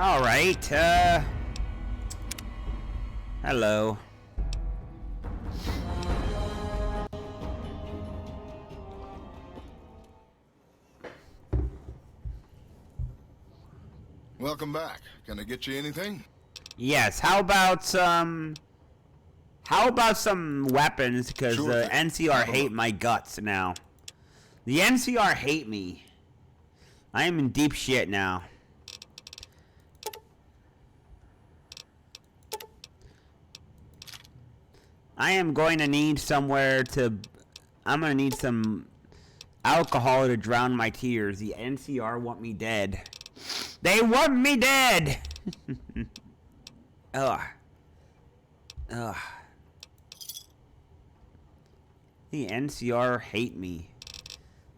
All right. Hello. Welcome back. Can I get you anything? Yes. How about some weapons? Because Sure the thing. NCR hate my guts now. The NCR hate me. I am in deep shit now. I am going to need somewhere to... I'm going to need some alcohol to drown my tears. The NCR want me dead. They want me dead! Ugh. Ugh. The NCR hate me.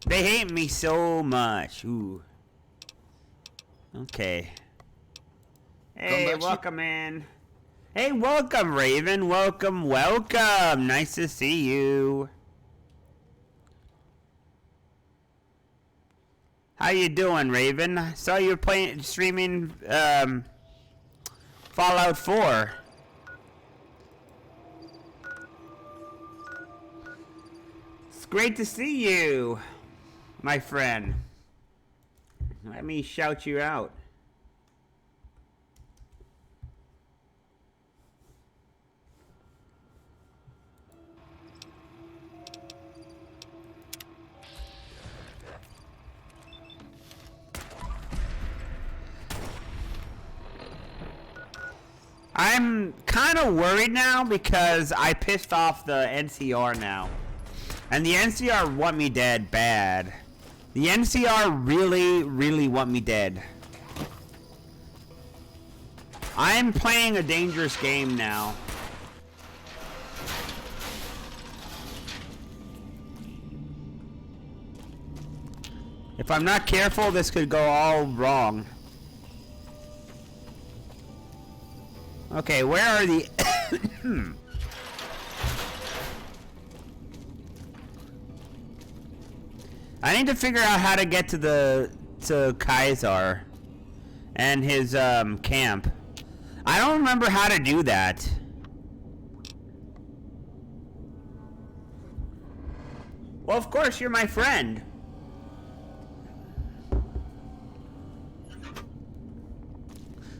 They hate me so much. Ooh. Okay. Hey, welcome, man. Hey, welcome, Raven. Welcome, welcome. Nice to see you. How you doing, Raven? I saw you were streaming Fallout 4. It's great to see you, my friend. Let me shout you out. I'm kind of worried now because I pissed off the NCR now. And the NCR want me dead bad. The NCR really, really want me dead. I'm playing a dangerous game now. If I'm not careful, this could go all wrong. Okay, where are the... I need to figure out how to get to Kaiser and his camp. I don't remember how to do that. Well, of course, you're my friend.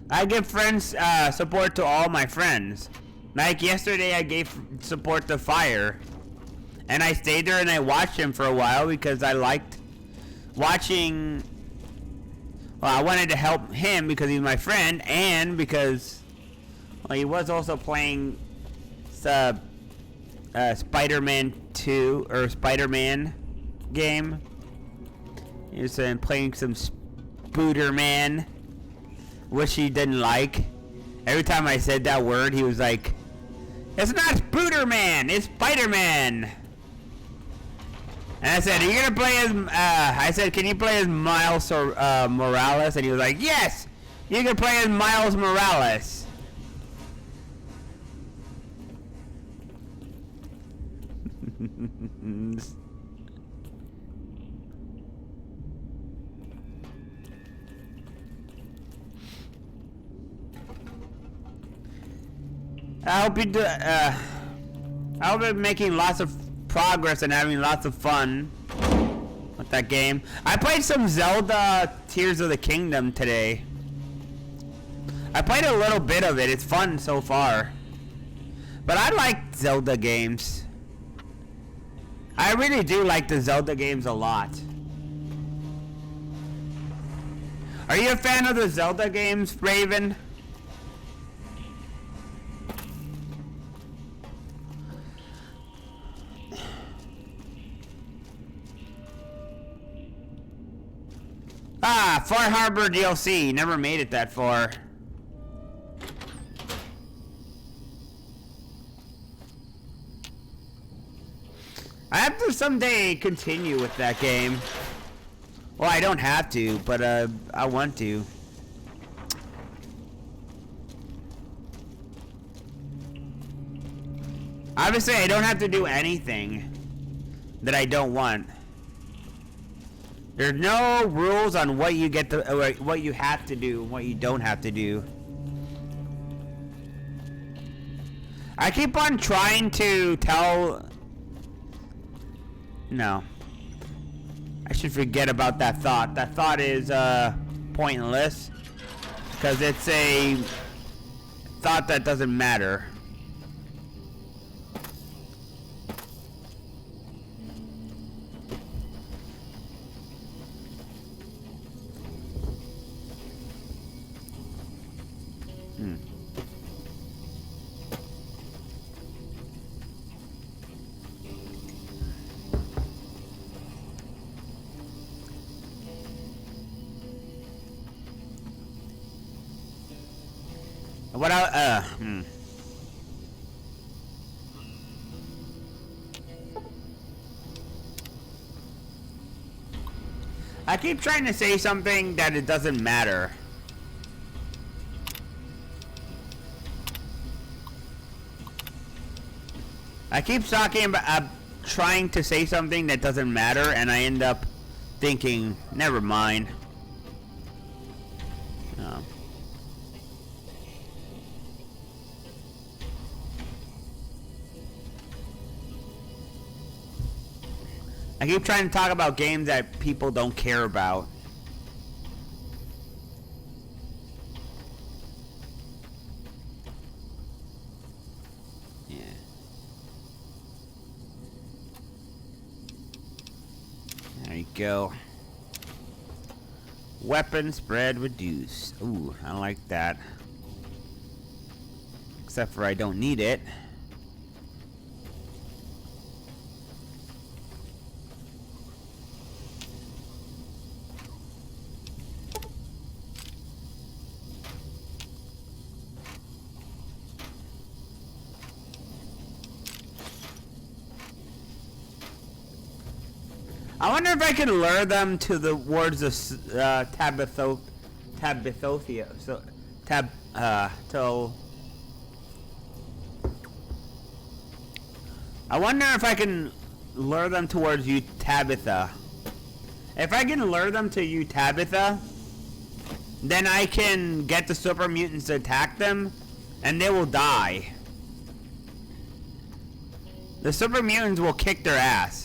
I give friends support to all my friends. Like yesterday, I gave support to Fire. And I stayed there and I watched him for a while because I liked watching... Well, I wanted to help him because he's my friend and because... Well, he was also playing Spider-Man 2 or Spider-Man game. He was playing some Spooderman, which he didn't like. Every time I said that word, he was like, "It's not Spooderman, it's Spider-Man." And I said, "Are you gonna play as?" I said, "Can you play as Miles or Morales?" And he was like, "Yes, you can play as Miles Morales." I hope you do. I hope you're making lots of progress and having lots of fun with that game. I played some Zelda Tears of the Kingdom today. I played a little bit of it. It's fun so far. But I like Zelda games. I really do like the Zelda games a lot. Are you a fan of the Zelda games, Raven? Ah, Far Harbor DLC. Never made it that far. I have to someday continue with that game. Well, I don't have to, but I want to. Obviously, I don't have to do anything that I don't want. There's no rules on what you get to, or what you have to do, and what you don't have to do. I keep on trying to tell. No. I should forget about that thought. That thought is pointless because it's a thought that doesn't matter. What I keep trying to say something that it doesn't matter. I keep talking about trying to say something that doesn't matter, and I end up thinking, never mind. No. I keep trying to talk about games that people don't care about. Yeah. There you go. Weapon spread reduced. Ooh, I like that. Except for I don't need it. I wonder if I can lure them to the words of Tabithothia. So, I wonder if I can lure them towards you, Tabitha. If I can lure them to you, Tabitha, then I can get the super mutants to attack them, and they will die. The super mutants will kick their ass.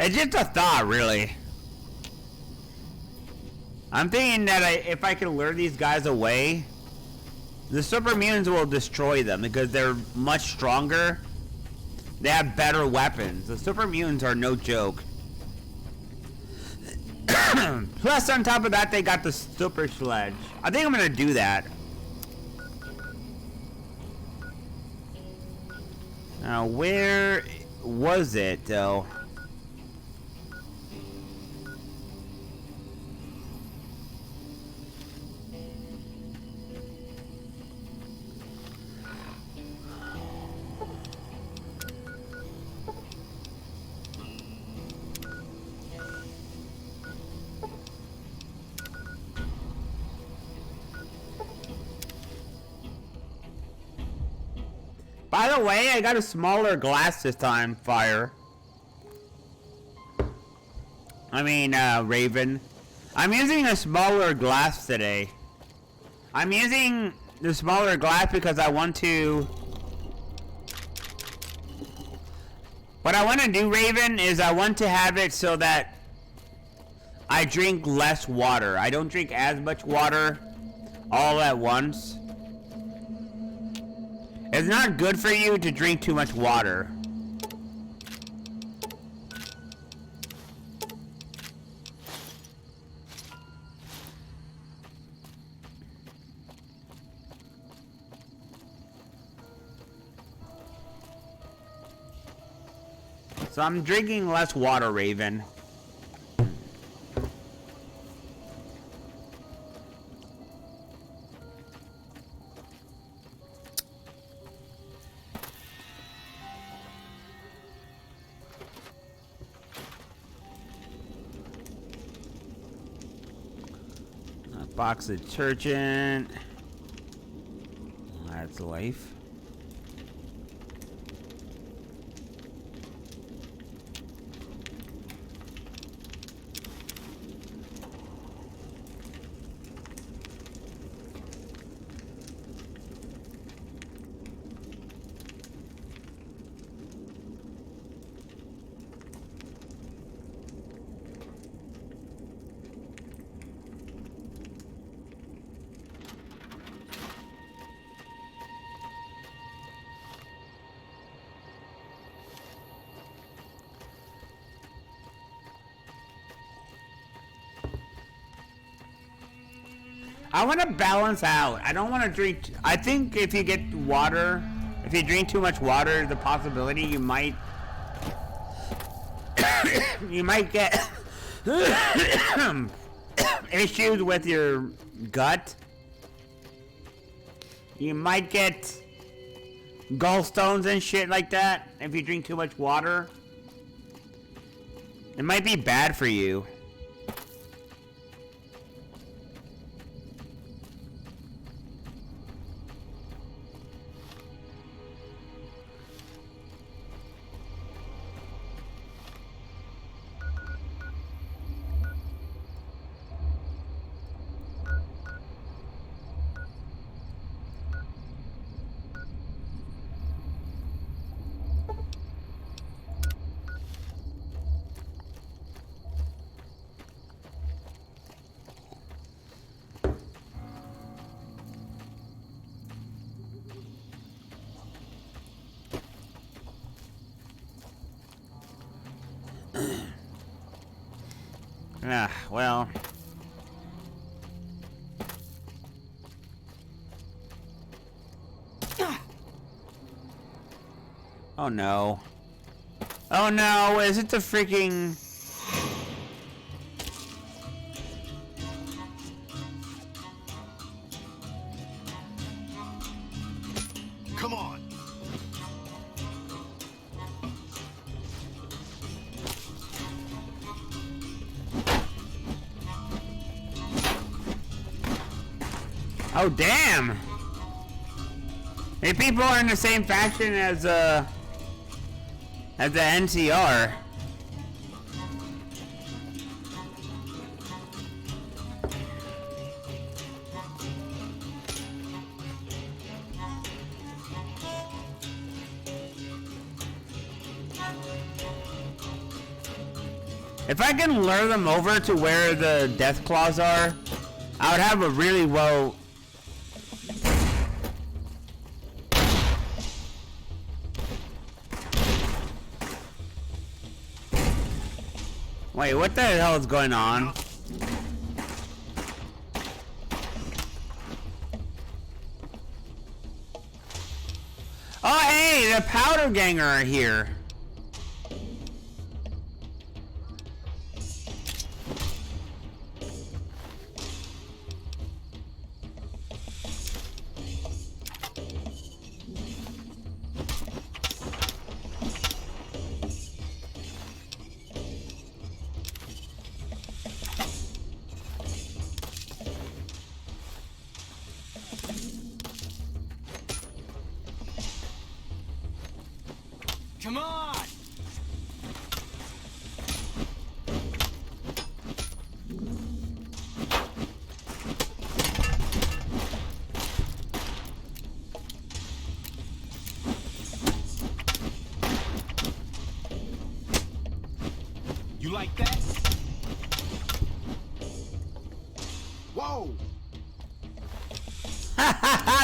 It's just a thought, really. I'm thinking that if I can lure these guys away, the super mutants will destroy them because they're much stronger. They have better weapons. The super mutants are no joke. Plus, on top of that, they got the super sledge. I think I'm gonna do that. Now, where was it, though? By the way, I got a smaller glass this time, Fire. I mean, Raven. I'm using a smaller glass today. I'm using the smaller glass because I want to... What I want to do, Raven, is I want to have it so that I drink less water. I don't drink as much water all at once. It's not good for you to drink too much water. So I'm drinking less water, Raven. A box of detergent. That's life. I want to balance out. I don't want to drink. I think if you get water, if you drink too much water, the possibility you might get issues with your gut. You might get gallstones and shit like that if you drink too much water. It might be bad for you. Well. Oh no. Oh no, is it the freaking... Come on. Oh damn! Hey, people are in the same faction as the NCR. If I can lure them over to where the death claws are, I would have a really well... Wait, what the hell is going on? Oh, hey, the powder ganger are here. Come on! You like that? Whoa!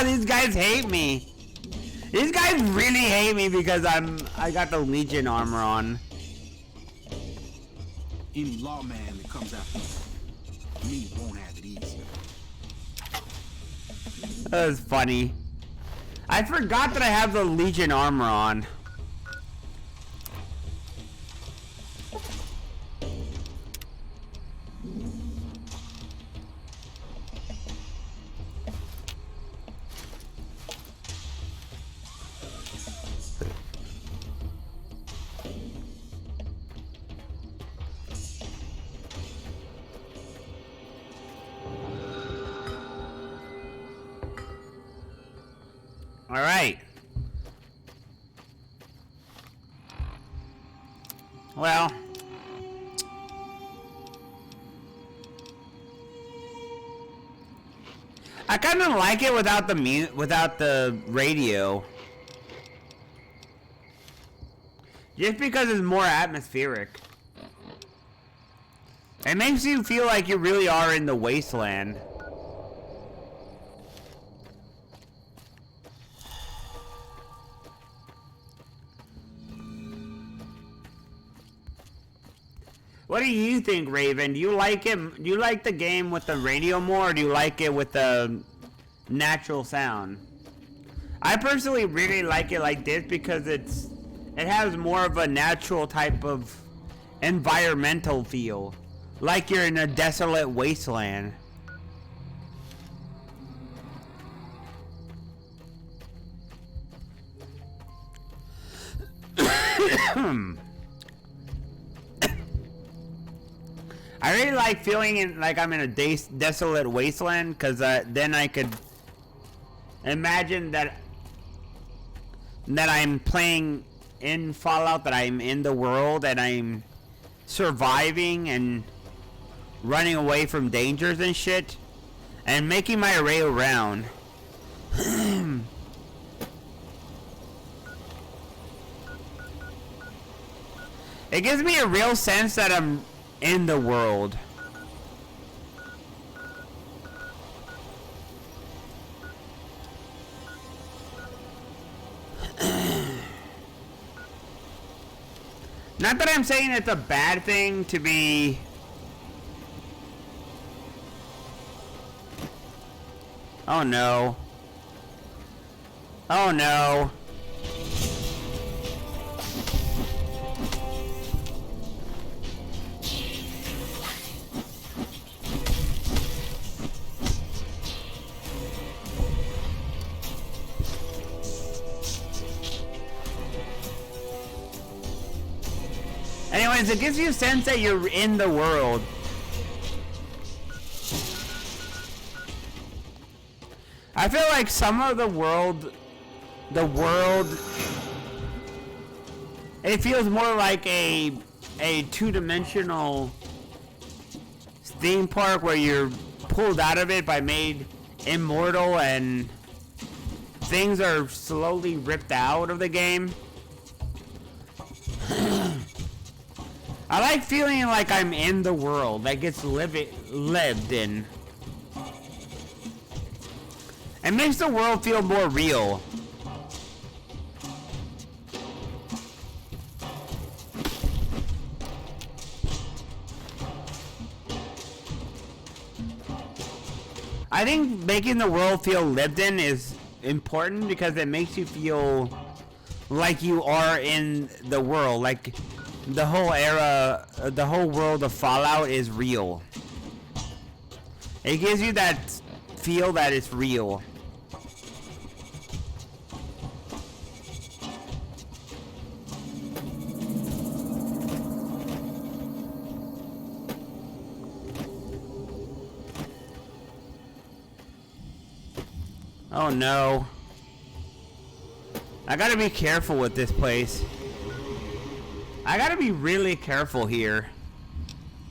These guys hate me. These guys really hate me because I got the Legion armor on. Any lawman that comes after me won't have it easy. That was funny. I forgot that I have the Legion armor on. All right. Well. I kind of like it without the radio. Just because it's more atmospheric. It makes you feel like you really are in the wasteland. What do you think, Raven? Do you like it? Do you like the game with the radio more, or do you like it with the natural sound? I personally really like it like this because it has more of a natural type of environmental feel, like you're in a desolate wasteland. I really like feeling like I'm in a desolate wasteland, because then I could imagine that I'm playing in Fallout, that I'm in the world, and I'm surviving and running away from dangers and shit, and making my way around. It gives me a real sense that I'm in the world. Not that I'm saying it's a bad thing to be... Oh no. Oh no. Anyways, it gives you a sense that you're in the world. I feel like some of the world, it feels more like a two-dimensional theme park where you're pulled out of it by made immortal and things are slowly ripped out of the game. I like feeling like I'm in the world, that gets lived in. It makes the world feel more real. I think making the world feel lived in is important because it makes you feel like you are in the world, like the whole world of Fallout is real. It gives you that feel that it's real. Oh no. I gotta be careful with this place. I gotta be really careful here.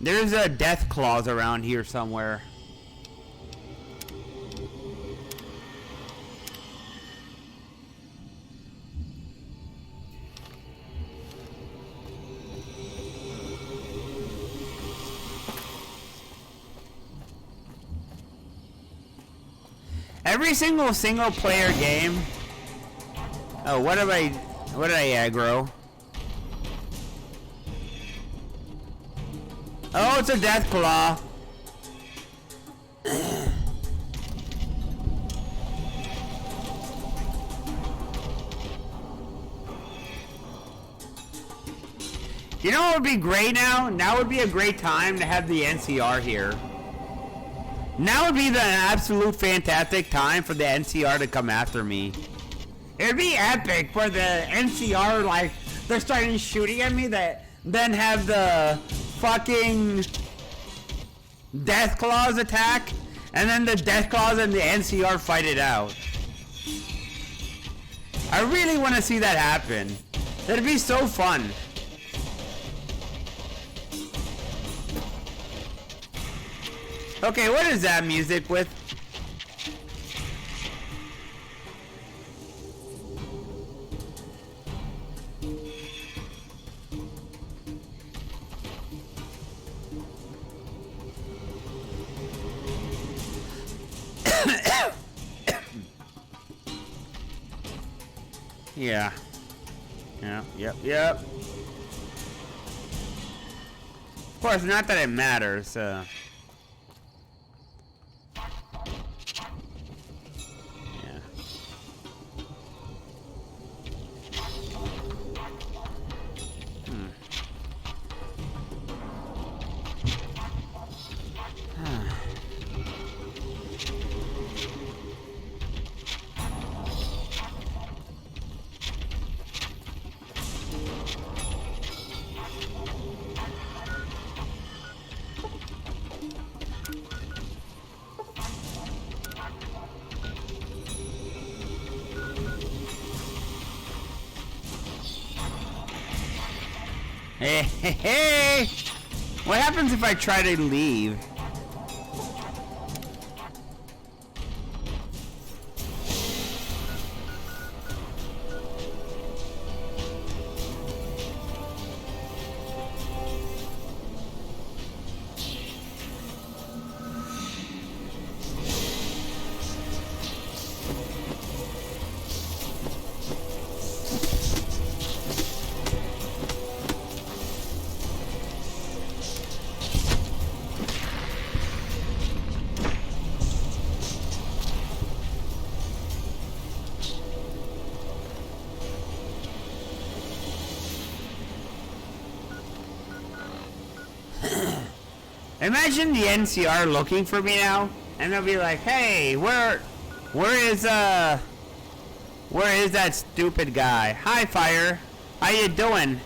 There's a death clause around here somewhere. Every single player game. Oh, what did I aggro? Oh, it's a death claw. You know what would be great now? Now would be a great time to have the NCR here. Now would be the absolute fantastic time for the NCR to come after me. It would be epic for the NCR, like, they're starting shooting at me, that then have the fucking death claws attack, and then the death claws and the NCR fight it out. I really want to see that happen. That'd be so fun. Okay, what is that music with? Yeah. Yep. Of course, not that it matters. Yeah. Hey! What happens if I try to leave? Imagine the NCR looking for me now, and they'll be like, "Hey, where is that stupid guy? Hi, Fire. How you doing?"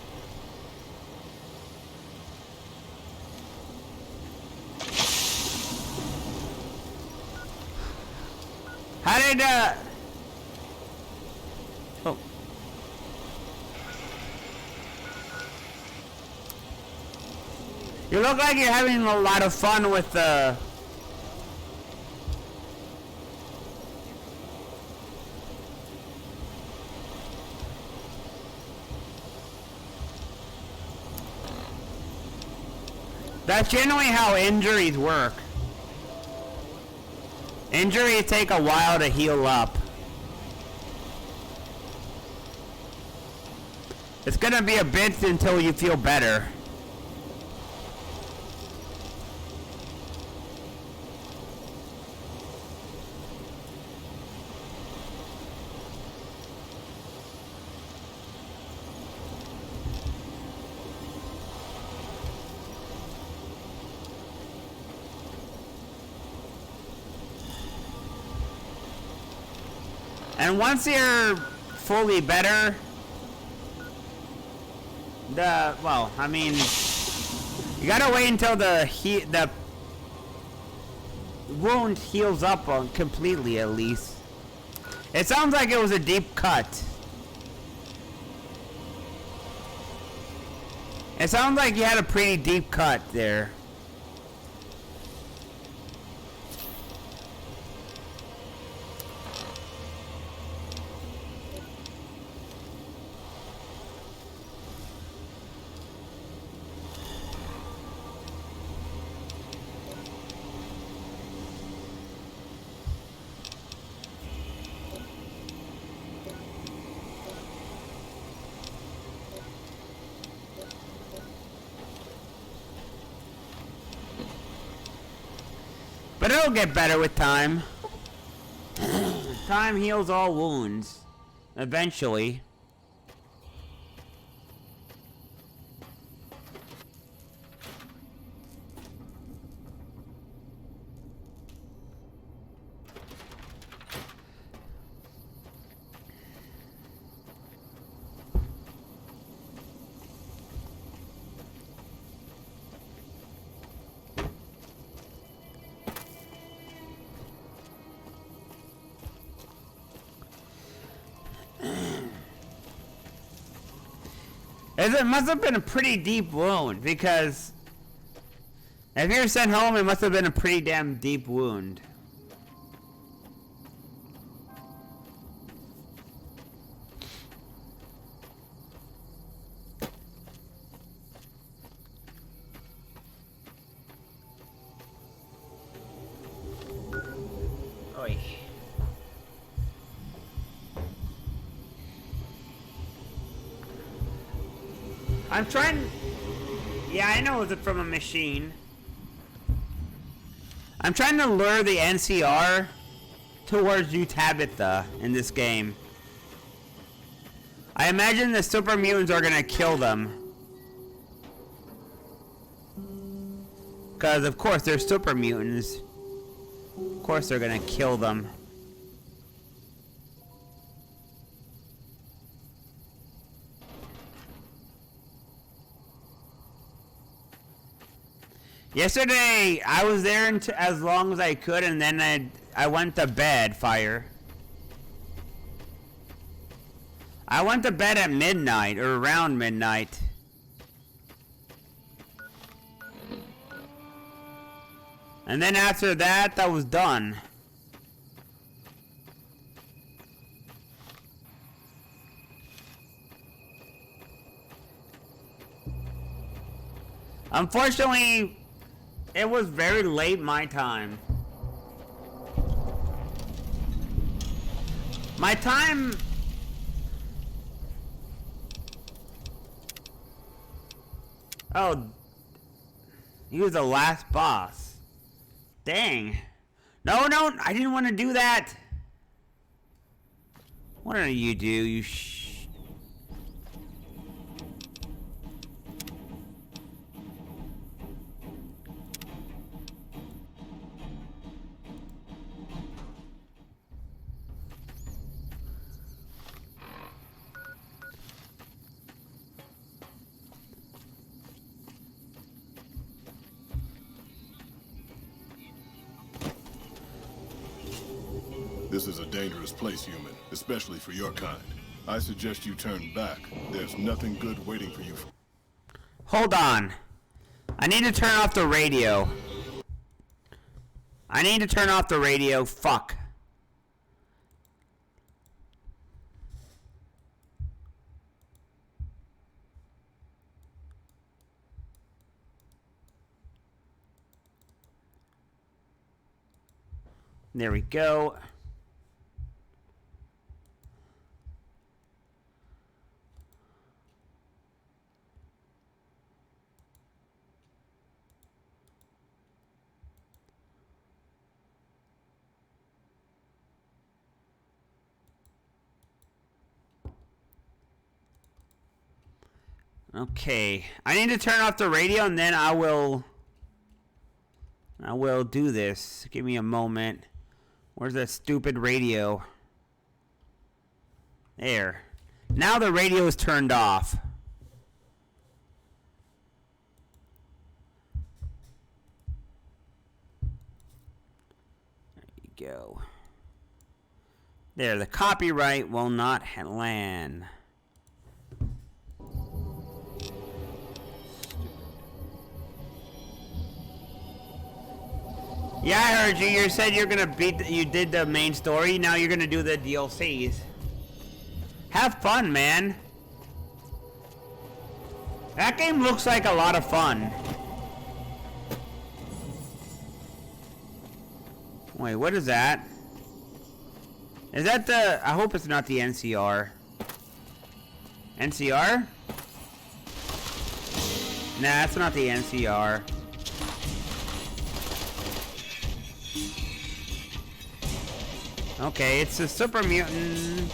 How did oh. You look like you're having a lot of fun with the... That's generally how injuries work. Injuries take a while to heal up. It's gonna be a bit until you feel better. And once you're fully better, well, I mean, you gotta wait until the wound heals up completely, at least. It sounds like it was a deep cut. It sounds like you had a pretty deep cut there. But it'll get better with time. Time heals all wounds. Eventually. It must have been a pretty deep wound, because if you were sent home, it must have been a pretty damn deep wound. Oi. I'm trying... Yeah, I know it's from a machine. I'm trying to lure the NCR towards you, Tabitha, in this game. I imagine the super mutants are gonna kill them. Because, of course, they're super mutants. Of course they're gonna kill them. Yesterday, I was there as long as I could, and then I went to bed, Fire. I went to bed at midnight, or around midnight. And then after that, that was done. Unfortunately, it was very late my time. My time... Oh. He was the last boss. Dang. No, I didn't want to do that. What do you do, you This is a dangerous place, human, especially for your kind. I suggest you turn back. There's nothing good waiting for you. Hold on. I need to turn off the radio. I need to turn off the radio. Fuck. There we go. Okay, I need to turn off the radio and then I will do this. Give me a moment. Where's that stupid radio? There. Now the radio is turned off. There you go. There, the copyright will not land. Yeah, I heard you. You said you're gonna you did the main story. Now you're gonna do the DLCs. Have fun, man. That game looks like a lot of fun. Wait, what is that? Is that the... I hope it's not the NCR. NCR? Nah, that's not the NCR. Okay, it's a super mutant.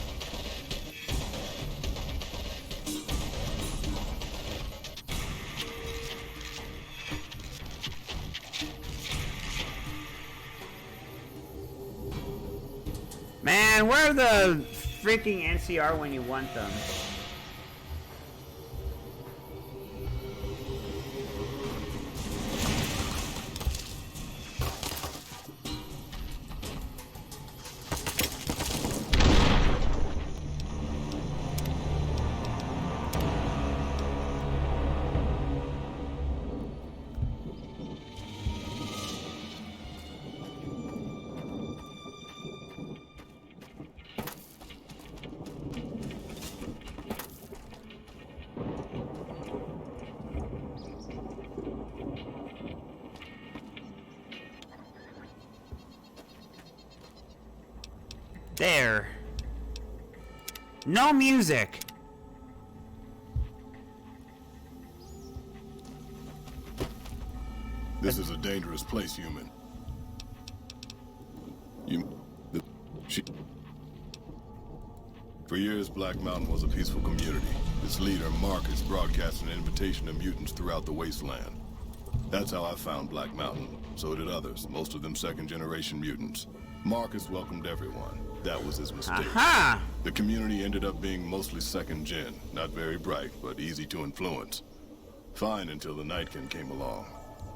Man, where are the freaking NCR when you want them? fire. No music. This is a dangerous place, human. For years, Black Mountain was a peaceful community. Its leader, Marcus, broadcast an invitation to mutants throughout the wasteland. That's how I found Black Mountain. So did others, most of them second-generation mutants. Marcus welcomed everyone. That was his mistake. Aha! The community ended up being mostly second-gen. Not very bright, but easy to influence. Fine until the Nightkin came along,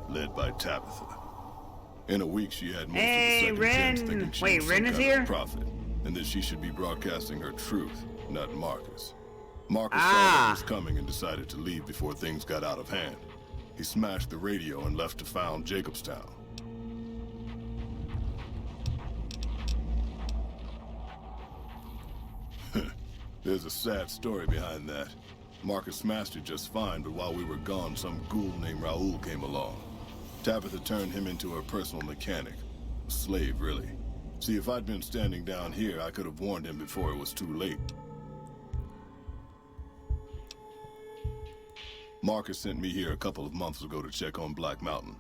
led by Tabitha. In a week, she had most Hey, of the second-gens Ren. thinking she Wait, was Ren some is kind here? of prophet, and that she should be broadcasting her truth, not Marcus. Marcus saw Ah. what was coming and decided to leave before things got out of hand. He smashed the radio and left to found Jacobstown. There's a sad story behind that. Marcus smashed it just fine, but while we were gone, some ghoul named Raoul came along. Tabitha turned him into her personal mechanic. A slave, really. See, if I'd been standing down here, I could have warned him before it was too late. Marcus sent me here a couple of months ago to check on Black Mountain.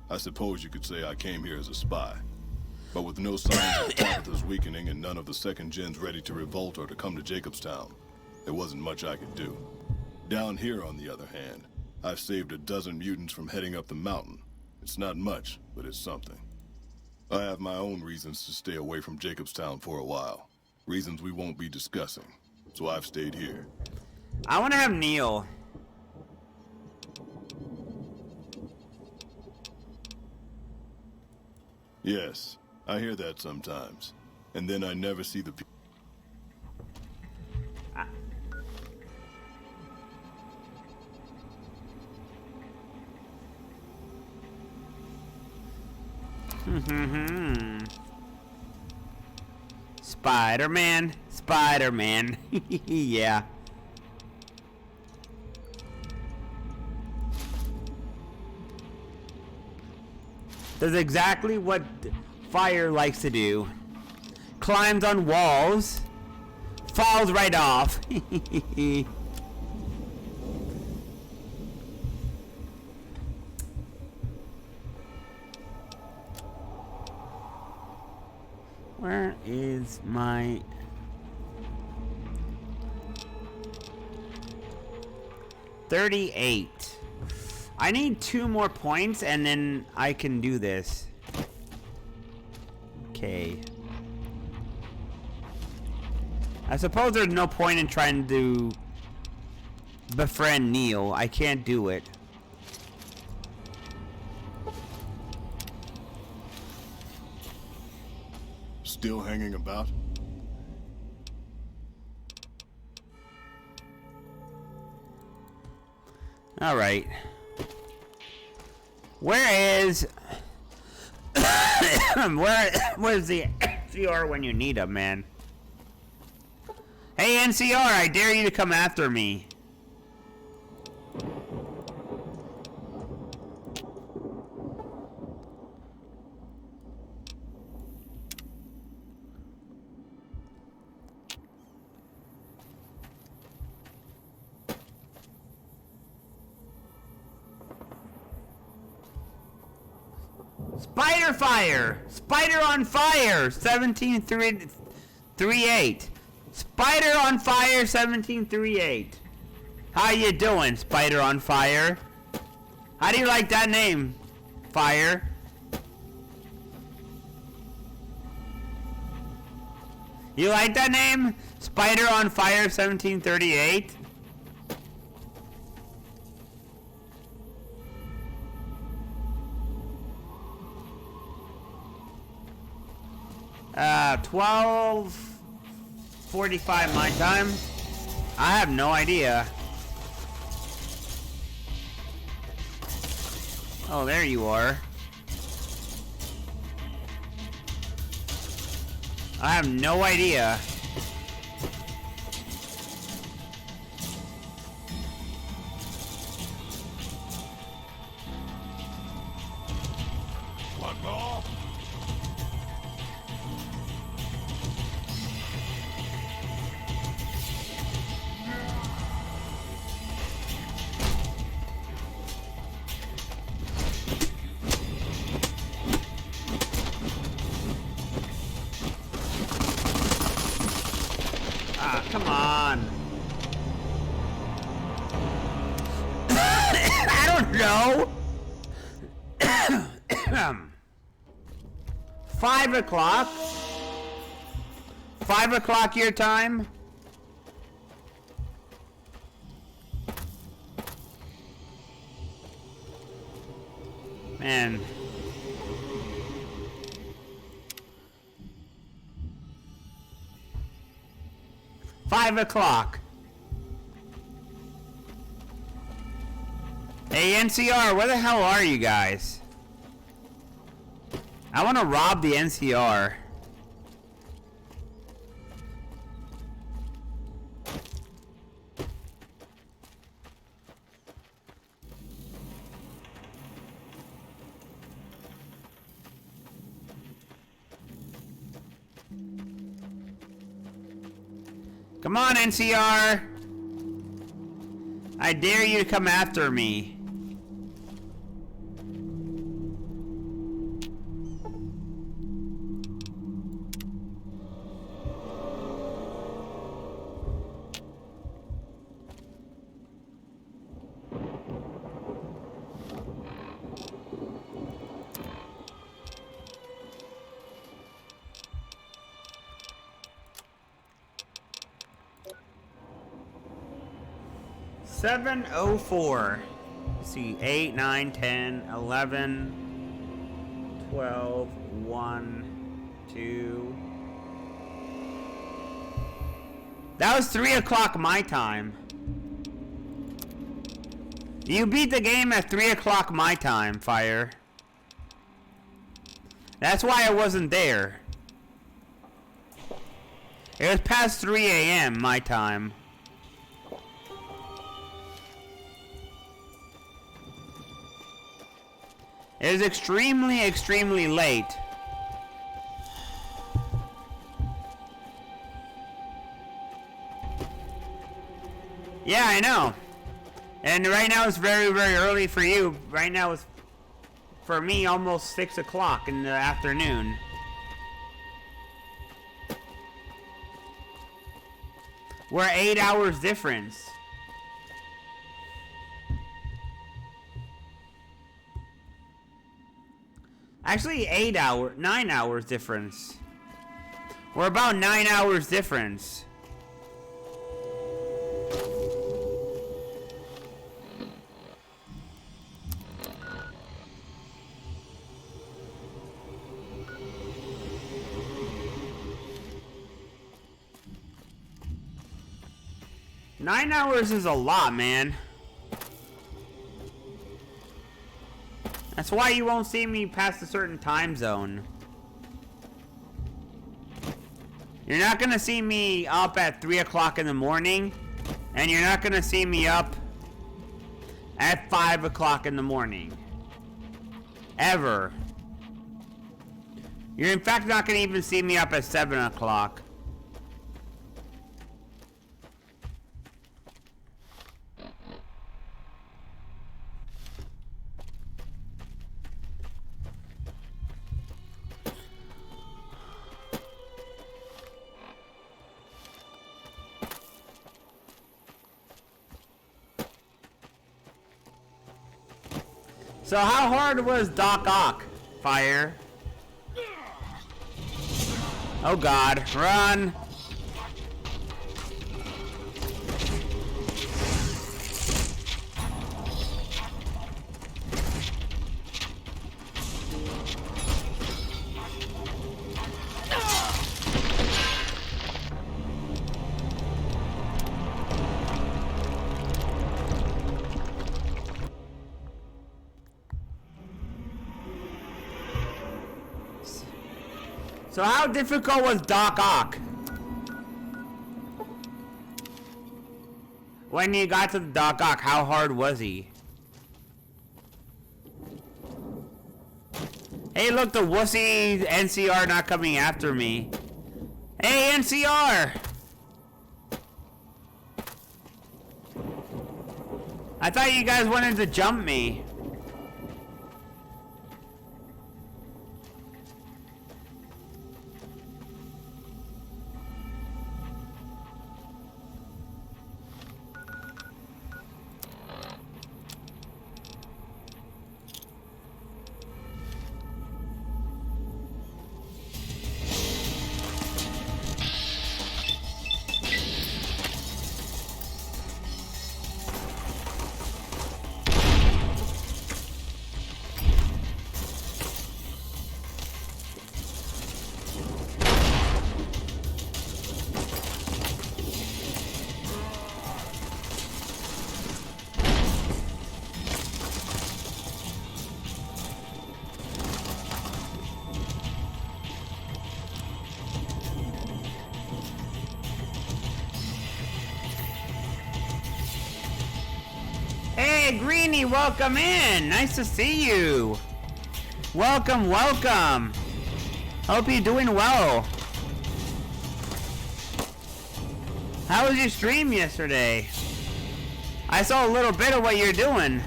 I suppose you could say I came here as a spy. But with no signs of Tabitha's weakening and none of the second gens ready to revolt or to come to Jacobstown, there wasn't much I could do. Down here, on the other hand, I've saved a dozen mutants from heading up the mountain. It's not much, but it's something. I have my own reasons to stay away from Jacobstown for a while. Reasons we won't be discussing. So I've stayed here. I want to have Neil. Yes, I hear that sometimes. And then I never see the people. Spider-Man. Spider-Man. Yeah. Does exactly what fire likes to do. Climbs on walls. Falls right off. Where is my... $38. I need 2 more points and then I can do this. Okay. I suppose there's no point in trying to befriend Neil. I can't do it. Still hanging about? All right. Where is... where's the NCR when you need him, man? Hey, NCR, I dare you to come after me. Spider fire! Spider on fire! 1738. Spider on fire 1738. How you doing, Spider on fire? How do you like that name? Fire. You like that name? Spider on fire 1738? 12:45 my time. I have no idea. Oh, there you are. I have no idea. What more? Come on. I don't know. 5 o'clock? 5 o'clock your time? Man. Five o'clock. Hey, NCR, where the hell are you guys? I want to rob the NCR. Come on, NCR! I dare you to come after me. $7:04. Let's see, 8, 9, 10, 11, 12, 1, 2. That was 3 o'clock my time. You beat the game at 3 o'clock my time, Fire. That's why I wasn't there. It was past 3 a.m. my time. It was extremely, extremely late. Yeah, I know. And right now it's very, very early for you. Right now it's, for me, almost 6 o'clock in the afternoon. We're 8 hours difference. Actually, 9 hours difference. We're about 9 hours difference. Nine hours is a lot, man. That's why you won't see me past a certain time zone. You're not gonna see me up at 3 o'clock in the morning, and you're not gonna see me up at 5 o'clock in the morning. Ever. You're in fact not gonna even see me up at 7 o'clock. So how hard was Doc Ock, Fire? Oh God, run! So how difficult was Doc Ock? When you got to the Doc Ock, how hard was he? Hey, look, the wussy NCR not coming after me. Hey, NCR! I thought you guys wanted to jump me. Hey, Greenie, welcome in. Nice to see you. Welcome, welcome. Hope you're doing well. How was your stream yesterday? I saw a little bit of what you're doing.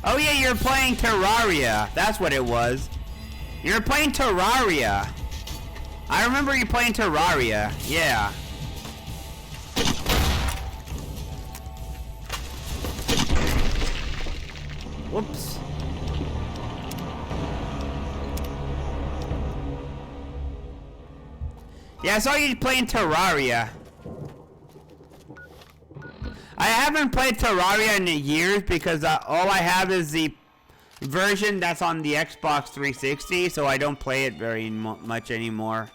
Oh yeah, you're playing Terraria. That's what it was. You're playing Terraria. I remember you playing Terraria. Yeah. Whoops. Yeah, I saw you playing Terraria. I haven't played Terraria in years because all I have is the version that's on the Xbox 360, so I don't play it very much anymore.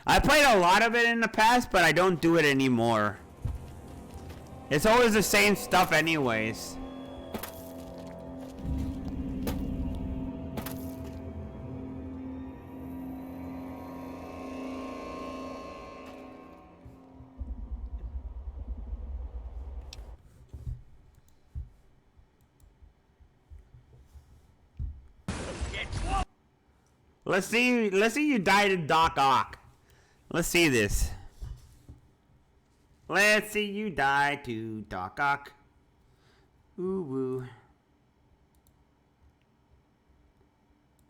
I played a lot of it in the past, but I don't do it anymore. It's always the same stuff anyways. Let's see you die to Doc Ock. Let's see this. Let's see you die to Doc Ock. Ooh woo.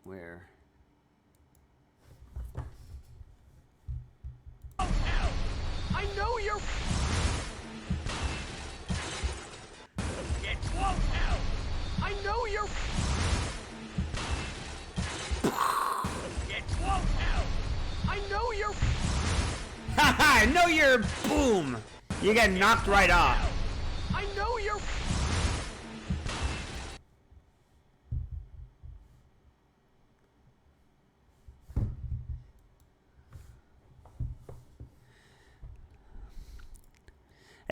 Where? I know you're. Get close now. I know you're. Get close now. I know you're. Haha! I know you're. Boom! You get knocked right off. I know you're.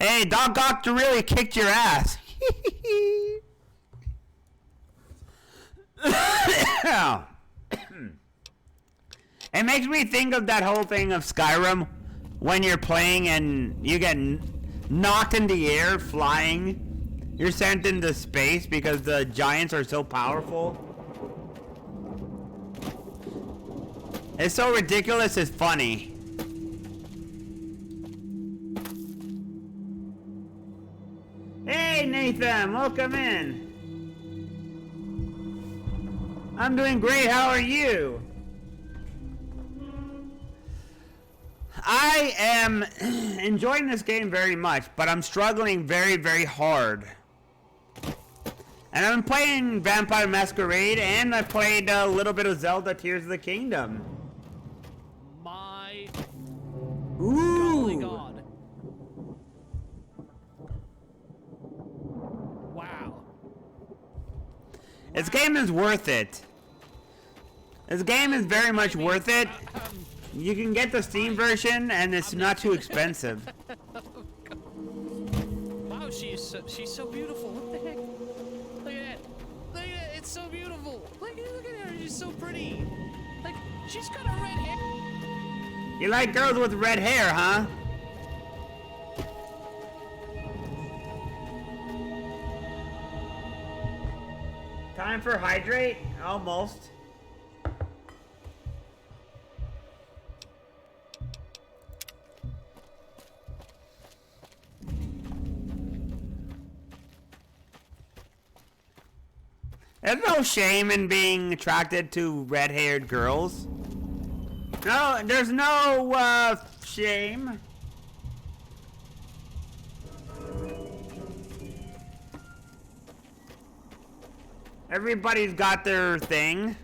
Hey, Doc Ock really kicked your ass. It makes me think of that whole thing of Skyrim when you're playing and you get knocked in the air flying. You're sent into space because the giants are so powerful. It's so ridiculous, it's funny. Hey Nathan, welcome in. I'm doing great, how are you? I am enjoying this game very much, but I'm struggling very, very hard. And I'm playing Vampire Masquerade, and I played a little bit of Zelda Tears of the Kingdom. My. Ooh! Golly God. Wow. This game is worth it. This game is very much worth it. You can get the Steam version, and it's not too expensive. Wow, she's so beautiful. What the heck? Look at that. Look at that. It's so beautiful. Look at her. She's so pretty. Like, she's got a red hair. You like girls with red hair, huh? Time for hydrate? Almost. There's no shame in being attracted to red-haired girls. No, there's no, shame. Everybody's got their thing.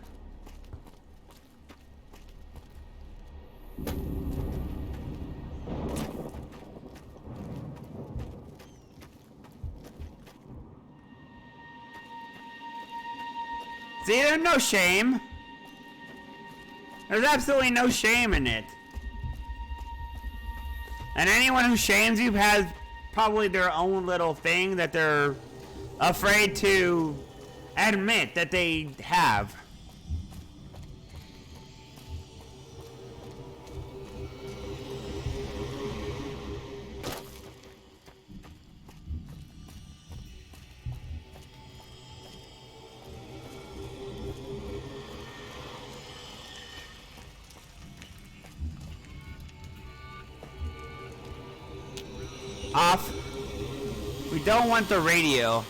See, there's no shame. There's absolutely no shame in it. And anyone who shames you has probably their own little thing that they're afraid to admit that they have. Off. We don't want the radio.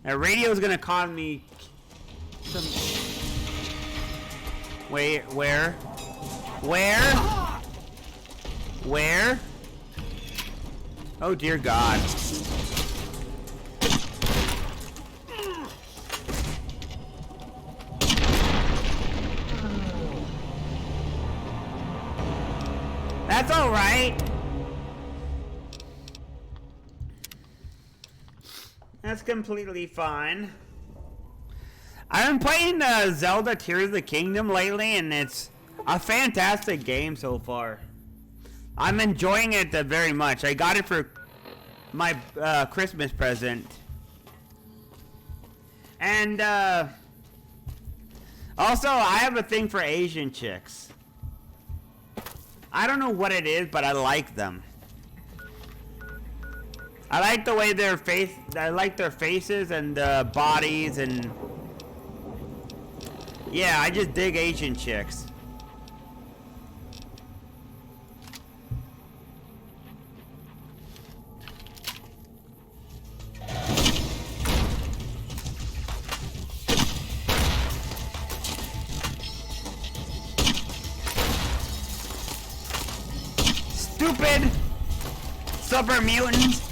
The radio is gonna cause me some. Wait, where? Where? Where? Oh dear God. That's all right. That's completely fine. I've been playing Zelda Tears of the Kingdom lately, and it's a fantastic game so far. I'm enjoying it very much. I got it for my Christmas present. And also, I have a thing for Asian chicks. I don't know what it is, but I like them. I like the way I like their faces and bodies, and yeah, I just dig Asian chicks. Stupid super mutants.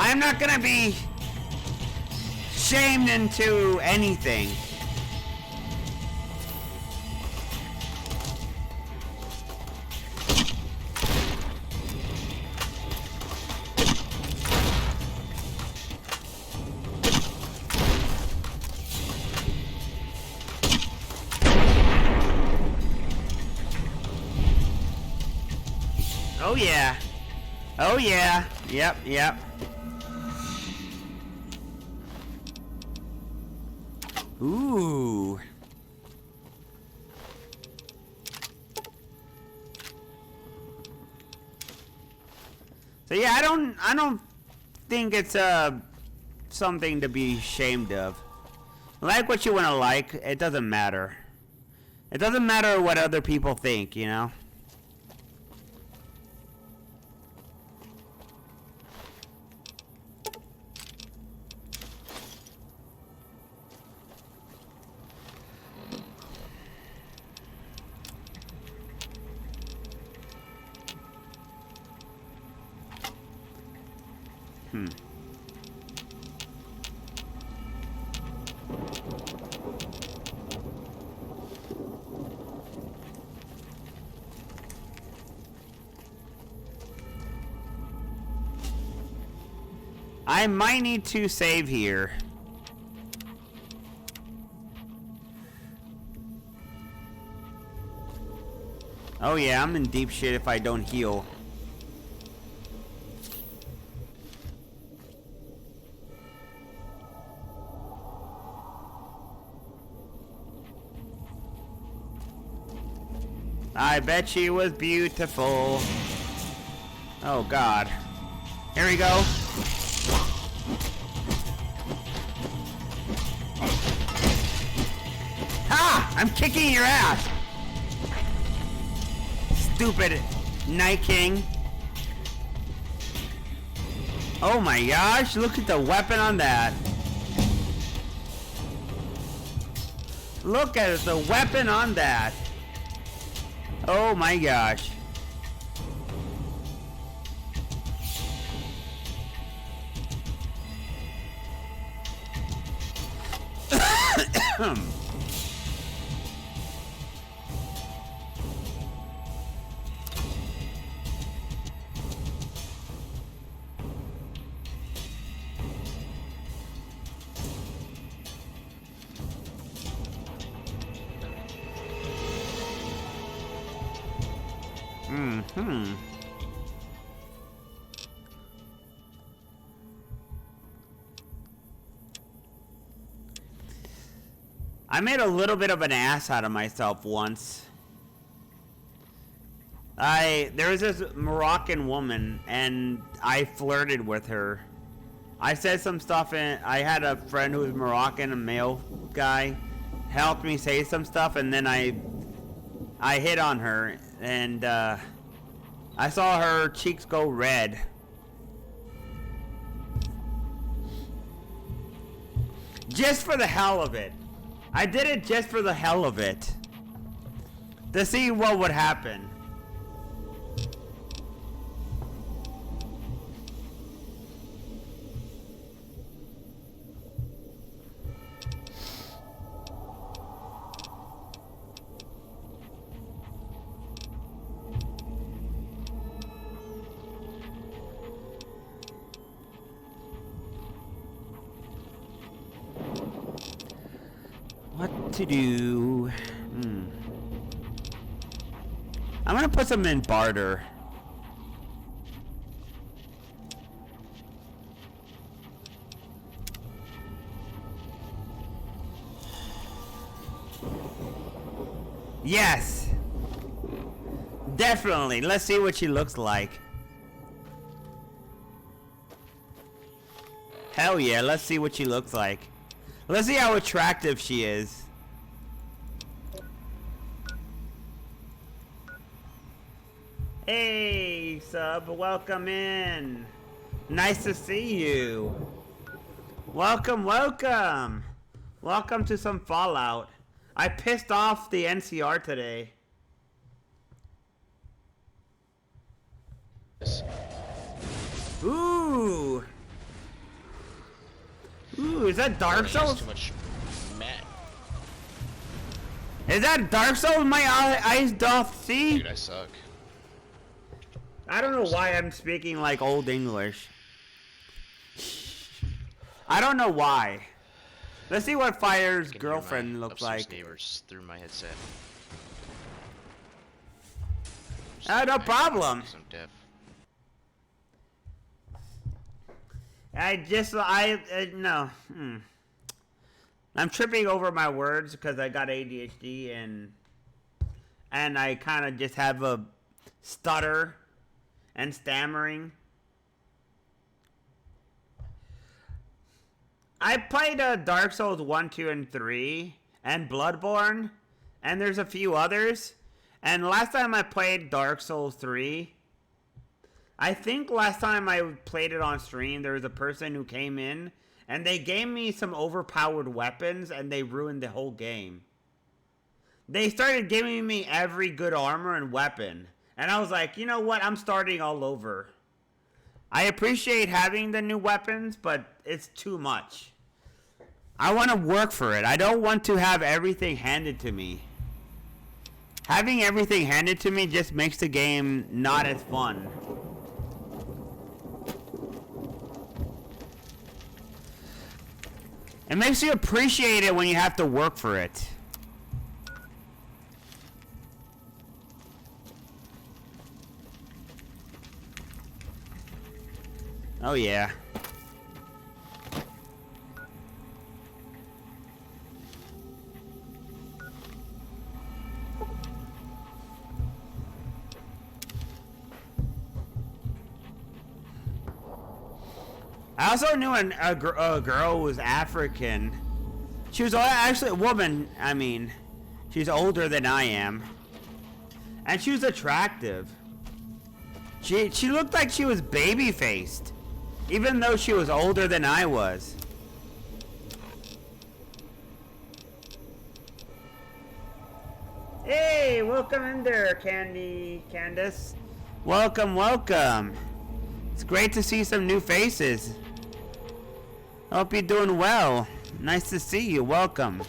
I'm not gonna be shamed into anything. Oh yeah. Oh yeah. Yep, yep. Ooh. So yeah, I don't think it's something to be ashamed of. Like what you want to like, it doesn't matter. It doesn't matter what other people think, you know? I might need to save here. Oh yeah, I'm in deep shit if I don't heal. I bet she was beautiful. Oh God. Here we go. Ha! I'm kicking your ass! Stupid Night King. Oh my gosh, look at the weapon on that. Look at the weapon on that. Oh my gosh. I made a little bit of an ass out of myself once. There was this Moroccan woman, and I flirted with her. I said some stuff, and I had a friend who was Moroccan, a male guy, helped me say some stuff, and then I hit on her, and I saw her cheeks go red. Just for the hell of it. I did it just for the hell of it. To see what would happen. What to do? I'm gonna put some in barter. Yes! Definitely. Let's see what she looks like. Hell yeah, let's see what she looks like. Let's see how attractive she is. Hey, sub, welcome in. Nice to see you. Welcome, welcome. Welcome to some Fallout. I pissed off the NCR today. Ooh. Ooh, is that Dark Souls? Too much Matt. Is that Dark Souls? My eyes doth see? Dude, I suck. I don't know why I'm speaking like old English. I don't know why. Let's see what Fire's girlfriend looks like. Neighbors through my headset. No problem. I'm deaf. No. I'm tripping over my words because I got ADHD and I kind of just have a stutter and stammering. I played Dark Souls 1, 2, and 3 and Bloodborne, and there's a few others. And last time I played Dark Souls 3, I think last time I played it on stream, there was a person who came in and they gave me some overpowered weapons and they ruined the whole game. They started giving me every good armor and weapon. And I was like, you know what? I'm starting all over. I appreciate having the new weapons, but it's too much. I want to work for it. I don't want to have everything handed to me. Having everything handed to me just makes the game not as fun. It makes you appreciate it when you have to work for it. Oh yeah. I also knew a girl who was African. She was actually a woman, I mean. She's older than I am. And she was attractive. She looked like she was baby-faced. Even though she was older than I was. Hey, welcome in there, Candace. Welcome, welcome. It's great to see some new faces. Hope you're doing well. Nice to see you. Welcome.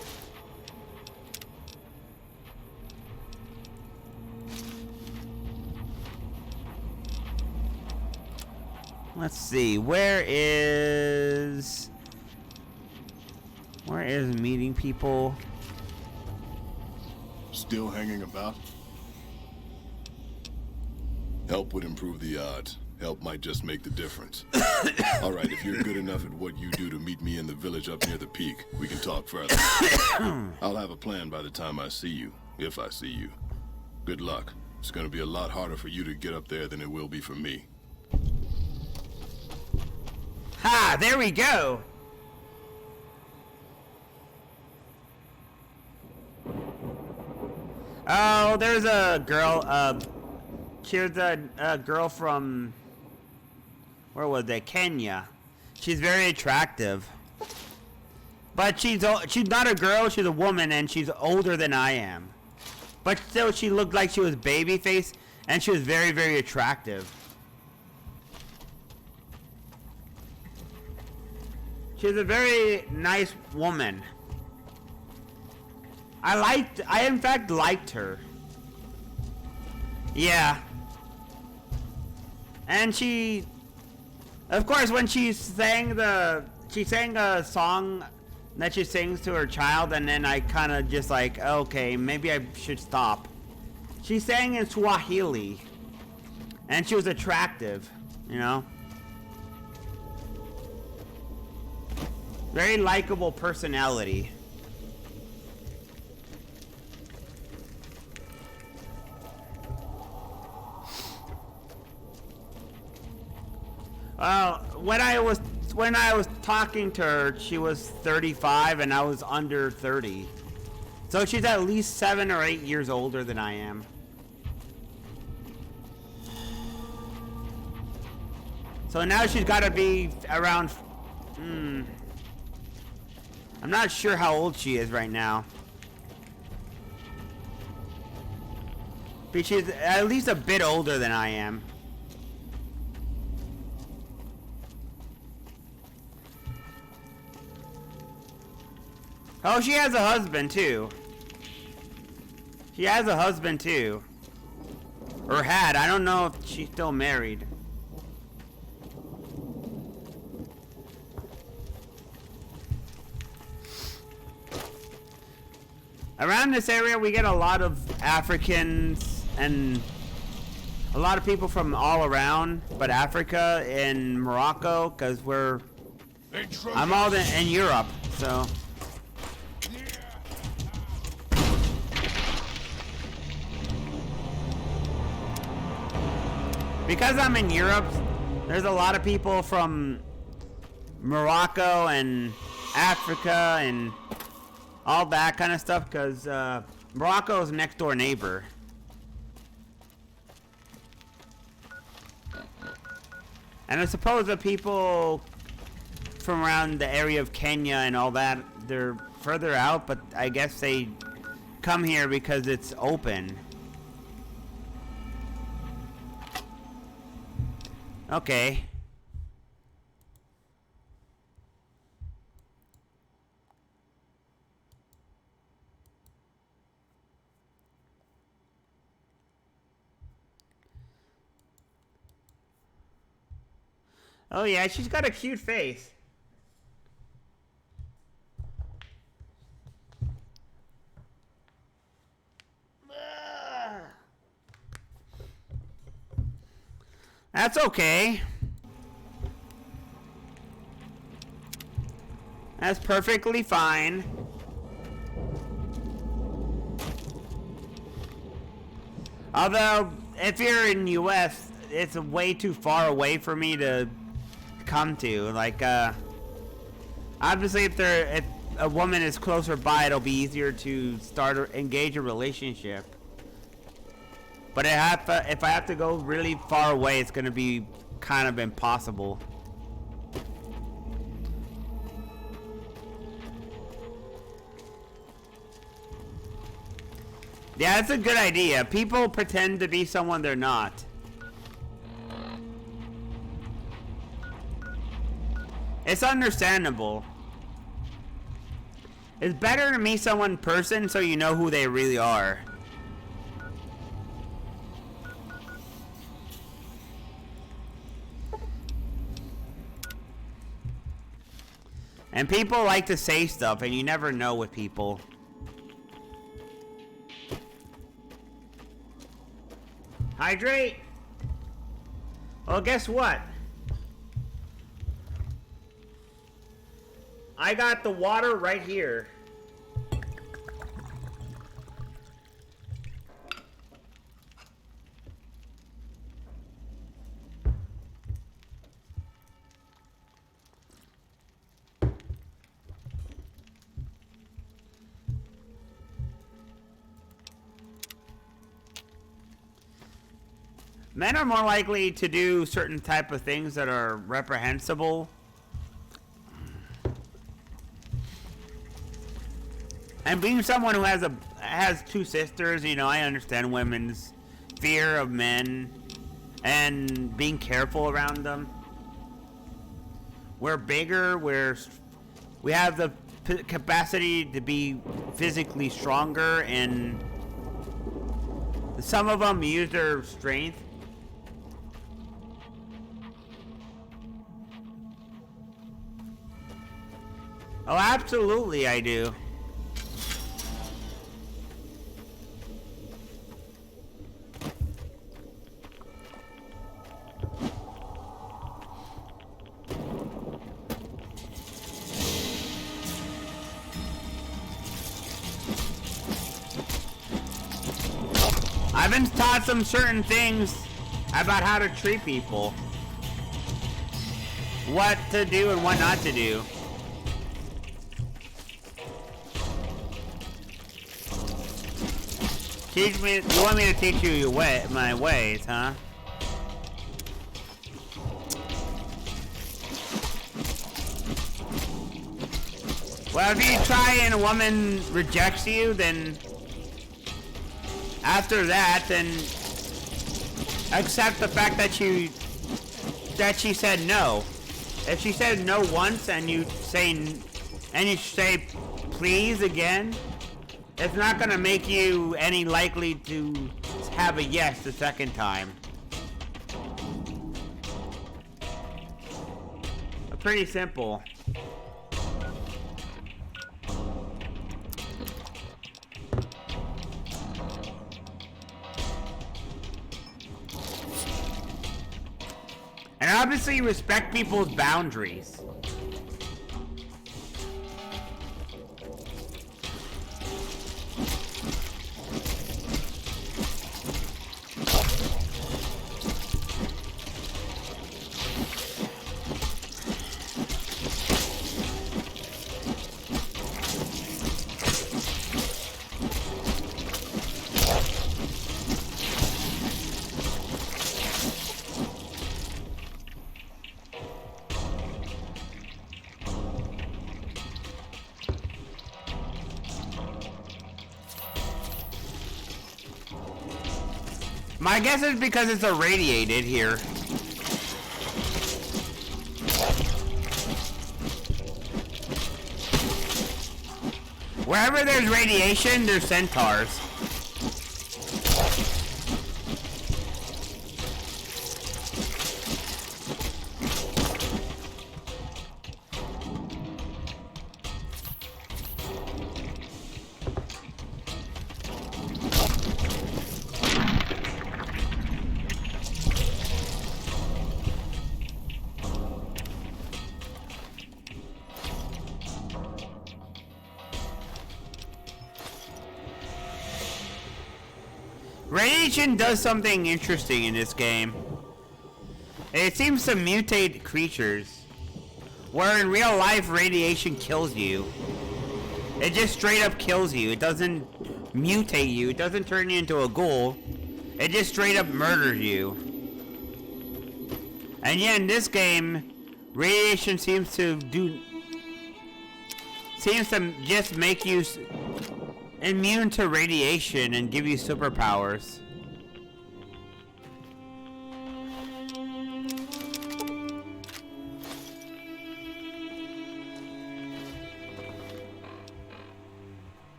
Let's see. Where is meeting people? Still hanging about? Help would improve the odds. Help might just make the difference. All right, if you're good enough at what you do to meet me in the village up near the peak, we can talk further. I'll have a plan by the time I see you, if I see you. Good luck. It's gonna be a lot harder for you to get up there than it will be for me. Ha! There we go! Oh, there's a girl, she was a girl from, where was it? Kenya. She's very attractive. But she's not a girl, she's a woman, and she's older than I am. But still, she looked like she was babyface, and she was very, very attractive. She's a very nice woman. I in fact liked her. Yeah. And she, of course, when she sang a song that she sings to her child, and then I kind of just like, okay, maybe I should stop. She sang in Swahili, and she was attractive, you know? Very likable personality. Well, when I was talking to her, she was 35 and I was under 30. So she's at least 7 or 8 years older than I am. So now she's got to be around, I'm not sure how old she is right now. But she's at least a bit older than I am. Oh, she has a husband too. She has a husband too. Or had. I don't know if she's still married. Around this area, we get a lot of Africans and a lot of people from all around, but Africa and Morocco, because I'm all in Europe, so. Because I'm in Europe, there's a lot of people from Morocco and Africa and all that kind of stuff, because Morocco is a next door neighbor. And I suppose the people from around the area of Kenya and all that, they're further out, but I guess they come here because it's open. Okay. Oh yeah, she's got a cute face. That's okay. That's perfectly fine. Although, if you're in the US, it's way too far away for me to come to. Like, obviously, if a woman is closer by, it'll be easier to engage a relationship. But if I have to go really far away, it's gonna be kind of impossible. Yeah, that's a good idea. People pretend to be someone they're not. It's understandable. It's better to meet someone in person so you know who they really are. And people like to say stuff, and you never know with people. Hydrate! Well, guess what? I got the water right here. Men are more likely to do certain type of things that are reprehensible. And being someone who has two sisters, you know, I understand women's fear of men and being careful around them. We're bigger, we have the capacity to be physically stronger, and some of them use their strength. Oh, absolutely I do. I've been taught some certain things about how to treat people. What to do and what not to do. Teach me, you want me to teach you your way, my ways, huh? Well, if you try and a woman rejects you, then after that, then accept the fact that she said no. If she said no once and you say please again, it's not gonna make you any likely to have a yes the second time. Pretty simple. And obviously respect people's boundaries. My guess is because it's irradiated here. Wherever there's radiation, there's centaurs. Radiation does something interesting in this game. It seems to mutate creatures, where in real life radiation kills you. It just straight up kills you. It doesn't mutate you. It doesn't turn you into a ghoul. It just straight up murders you. And yet in this game, radiation seems to just make you immune to radiation and give you superpowers.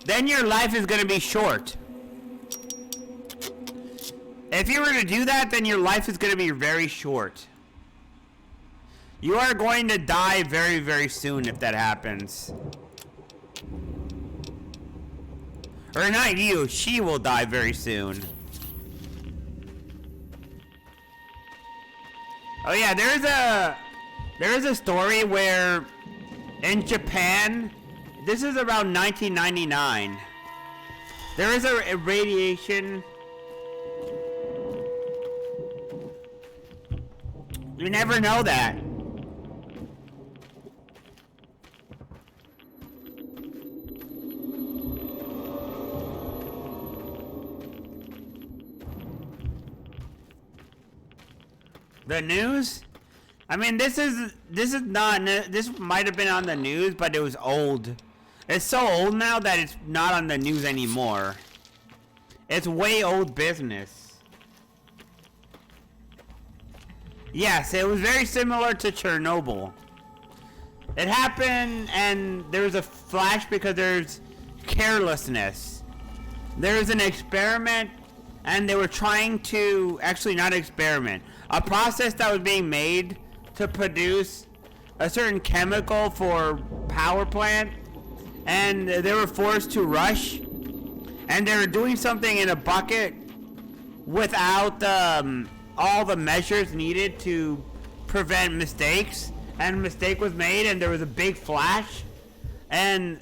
Then your life is going to be short. If you were to do that, then your life is going to be very short. You are going to die very, very soon if that happens. Or not you, she will die very soon. Oh yeah, there is a story where in Japan, this is around 1999. There is a radiation. You never know that. The news? I mean, this is not, this might have been on the news, but it was old. It's so old now that it's not on the news anymore. It's way old business. Yes, it was very similar to Chernobyl. It happened and there was a flash because there's carelessness. There's an experiment and they were trying to, actually not experiment, a process that was being made to produce a certain chemical for power plant, and they were forced to rush, and they were doing something in a bucket without all the measures needed to prevent mistakes, and a mistake was made and there was a big flash, and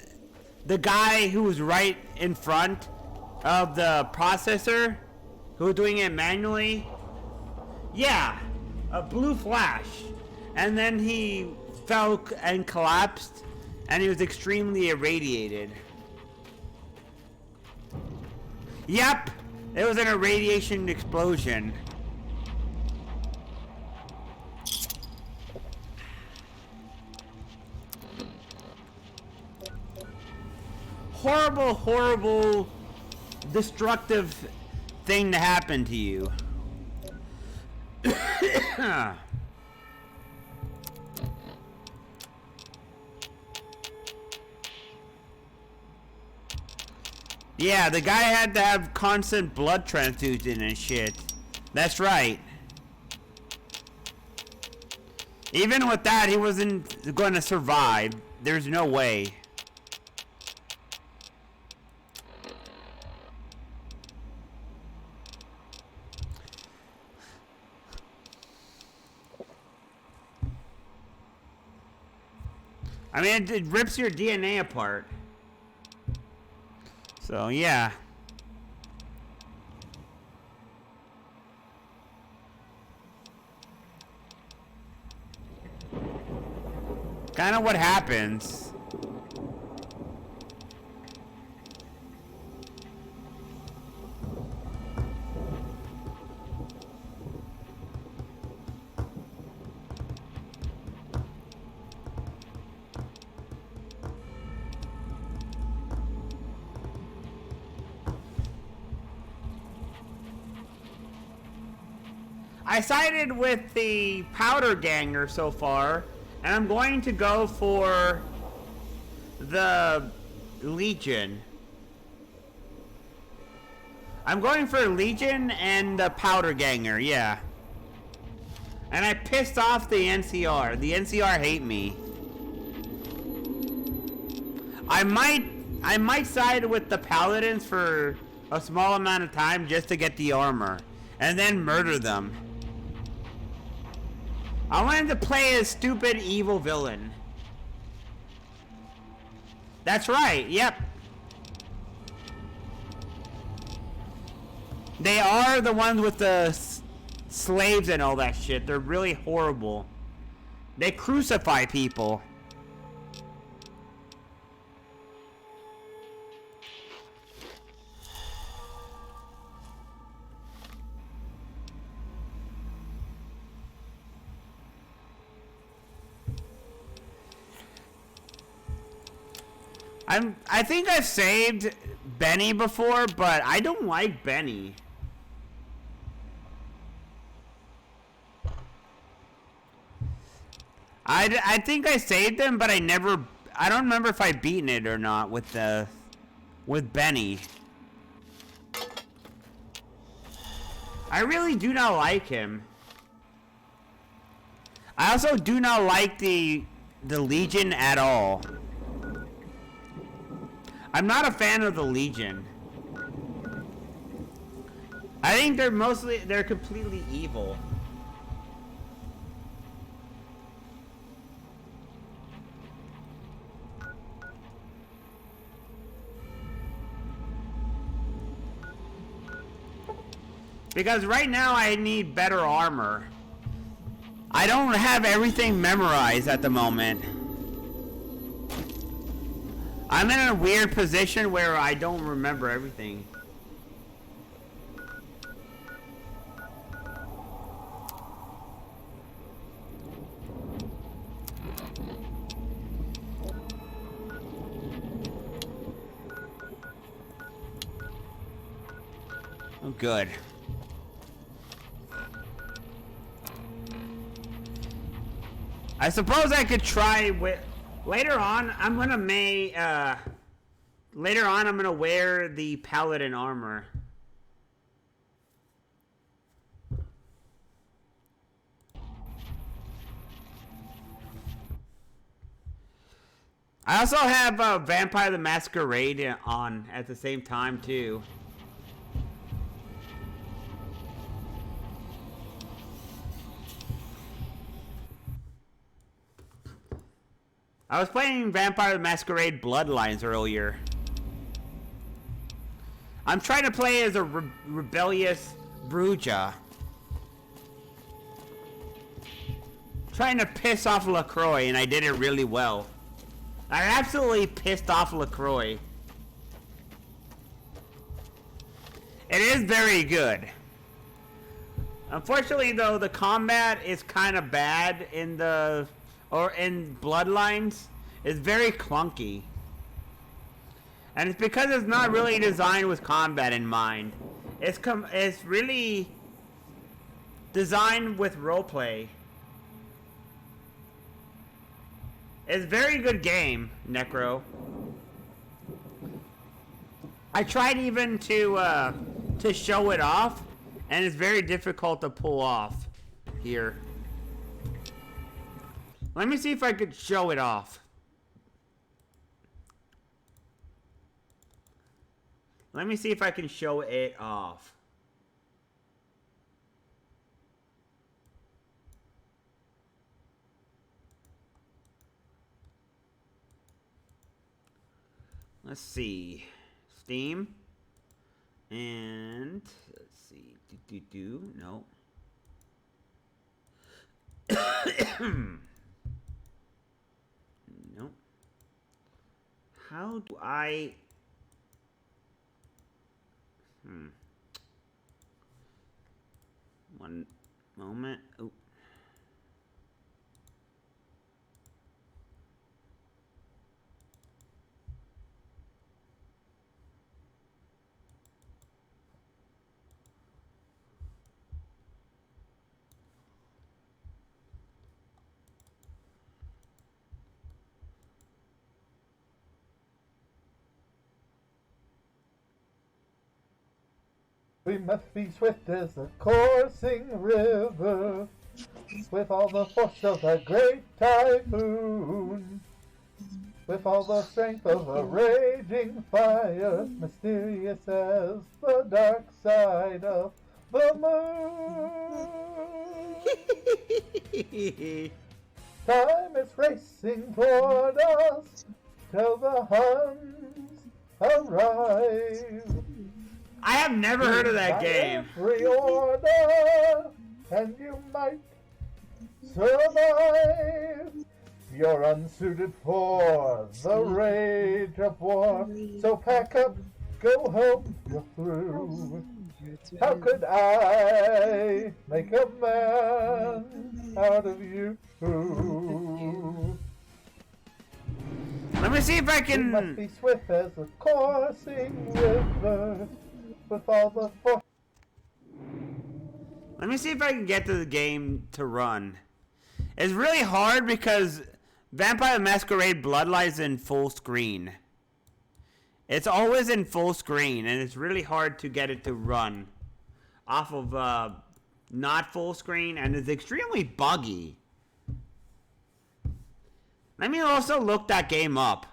the guy who was right in front of the processor who was doing it manually, yeah, a blue flash, and then he fell and collapsed and he was extremely irradiated. Yep, it was an irradiation explosion. Horrible, horrible, destructive thing to happen to you. Yeah, the guy had to have constant blood transfusion and shit. That's right. Even with that, he wasn't going to survive. There's no way. I mean, it rips your DNA apart. So, yeah. Kind of what happens. I sided with the powder ganger so far, and I'm going to go for the Legion. I'm going for Legion and the powder ganger, yeah. And I pissed off the NCR. The NCR hate me. I might side with the paladins for a small amount of time just to get the armor, and then murder them. I wanted to play a stupid evil villain. That's right, yep. They are the ones with the slaves and all that shit. They're really horrible. They crucify people. I think I've saved Benny before, but I don't like Benny. I think I saved him, but I don't remember if I beaten it or not with Benny. I really do not like him. I also do not like the Legion at all. I'm not a fan of the Legion. I think they're completely evil. Because right now I need better armor. I don't have everything memorized at the moment. I'm in a weird position where I don't remember everything. Oh, good. I suppose I could try with later on. I'm gonna later on I'm gonna wear the paladin armor. I also have Vampire the Masquerade on at the same time too. I was playing Vampire the Masquerade Bloodlines earlier. I'm trying to play as a rebellious Bruja. Trying to piss off LaCroix, and I did it really well. I absolutely pissed off LaCroix. It is very good. Unfortunately, though, the combat is kind of bad in Bloodlines. It's very clunky. And it's because it's not really designed with combat in mind. It's really designed with roleplay. It's a very good game, Necro. I tried even to show it off, and it's very difficult to pull off here. Let me see if I could show it off. Let me see if I can show it off. Let's see. Steam. And let's see. No. Nope. How do I... One moment. Oh. We must be swift as a coursing river, with all the force of a great typhoon, with all the strength of a raging fire, mysterious as the dark side of the moon. Time is racing toward us till the Huns arrive. I have never heard of that game. Every order, and you might survive. You're unsuited for the rage of war. So pack up, go home, you're through. How could I make a man out of you? Let me see if I You must can... be swift as a coursing river, with all the force. Let me see if I can get to the game to run. It's really hard because Vampire the Masquerade Bloodlines in full screen. It's always in full screen, and it's really hard to get it to run off of not full screen, and it's extremely buggy. Let me also look that game up.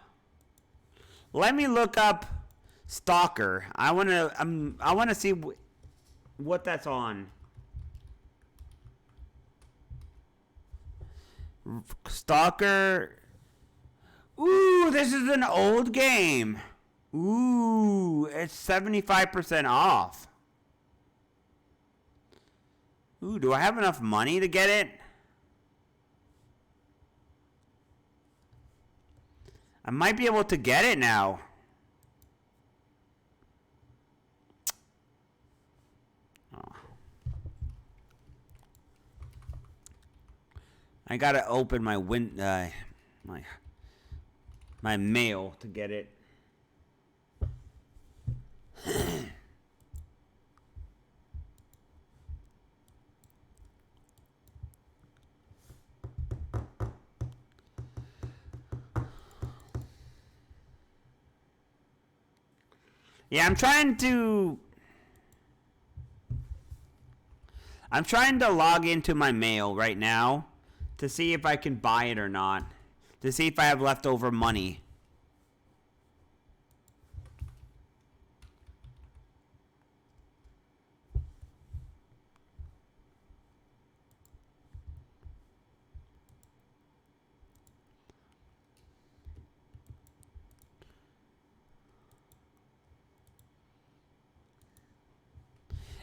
Let me look up Stalker. I wanna see what that's on. Stalker. Ooh, this is an old game. Ooh, it's 75% off. Ooh, do I have enough money to get it? I might be able to get it now. Oh. I gotta open my my mail to get it. Yeah, I'm trying to log into my mail right now to see if I can buy it or not. To see if I have leftover money.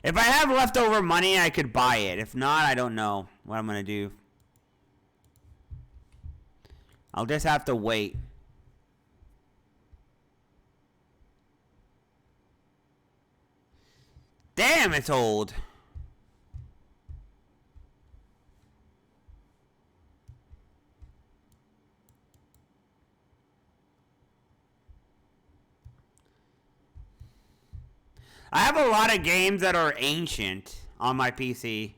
If I have leftover money, I could buy it. If not, I don't know what I'm going to do. I'll just have to wait. Damn, it's old. I have a lot of games that are ancient on my PC.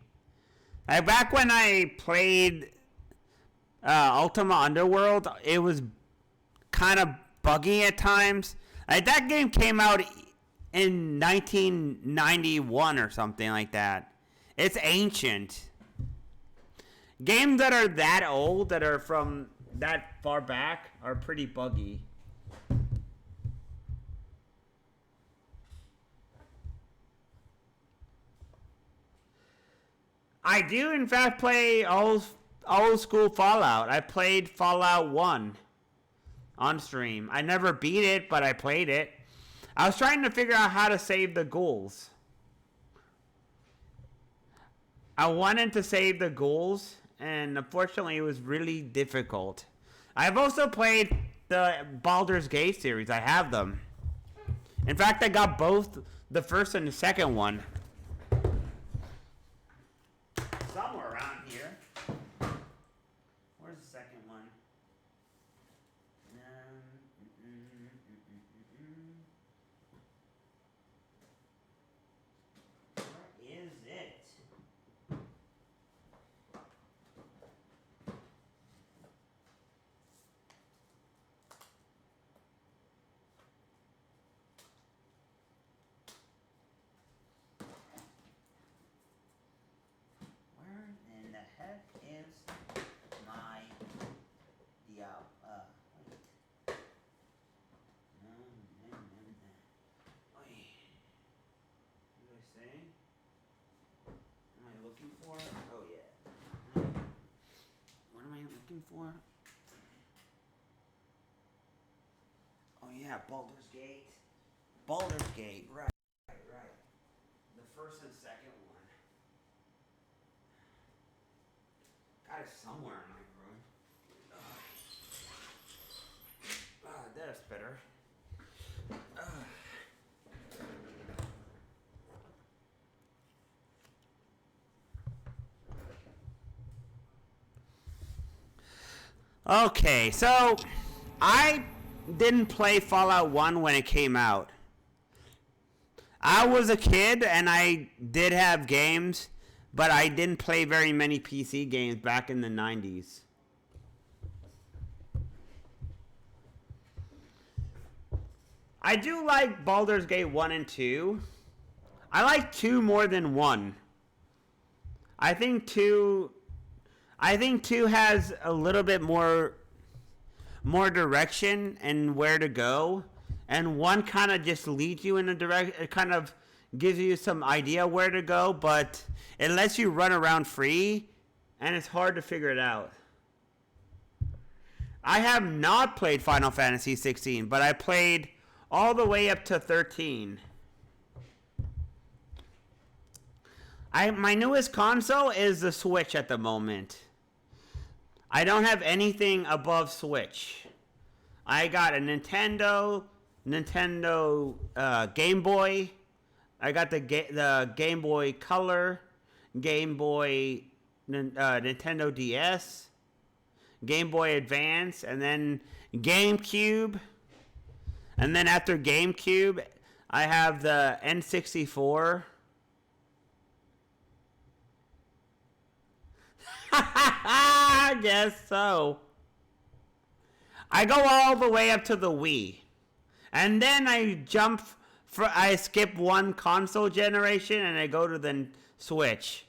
Like back when I played Ultima Underworld, it was kind of buggy at times. Like that game came out in 1991 or something like that. It's ancient. Games that are that old, that are from that far back, are pretty buggy. I do, in fact, play old school Fallout. I played Fallout 1 on stream. I never beat it, but I played it. I was trying to figure out how to save the ghouls. I wanted to save the ghouls, and unfortunately, it was really difficult. I've also played the Baldur's Gate series. I have them. In fact, I got both the first and the second one. Somewhere around here. Where's the second one? Where is it? Where in the heck is my wait. Wait. What did I say? Am I looking for? Oh yeah. What am I looking for? Oh yeah, Baldur's Gate. Baldur's Gate, right. The first and second one. Got it somewhere in my room. That's better. Okay, so I didn't play Fallout 1 when it came out. I was a kid and I did have games, but I didn't play very many PC games back in the 90s. I do like Baldur's Gate 1 and 2. I like 2 more than 1. I think 2 has a little bit more direction and where to go, and 1 kind of just leads you in a direction. It kind of gives you some idea where to go, but it lets you run around free, and it's hard to figure it out. I have not played Final Fantasy 16, but I played all the way up to 13. My newest console is the Switch at the moment. I don't have anything above Switch. I got a Nintendo Game Boy. I got the Game Boy Color, Game Boy, Nintendo DS, Game Boy Advance, and then GameCube. And then after GameCube, I have the N64. I guess so. I go all the way up to the Wii. And then I skip one console generation and I go to the Switch.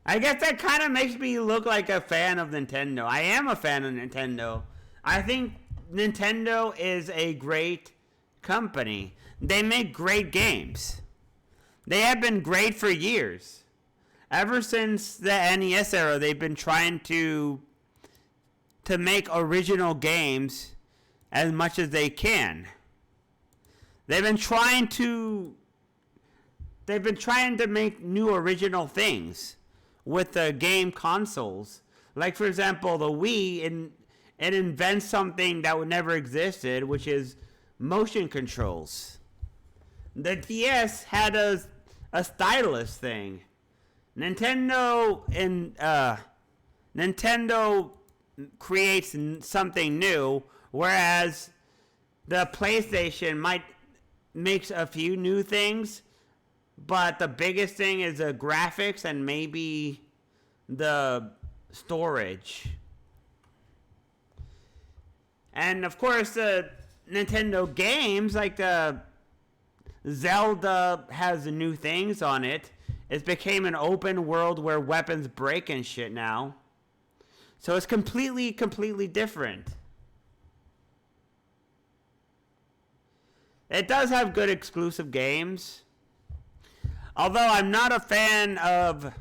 I guess that kind of makes me look like a fan of Nintendo. I am a fan of Nintendo. I think Nintendo is a great company. They make great games. They have been great for years. Ever since the NES era, they've been trying to make original games as much as they can. They've been trying to make new original things with the game consoles. Like, for example, the Wii, it invents something that would never existed, which is motion controls. The DS had a stylus thing. Nintendo creates something new, whereas the PlayStation makes a few new things, but the biggest thing is the graphics and maybe the storage. And of course, the Nintendo games, like the Zelda has new things on it. It became an open world where weapons break and shit now. So it's completely different. It does have good exclusive games. Although I'm not a fan of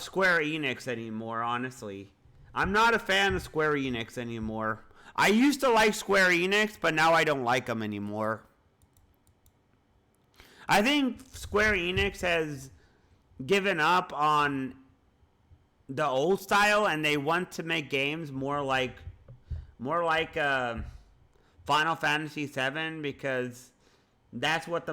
Square Enix anymore, honestly. I'm not a fan of Square Enix anymore. I used to like Square Enix, but now I don't like them anymore. I think Square Enix has given up on the old style, and they want to make games more like Final Fantasy VII, because that's what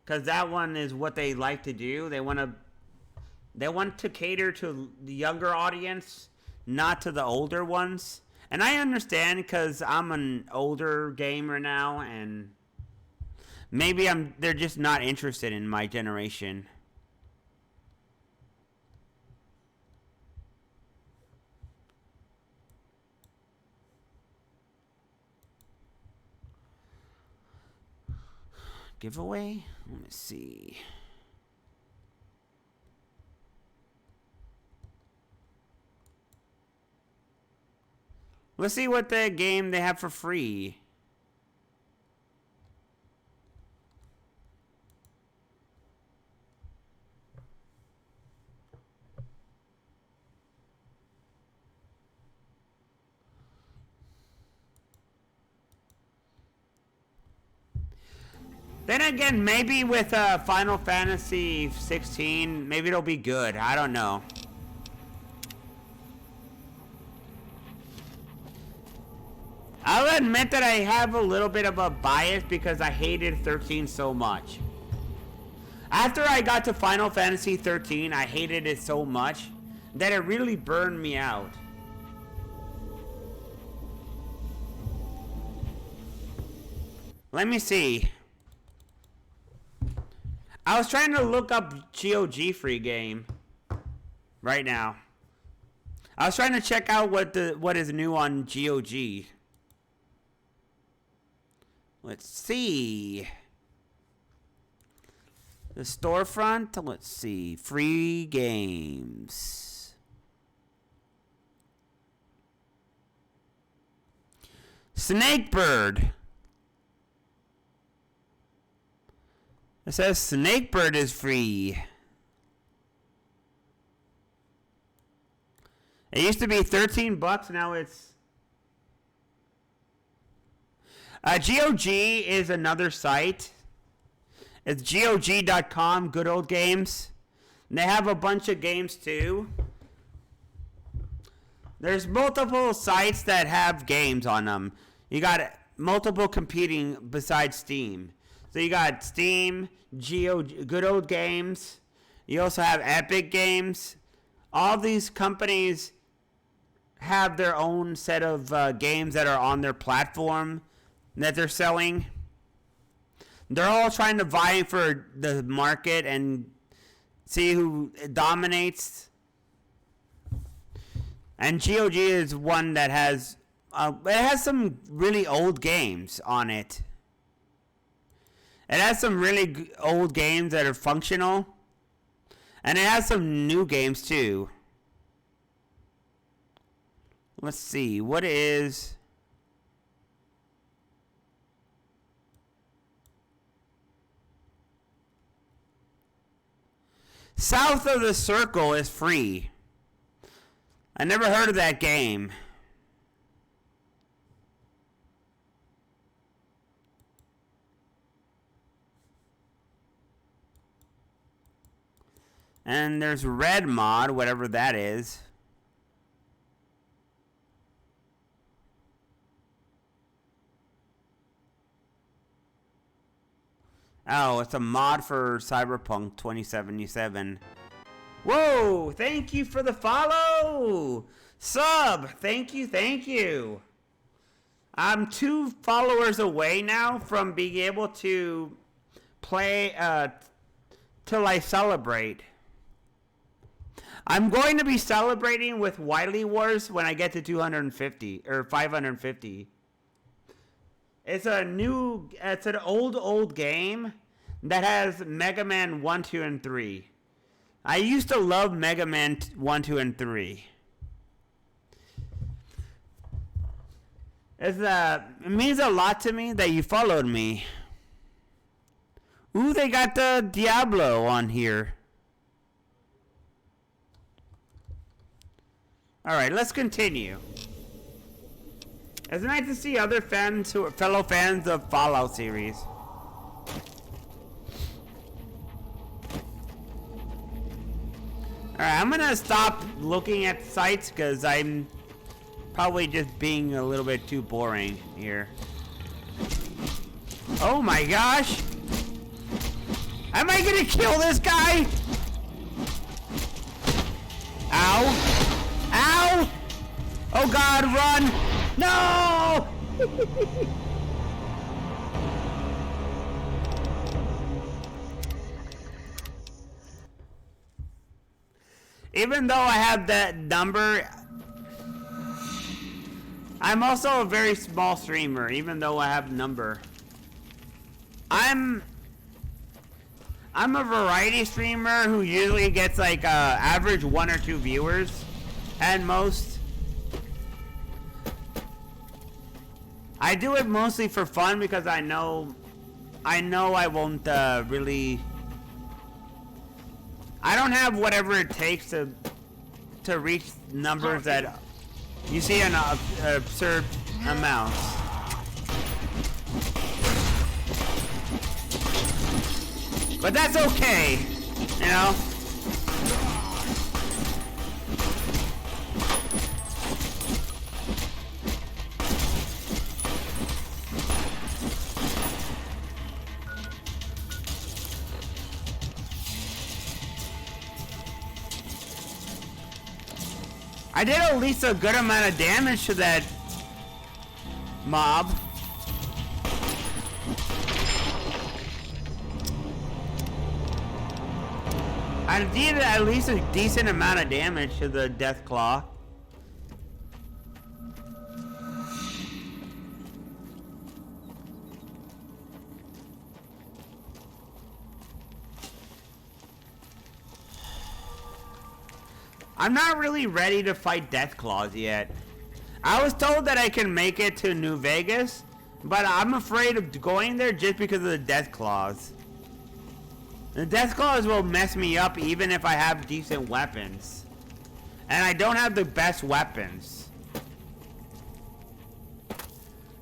because that one is what they like to do. They want to cater to the younger audience, not to the older ones. And I understand, because I'm an older gamer now, and maybe they're just not interested in my generation. Giveaway? Let me see. Let's see what the game they have for free. Then again, maybe with Final Fantasy 16, maybe it'll be good. I don't know. I'll admit that I have a little bit of a bias because I hated 13 so much. After I got to Final Fantasy 13, I hated it so much that it really burned me out. Let me see. I was trying to look up GOG free game right now. I was trying to check out what is new on GOG. Let's see. The storefront, let's see. Free games. Snakebird. It says Snakebird is free. It used to be $13, now it's... GOG is another site. It's GOG.com, Good Old Games. And they have a bunch of games too. There's multiple sites that have games on them. You got multiple competing besides Steam. So you got Steam, Good Old Games. You also have Epic Games. All these companies have their own set of games that are on their platform that they're selling. They're all trying to vie for the market and see who dominates. And GOG is one that has it has some really old games on it. It has some really old games that are functional, and it has some new games too. Let's see, what is... South of the Circle is free. I never heard of that game. And there's Red Mod, whatever that is. Oh, it's a mod for Cyberpunk 2077. Whoa, thank you for the follow. Sub, thank you, thank you. I'm 2 followers away now from being able to play till I celebrate. I'm going to be celebrating with Wily Wars when I get to 250 or 550. It's an old game that has Mega Man 1, 2, and 3. I used to love Mega Man 1, 2, and 3. It means a lot to me that you followed me. Ooh, they got the Diablo on here. Alright, let's continue. It's nice to see other fans who are fellow fans of Fallout series. Alright, I'm gonna stop looking at sites because I'm probably just being a little bit too boring here. Oh my gosh! Am I gonna kill this guy? Ow! Ow! Oh god, run! No! Even though I have that number, I'm also a very small streamer, even though I have a number. I'm a variety streamer who usually gets like average 1 or 2 viewers at most. I do it mostly for fun because I know I won't really. I don't have whatever it takes to reach numbers that you see in absurd amounts. But that's okay, you know. I did at least a good amount of damage to that mob. I did at least a decent amount of damage to the Death Claw. I'm not really ready to fight Death Claws yet. I was told that I can make it to New Vegas, but I'm afraid of going there just because of the Death Claws. The death claws will mess me up even if I have decent weapons. And I don't have the best weapons.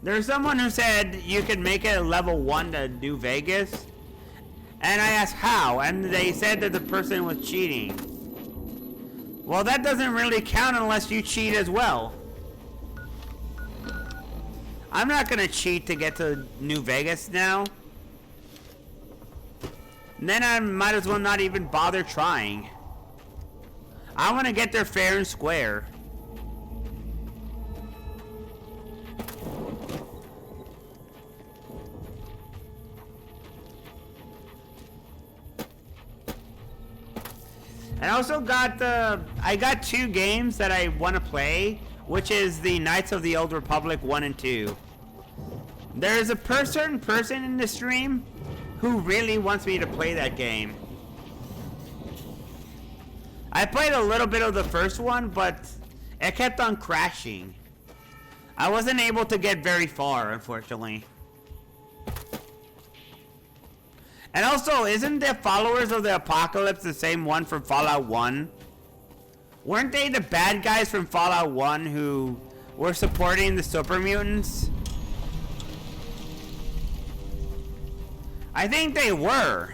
There's someone who said you can make it a level 1 to New Vegas. And I asked how, and they said that the person was cheating. Well, that doesn't really count unless you cheat as well. I'm not gonna cheat to get to New Vegas now. And then I might as well not even bother trying. I want to get there fair and square. I also got I got 2 games that I want to play, which is the Knights of the Old Republic 1 and 2. There's a certain person in the stream who really wants me to play that game. I played a little bit of the first one, but it kept on crashing. I wasn't able to get very far, unfortunately. And also, isn't the Followers of the Apocalypse the same one from Fallout 1? Weren't they the bad guys from Fallout 1 who were supporting the super mutants? I think they were.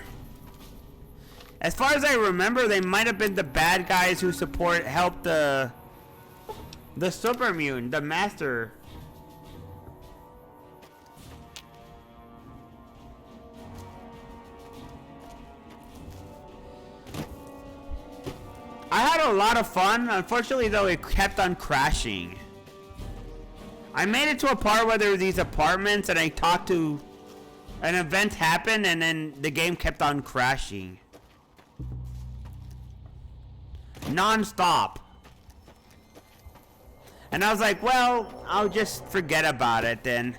As far as I remember, they might have been the bad guys who helped the super mutant, the master. I had a lot of fun. Unfortunately, though, it kept on crashing. I made it to a part where there were these apartments, and I talked to an event happened, and then the game kept on crashing. Non-stop. And I was like, well, I'll just forget about it then.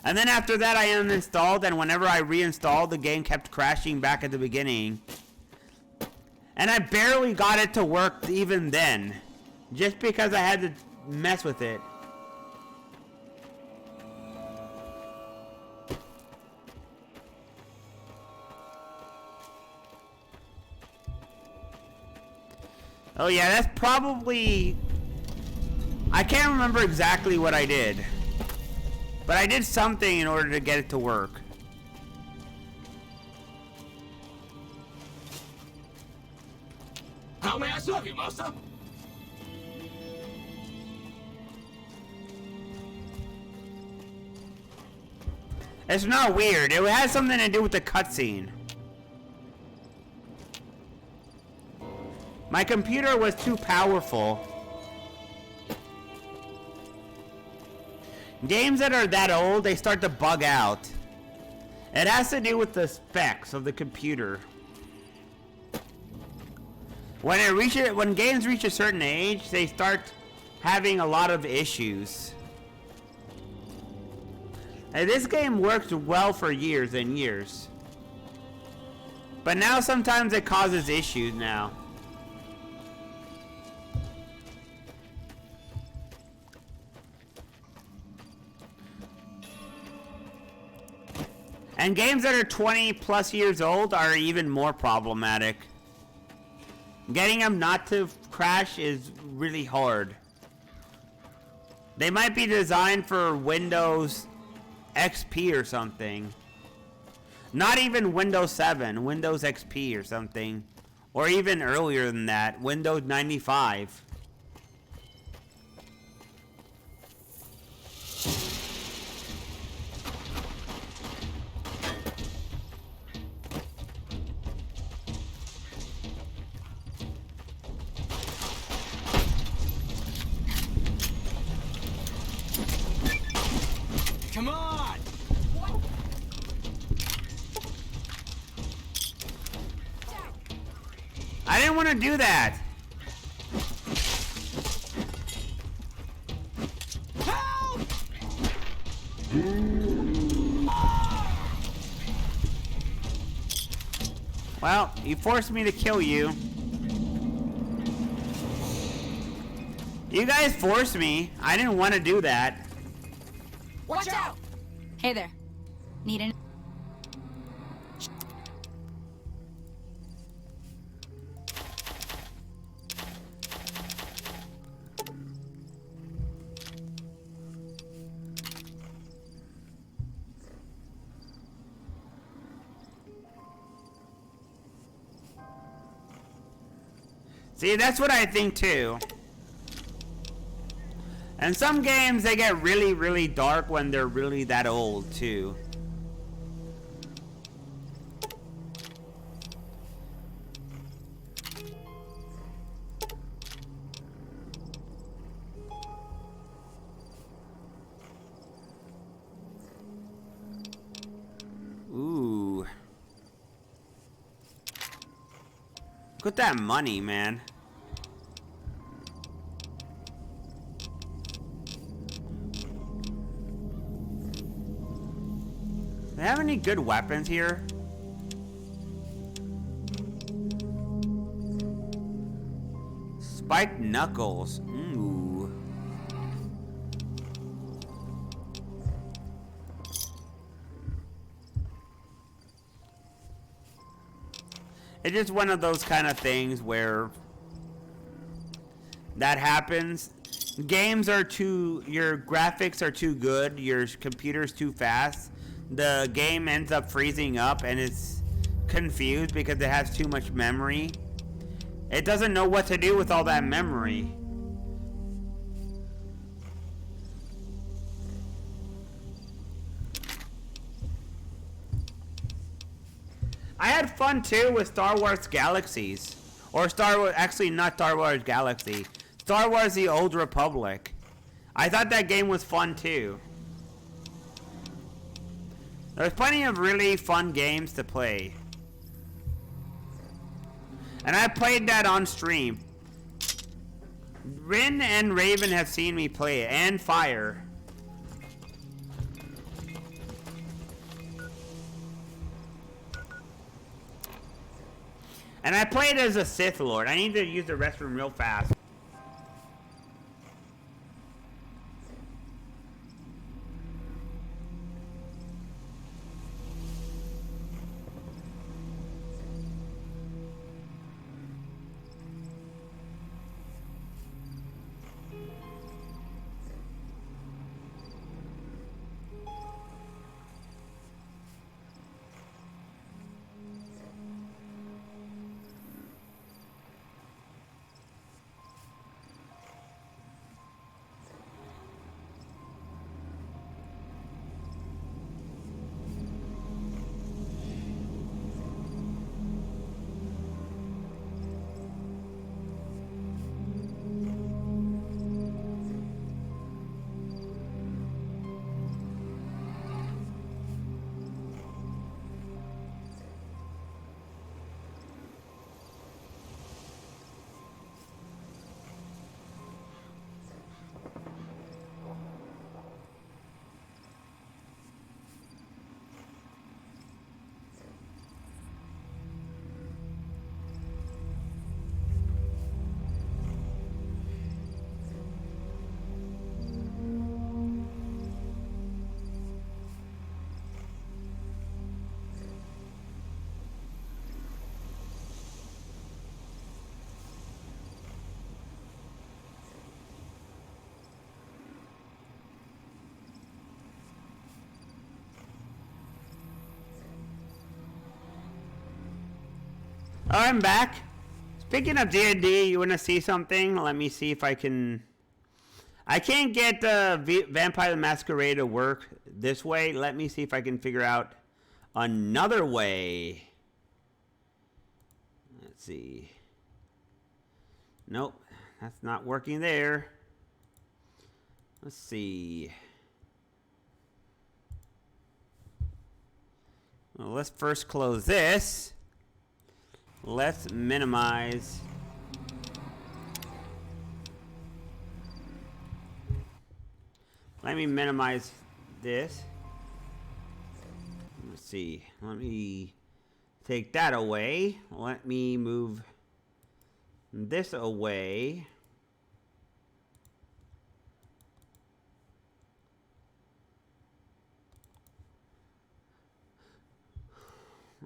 And then after that I uninstalled, and whenever I reinstalled, the game kept crashing back at the beginning. And I barely got it to work even then, just because I had to mess with it. Oh yeah, that's probably... I can't remember exactly what I did. But I did something in order to get it to work. How may I serve you, master? It's not weird. It has something to do with the cutscene. My computer was too powerful. Games that are that old, they start to bug out. It has to do with the specs of the computer. When games reach a certain age, they start having a lot of issues. And this game worked well for years and years. But now sometimes it causes issues now. And games that are 20 plus years old are even more problematic. Getting them not to crash is really hard. They might be designed for Windows XP or something. Not even Windows 7, Windows XP or something. Or even earlier than that, Windows 95. Come on! I didn't want to do that. Help! Well, you forced me to kill you. You guys forced me. I didn't want to do that. Watch out! Hey there. Need an... See, that's what I think too. And some games, they get really, really dark when they're really that old too. Ooh. Look at that money, man. Do they have any good weapons here? Spiked knuckles. Ooh. It's just one of those kind of things where that happens. Games are too, your graphics are too good, your computer's too fast. The game ends up freezing up and it's confused because it has too much memory. It doesn't know what to do with all that memory. I had fun too with Star Wars Galaxies. Or Star Wars, actually not Star Wars Galaxy. Star Wars The Old Republic. I thought that game was fun too. There's plenty of really fun games to play. And I played that on stream. Rin and Raven have seen me play it, and Fire. And I played as a Sith Lord. I need to use the restroom real fast. I'm back. Speaking of D&D, you want to see something? Let me see if I can... I can't get Vampire the Masquerade to work this way. Let me see if I can figure out another way. Let's see. Nope, that's not working there. Let's see. Well, let's first close this. Let's minimize. Let me minimize this. Let's see. Let me take that away. Let me move this away.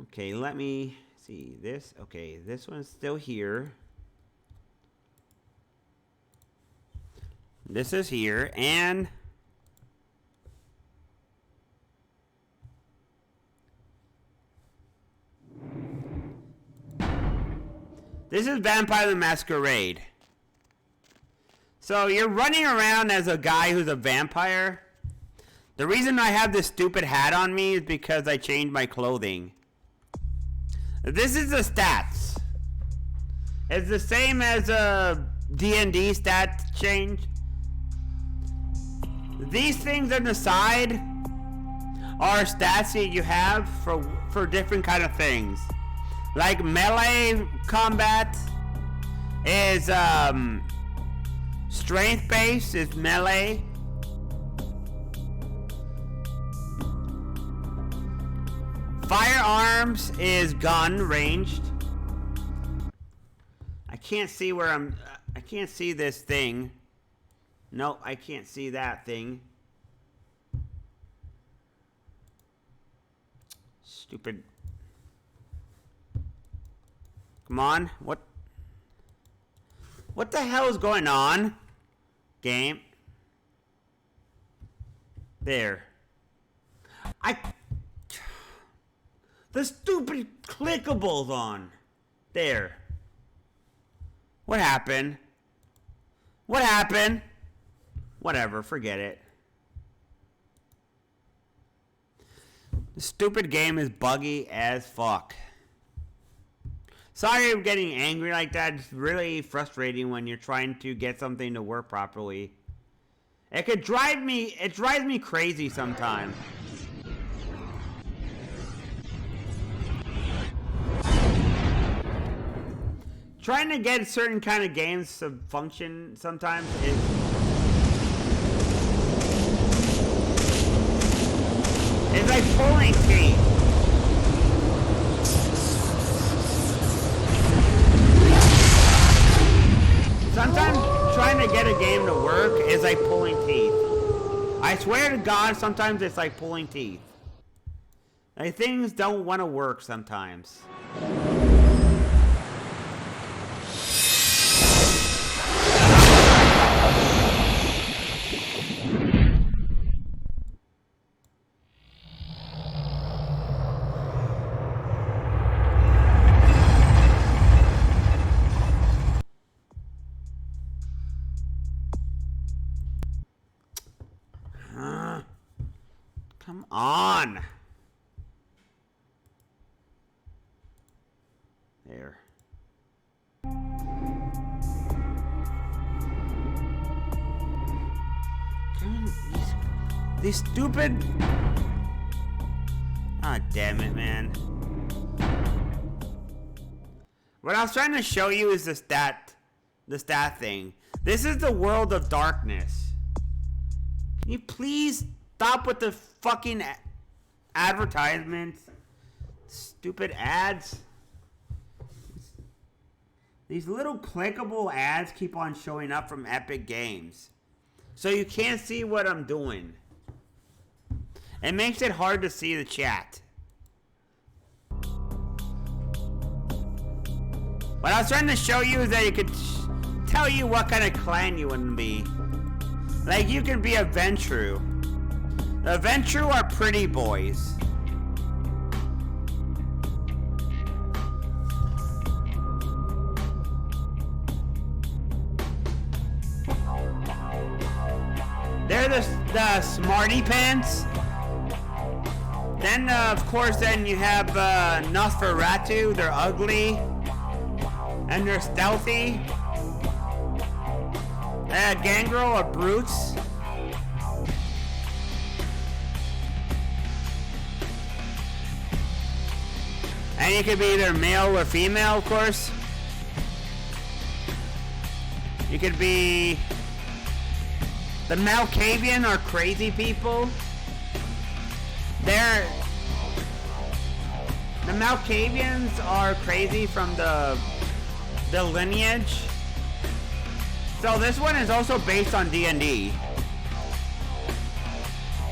Okay, let me see this. Okay, this one's still here. This is here, and This is Vampire the Masquerade. So you're running around as a guy who's a vampire. The reason I have this stupid hat on me is because I changed my clothing. This is the stats. It's the same as a D&D stat change. These things on the side are stats that you have for different kind of things. Like melee combat is strength base is melee. Firearms is gun ranged. I can't see where I can't see this thing. Nope, I can't see that thing. Stupid. Come on, what the hell is going on? Game. There. The stupid clickables on. There. What happened? What happened? Whatever, forget it. The stupid game is buggy as fuck. Sorry I'm getting angry like that. It's really frustrating when you're trying to get something to work properly. It drives me crazy sometimes. Trying to get certain kind of games to function sometimes is... It's like pulling teeth. Sometimes trying to get a game to work is like pulling teeth. I swear to God, sometimes it's like pulling teeth. Like things don't want to work sometimes. Come on. There. These stupid... Ah, damn it, man. What I was trying to show you is the stat thing. This is the world of darkness. Can you please stop with the fucking advertisements? Stupid ads. These little clickable ads keep on showing up from Epic Games. So you can't see what I'm doing. It makes it hard to see the chat. What I was trying to show you is that you could tell you what kind of clan you want to be. Like you can be a Ventru. The Ventru are pretty boys. They're the smarty pants. Then, of course, then you have Nosferatu. They're ugly. And they're stealthy. Gangrel are brutes. And you could be either male or female, of course. You could be... The Malkavian are crazy people. The Malkavians are crazy from the lineage. So this one is also based on D&D.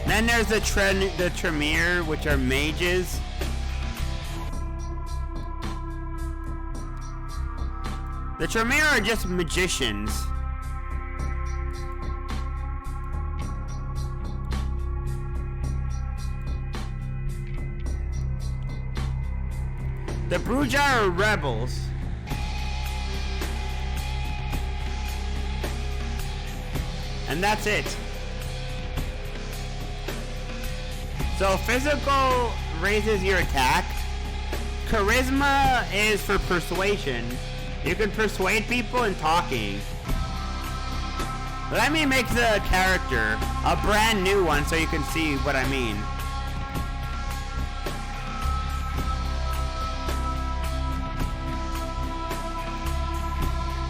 Then there's the Tremere, which are mages. The Tremere are just magicians. The Bruja are rebels. And that's it. So physical raises your attack. Charisma is for persuasion. You can persuade people in talking. Let me make the character a brand new one so you can see what I mean.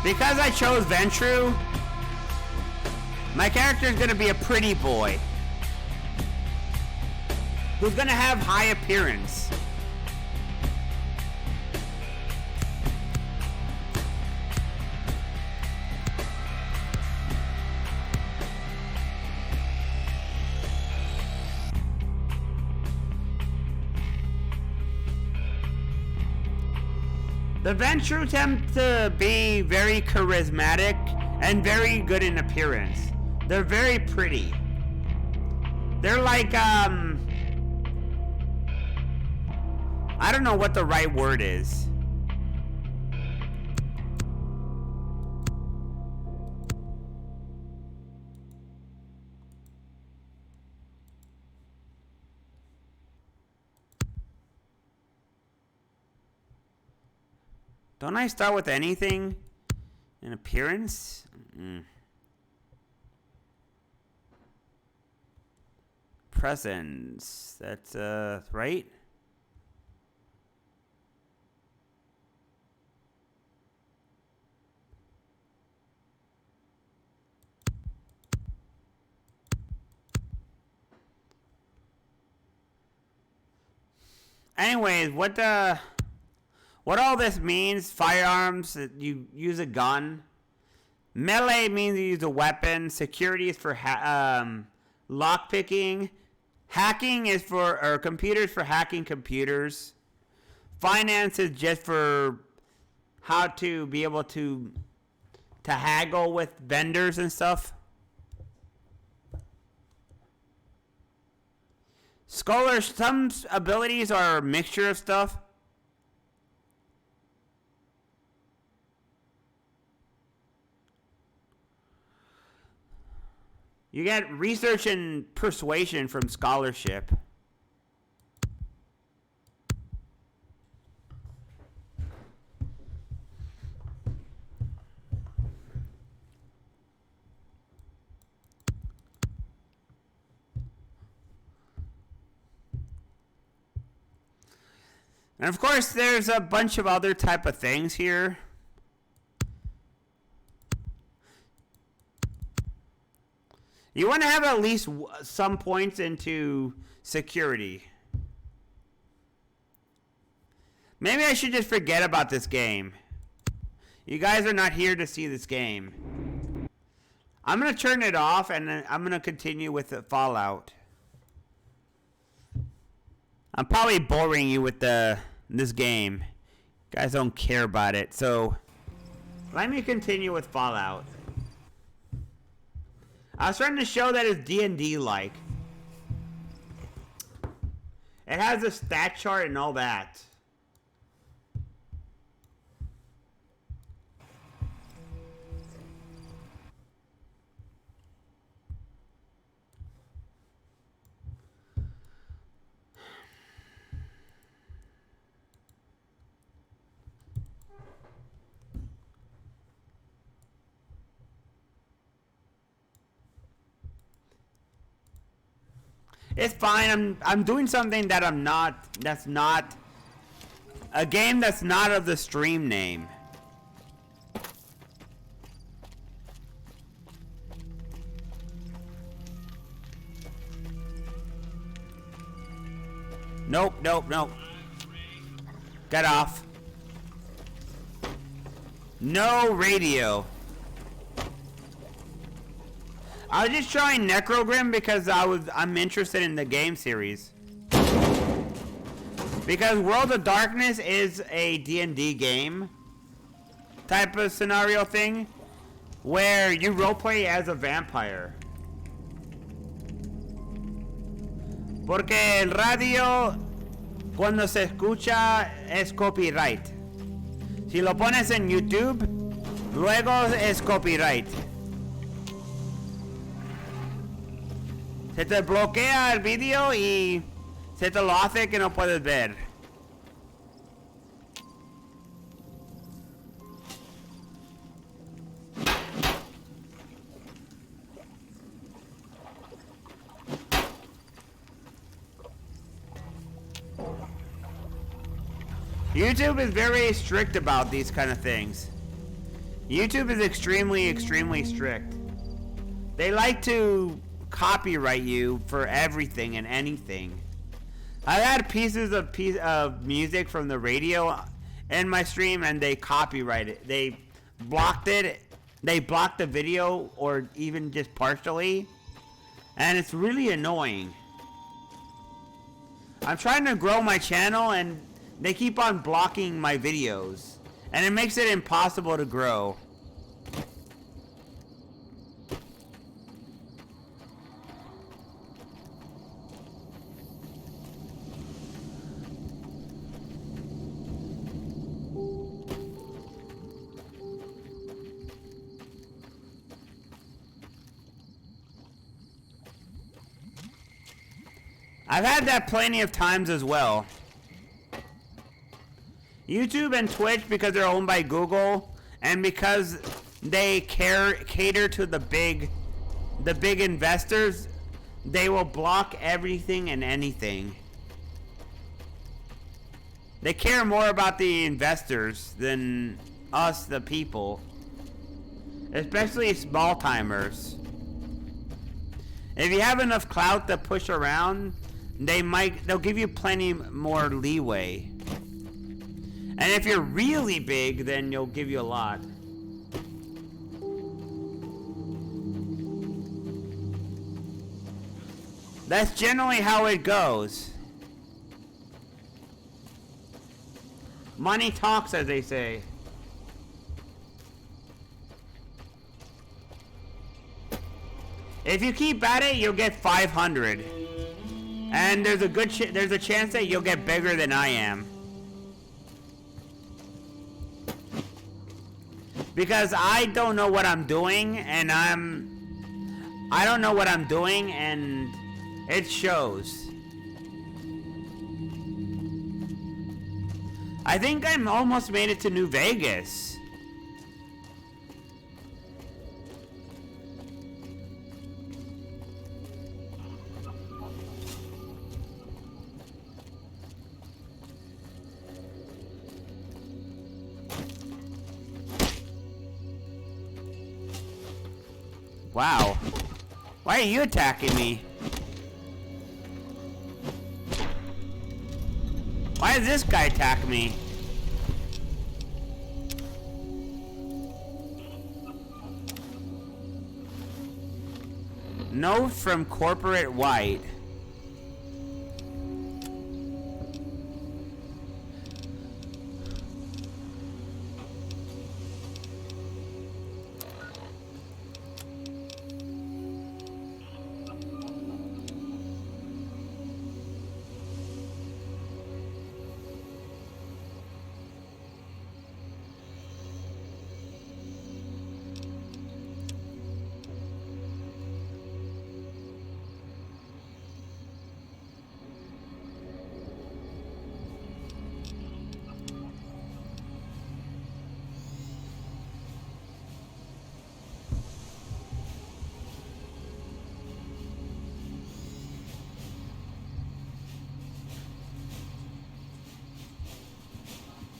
Because I chose Ventru, my character is going to be a pretty boy who's going to have high appearance. The Ventru tend to be very charismatic and very good in appearance. They're very pretty. They're like, I don't know what the right word is. Don't I start with anything in appearance? Presence. That's, right? Anyways, what all this means, firearms, you use a gun. Melee means you use a weapon. Security is for lockpicking. Hacking is for, or computers for hacking computers. Finance is just for how to be able to haggle with vendors and stuff. Scholars, some abilities are a mixture of stuff. You get research and persuasion from scholarship. And of course, there's a bunch of other type of things here. You want to have at least some points into security. Maybe I should just forget about this game. You guys are not here to see this game. I'm going to turn it off and I'm going to continue with the Fallout. I'm probably boring you with this game. You guys don't care about it. So let me continue with Fallout. I was trying to show that it's D&D like. It has a stat chart and all that. It's fine. I'm doing something that I'm not. That's not a game that's not of the stream name. Nope, nope, nope. Get off. No radio. I was just trying Necrogrim because I'm interested in the game series. Because World of Darkness is a D&D game type of scenario thing where you roleplay as a vampire. Porque el radio cuando se escucha es copyright. Si lo pones en YouTube, luego es copyright. Se te bloquea el video y se te lo hace que no puedes ver. YouTube is very strict about these kind of things. YouTube is extremely, extremely strict. They like to copyright you for everything and anything. I've had pieces of music from the radio in my stream and they copyright it. They blocked it. They blocked the video or even just partially. And it's really annoying. I'm trying to grow my channel and they keep on blocking my videos. And it makes it impossible to grow. I've had that plenty of times as well. YouTube and Twitch, because they're owned by Google, and because they cater to the big investors, they will block everything and anything. They care more about the investors than us, the people. Especially small timers. If you have enough clout to push around, they'll give you plenty more leeway. And if you're really big, then you'll give you a lot. That's generally how it goes. Money talks, as they say. If you keep at it, you'll get 500. And there's a chance that you'll get bigger than I am. Because I don't know what I'm doing, and I don't know what I'm doing, and it shows. I think I'm almost made it to New Vegas. Wow. Why are you attacking me? Why does this guy attack me? Note from Corporate White.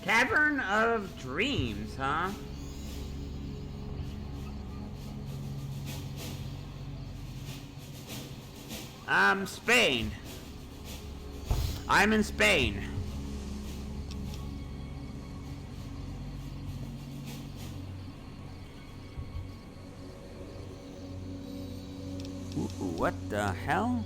Cavern of Dreams, huh? Spain. I'm in Spain. Ooh, what the hell?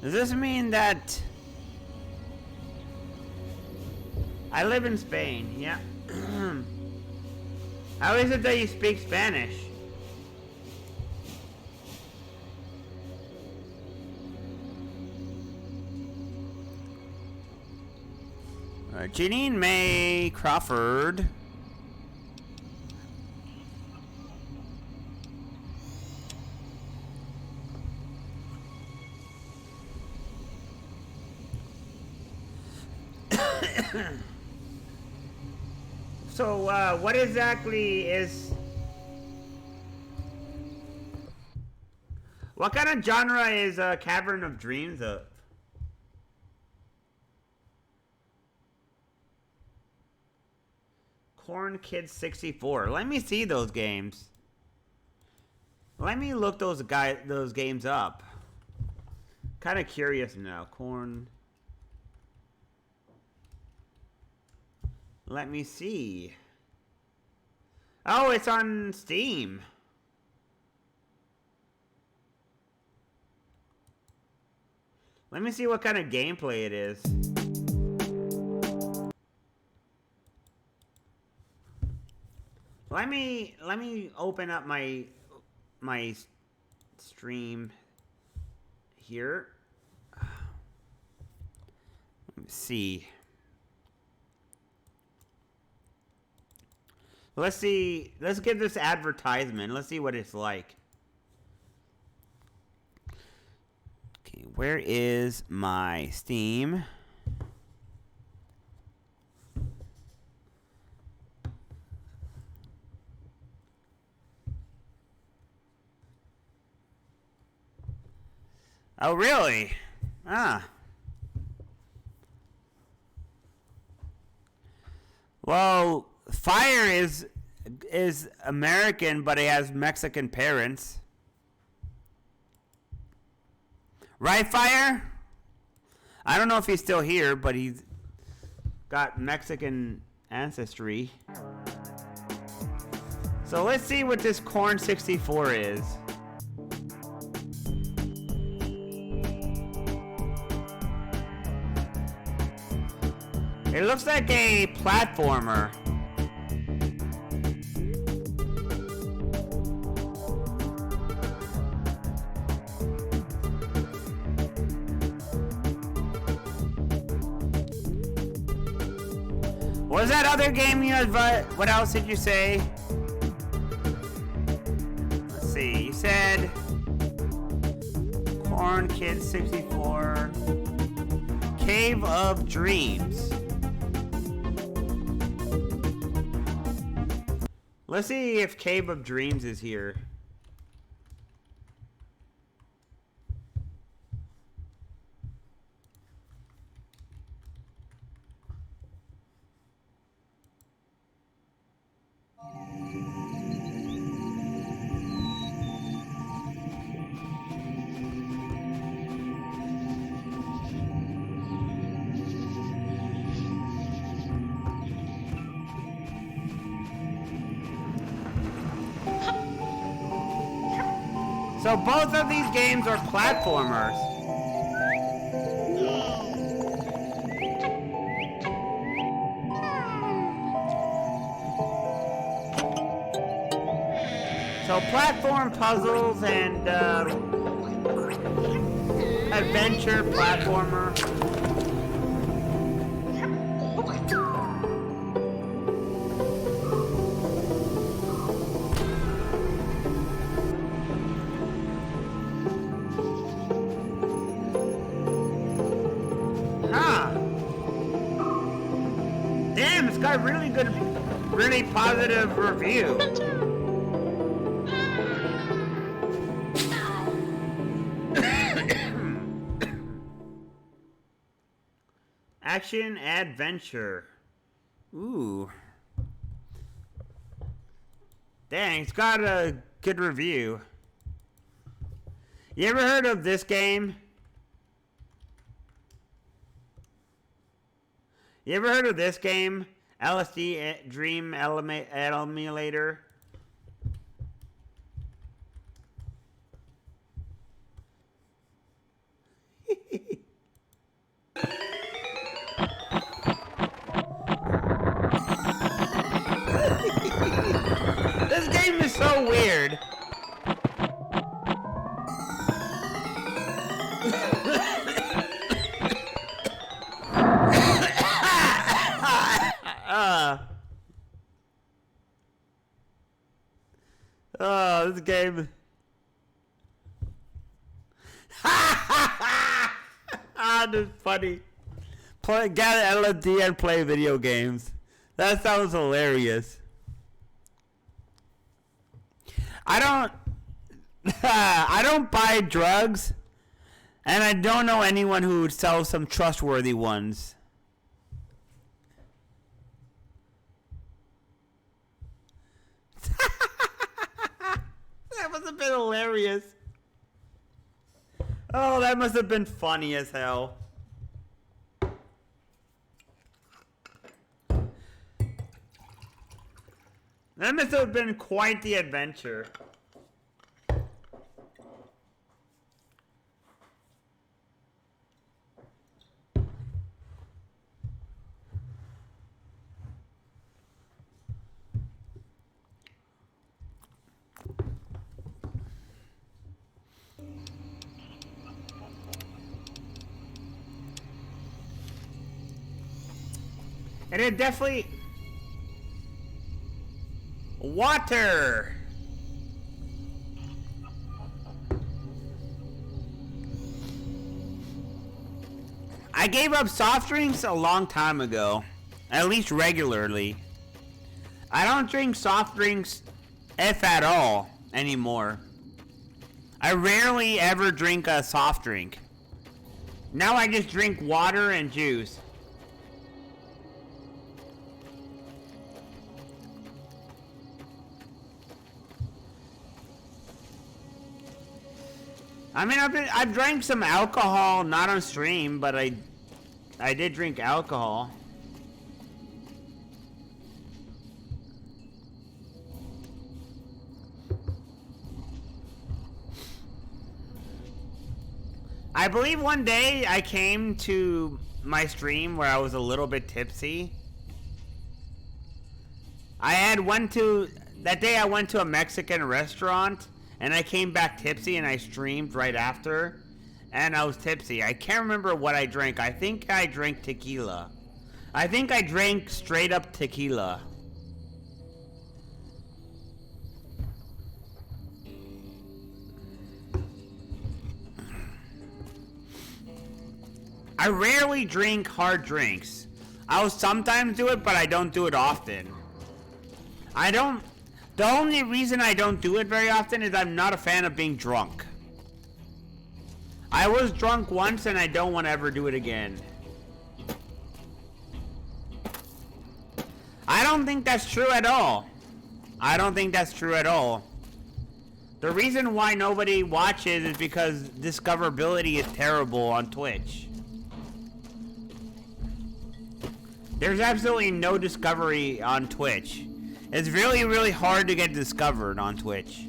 Does this mean that I live in Spain? Yeah. How is it that you speak Spanish? Janine Mae Crawford. So, what exactly is... What kind of genre is Cavern of Dreams of? Corn Kids 64. Let me see those games. Let me look those games up. Kind of curious now. Corn... Let me see. Oh, it's on Steam. Let me see what kind of gameplay it is. Let me open up my stream here. Let me see. Let's see. Let's get this advertisement. Let's see what it's like. Okay, where is my Steam? Oh, really? Ah. Well, Fire is American, but he has Mexican parents. Right, Fire? I don't know if he's still here, but he's got Mexican ancestry. So let's see what this Corn 64 is. It looks like a platformer. What was that other game you advised? What else did you say? Let's see. You said Corn Kids 64, Cave of Dreams. Let's see if Cave of Dreams is here. So both of these games are platformers. So platform puzzles and adventure platformer. Damn, it's got a really good, really positive review. Action adventure. Ooh. Dang, it's got a good review. You ever heard of this game? You ever heard of this game? LSD Dream Emulator? This game is so weird. game? Ah, that's funny. Get LSD and play video games. That sounds hilarious. I don't buy drugs, and I don't know anyone who would sell some trustworthy ones. That must have been hilarious. Oh, that must have been funny as hell. That must have been quite the adventure. And it definitely... Water! I gave up soft drinks a long time ago. At least regularly. I don't drink soft drinks, if at all, anymore. I rarely ever drink a soft drink. Now I just drink water and juice. I mean, I've drank some alcohol, not on stream, but I did drink alcohol. I believe one day I came to my stream where I was a little bit tipsy. That day I went to a Mexican restaurant. And I came back tipsy and I streamed right after. And I was tipsy. I can't remember what I drank. I think I drank tequila. I think I drank straight up tequila. I rarely drink hard drinks. I'll sometimes do it, but I don't do it often. The only reason I don't do it very often is I'm not a fan of being drunk. I was drunk once and I don't want to ever do it again. I don't think that's true at all. I don't think that's true at all. The reason why nobody watches is because discoverability is terrible on Twitch. There's absolutely no discovery on Twitch. It's really, really hard to get discovered on Twitch.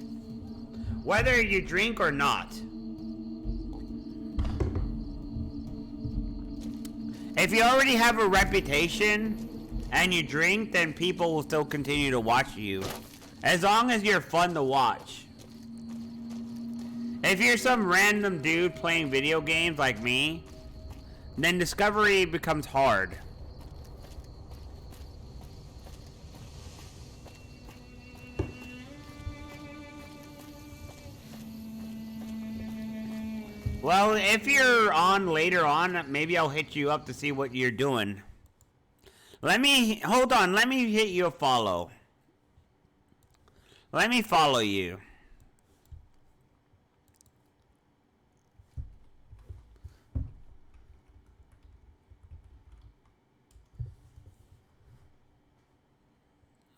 Whether you drink or not. If you already have a reputation and you drink, then people will still continue to watch you. As long as you're fun to watch. If you're some random dude playing video games like me, then discovery becomes hard. Well, if you're on later on, maybe I'll hit you up to see what you're doing. Hold on, let me hit you a follow. Let me follow you.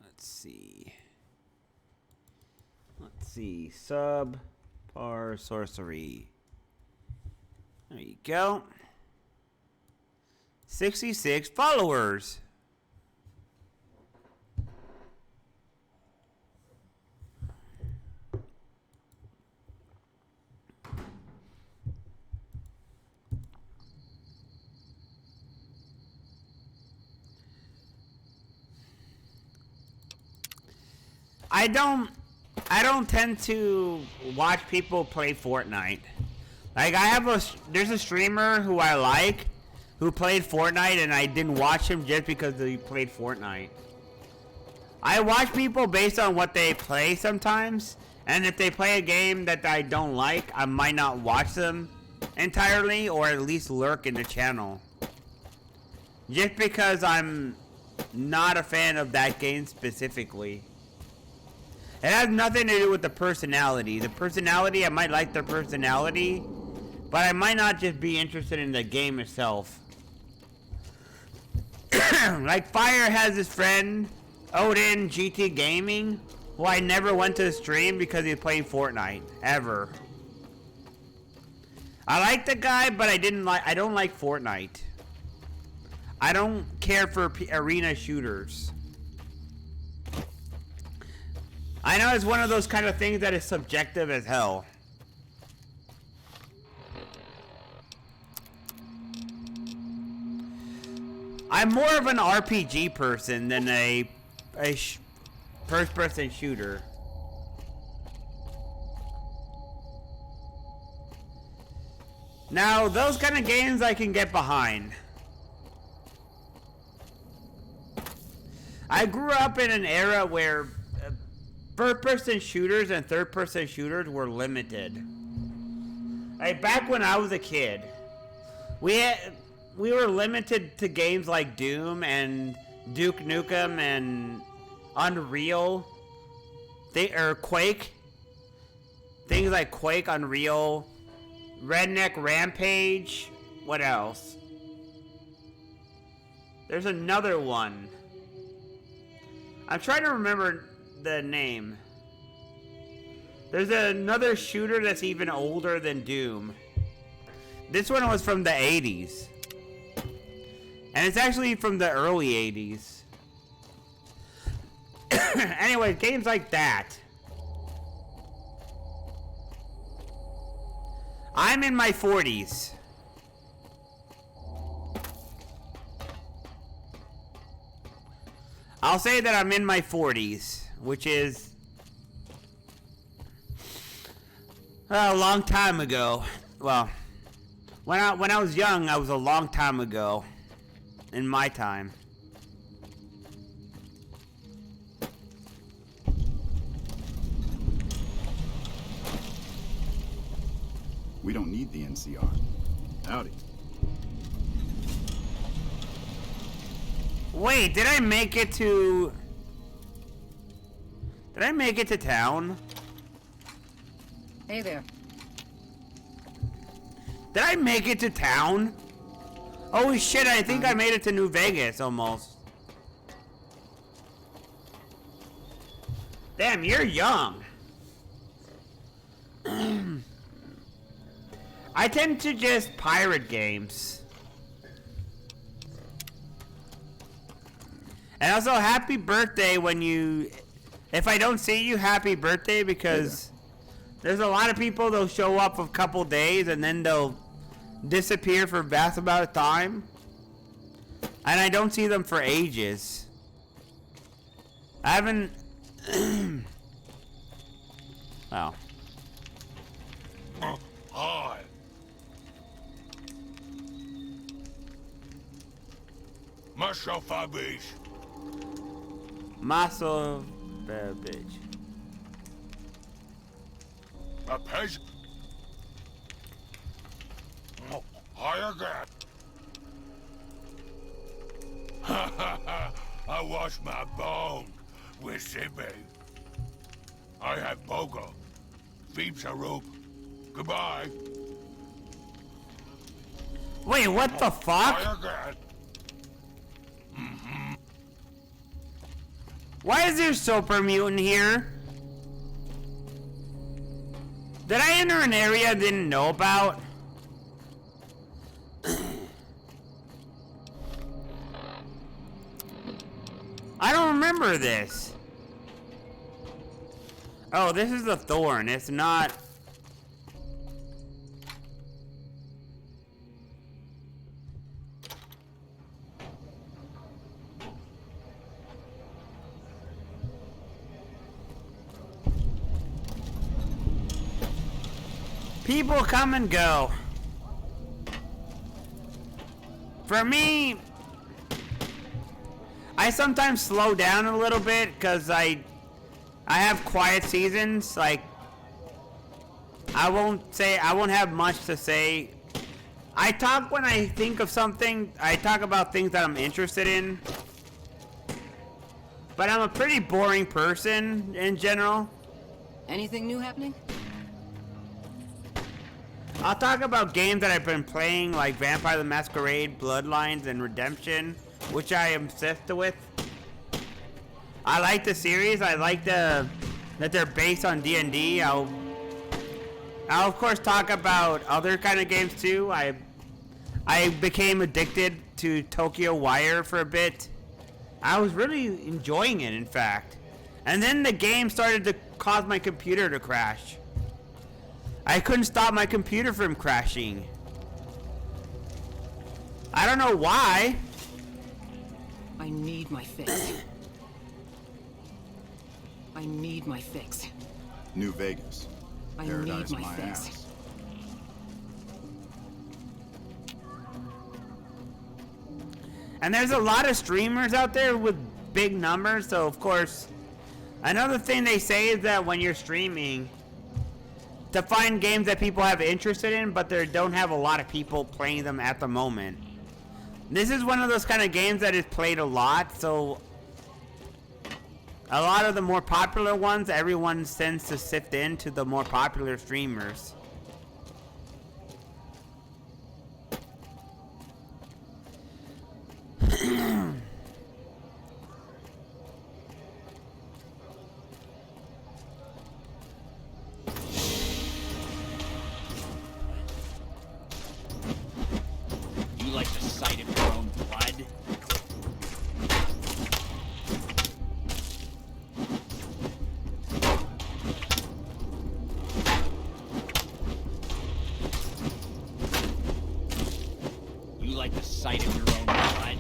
Let's see, sub, par, sorcery. There you go. 66 followers. I don't tend to watch people play Fortnite. Like, there's a streamer who I like, who played Fortnite, and I didn't watch him just because he played Fortnite. I watch people based on what they play sometimes, And if they play a game that I don't like, I might not watch them entirely, or at least lurk in the channel. Just because I'm not a fan of that game specifically. It has nothing to do with the personality. The personality, I might like their personality, but I might not just be interested in the game itself. Like Fire has his friend, Odin GT Gaming, who I never went to the stream because he's playing Fortnite, ever. I like the guy, but I don't like Fortnite. I don't care for arena shooters. I know it's one of those kind of things that is subjective as hell. I'm more of an RPG person than a first-person shooter. Now, those kind of games I can get behind. I grew up in an era where first-person shooters and third-person shooters were limited. Like back when I was a kid, we were limited to games like Doom and Duke Nukem and Unreal, or Quake. Things like Quake, Unreal, Redneck Rampage. What else? There's another one. I'm trying to remember the name. There's another shooter that's even older than Doom. This one was from the 80s. And it's actually from the early 80s. Anyway, games like that. I'm in my 40s. I'll say that I'm in my 40s, which is a long time ago. Well, when I was young, I was a long time ago in my time. We don't need the NCR. Howdy. Wait, did I make it to... Did I make it to town? Hey there. Did I make it to town? Holy shit, I think I made it to New Vegas almost. Damn, you're young. I tend to just pirate games. And also, happy birthday when you... If I don't see you, happy birthday, because there's a lot of people that'll show up for a couple days and then they'll disappear for a vast amount of time. And I don't see them for ages. I haven't... Wow. Hi. Myself, I be. Muscle, bitch. A peasant. Higher gat. Ha ha ha! I wash my bone with Sibe. I have Bogo. Feeps a rope. Goodbye. Wait, what the fuck? Higher gat. Why is there Super Mutant here? Did I enter an area I didn't know about? I don't remember this. Oh, this is the thorn. It's not... People come and go. For me, I sometimes slow down a little bit because I have quiet seasons. Like I won't have much to say. I talk when I think of something. I talk about things that I'm interested in. But I'm a pretty boring person in general. Anything new happening? I'll talk about games that I've been playing, like Vampire the Masquerade, Bloodlines, and Redemption, which I am obsessed with. I like the series. I like that they're based on D&D. I'll of course talk about other kind of games too. I became addicted to Tokyo Wire for a bit. I was really enjoying it, in fact. And then the game started to cause my computer to crash. I couldn't stop my computer from crashing. I don't know why. I need my fix. I need my fix. New Vegas. I Paradise need my my fix. ass. And there's a lot of streamers out there with big numbers, so of course, another thing they say is that when you're streaming, to find games that people have interested in, but they don't have a lot of people playing them at the moment. This is one of those kind of games that is played a lot, so a lot of the more popular ones, everyone tends to sift into the more popular streamers. You like the sight of your own blood? You like the sight of your own blood?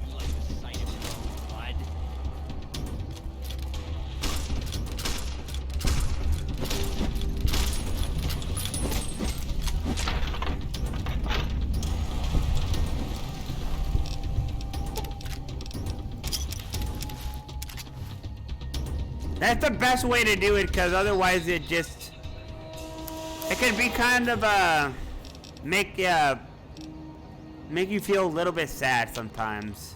You like the sight of your own blood? That's the best way to do it, because otherwise it can be kind of make you feel a little bit sad sometimes.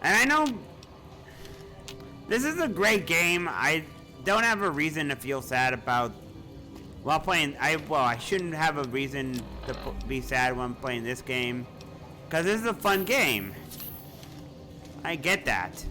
And I know this is a great game. I don't have a reason to feel sad about while playing. I shouldn't have a reason to be sad when I'm playing this game, because this is a fun game. I get that.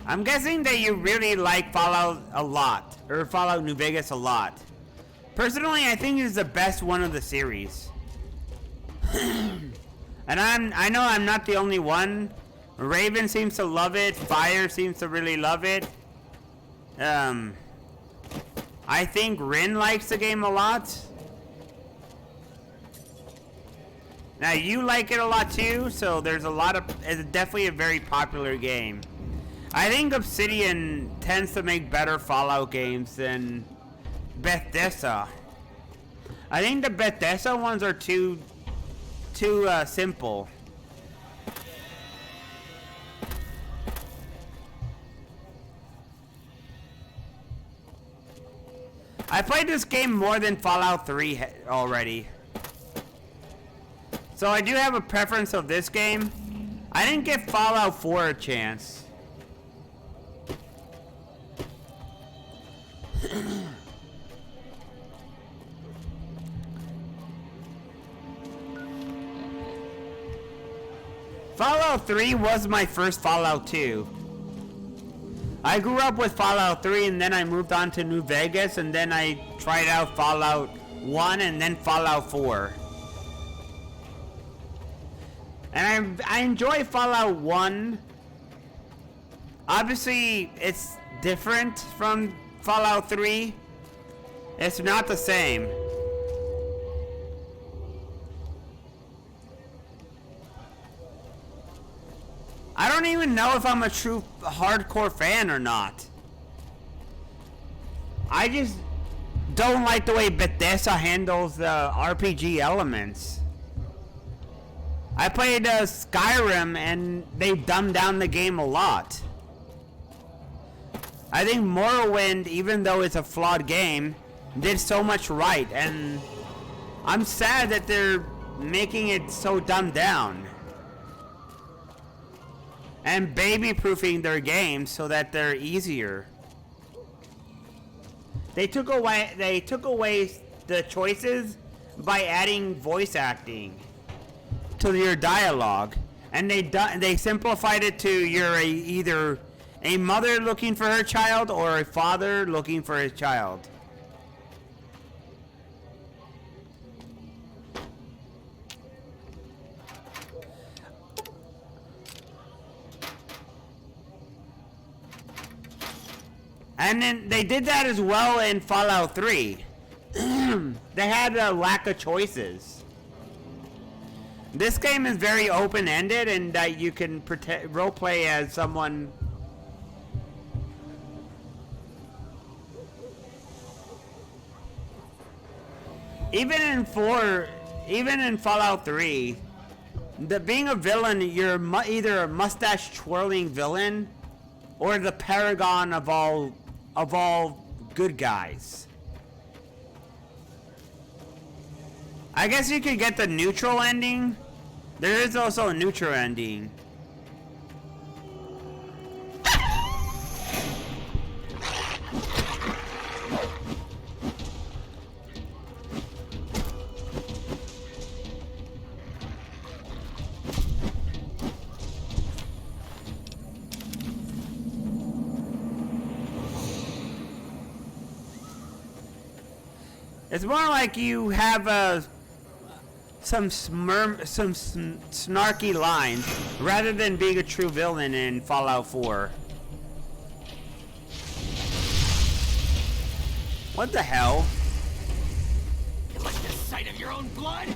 I'm guessing that you really like Fallout a lot, or Fallout New Vegas a lot. Personally, I think it's the best one of the series. And I know I'm not the only one. Raven seems to love it. Fire seems to really love it. I think Rin likes the game a lot. Now you like it a lot too, so there's a lot of. It's definitely a very popular game. I think Obsidian tends to make better Fallout games than Bethesda. I think the Bethesda ones are too simple. I played this game more than Fallout 3 already. So I do have a preference of this game. I didn't give Fallout 4 a chance. Fallout 3 was my first Fallout 2. I grew up with Fallout 3 and then I moved on to New Vegas and then I tried out Fallout 1 and then Fallout 4. And I enjoy Fallout 1. Obviously, it's different from Fallout 3. It's not the same. I don't even know if I'm a true hardcore fan or not. I just don't like the way Bethesda handles the RPG elements. I played Skyrim and they've dumbed down the game a lot. I think Morrowind, even though it's a flawed game, did so much right, and I'm sad that they're making it so dumbed down. And baby-proofing their games so that they're easier. They took away the choices by adding voice acting to your dialogue, and they simplified it to you're either a mother looking for her child or a father looking for his child. And then they did that as well in Fallout 3. They had a lack of choices. This game is very open-ended in that you can roleplay as someone. Even in Fallout 3, being a villain, you're either a mustache-twirling villain or the paragon of all good guys. I guess you could get the neutral ending. There is also a neutral ending. It's more like you have some snarky lines rather than being a true villain in Fallout 4. What the hell? You like the sight of your own blood?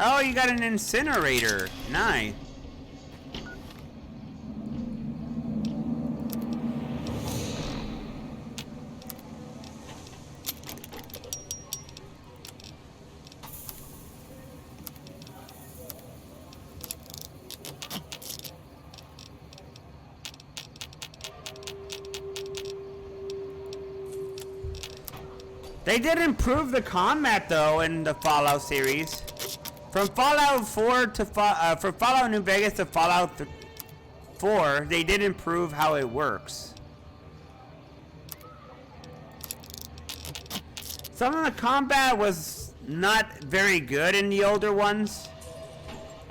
Oh, you got an incinerator. Nice. They did improve the combat though in the Fallout series. From Fallout 4 to from Fallout New Vegas to Fallout 4, they did improve how it works. Some of the combat was not very good in the older ones,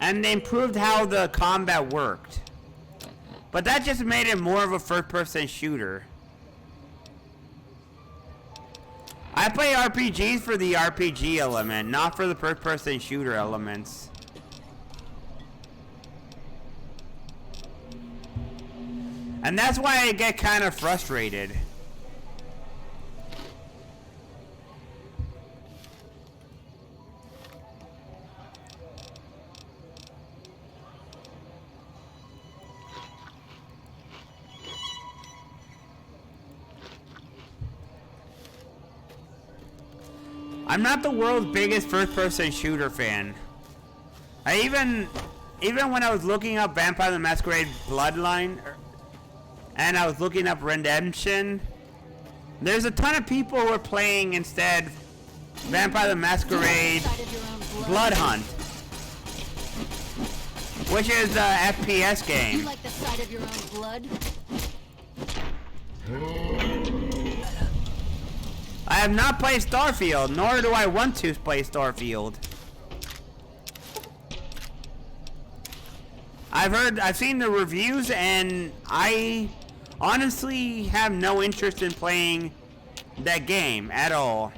and they improved how the combat worked. But that just made it more of a first-person shooter. I play RPGs for the RPG element, not for the first-person shooter elements. And that's why I get kind of frustrated. I'm not the world's biggest first-person shooter fan. Even when I was looking up Vampire the Masquerade Bloodline, and I was looking up Redemption, there's a ton of people who are playing instead Vampire the Masquerade Blood Hunt, which is the FPS game. You like the sight of your own blood? I have not played Starfield, nor do I want to play Starfield. I've seen the reviews, and I honestly have no interest in playing that game at all.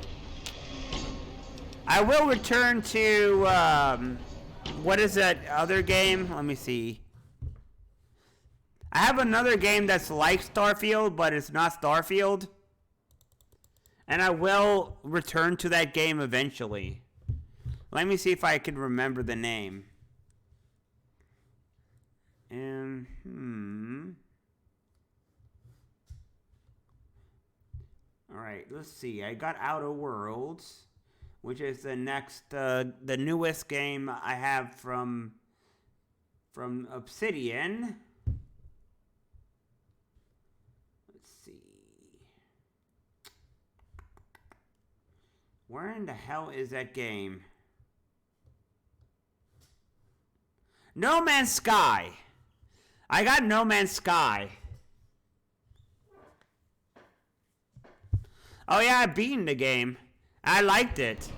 I will return to, what is that other game? Let me see. I have another game that's like Starfield, but it's not Starfield. And I will return to that game eventually. Let me see if I can remember the name. Alright, let's see. I got Outer Worlds, which is the next, the newest game I have from Obsidian. Let's see. Where in the hell is that game? No Man's Sky. I got No Man's Sky. Oh yeah, I beaten the game. I liked it.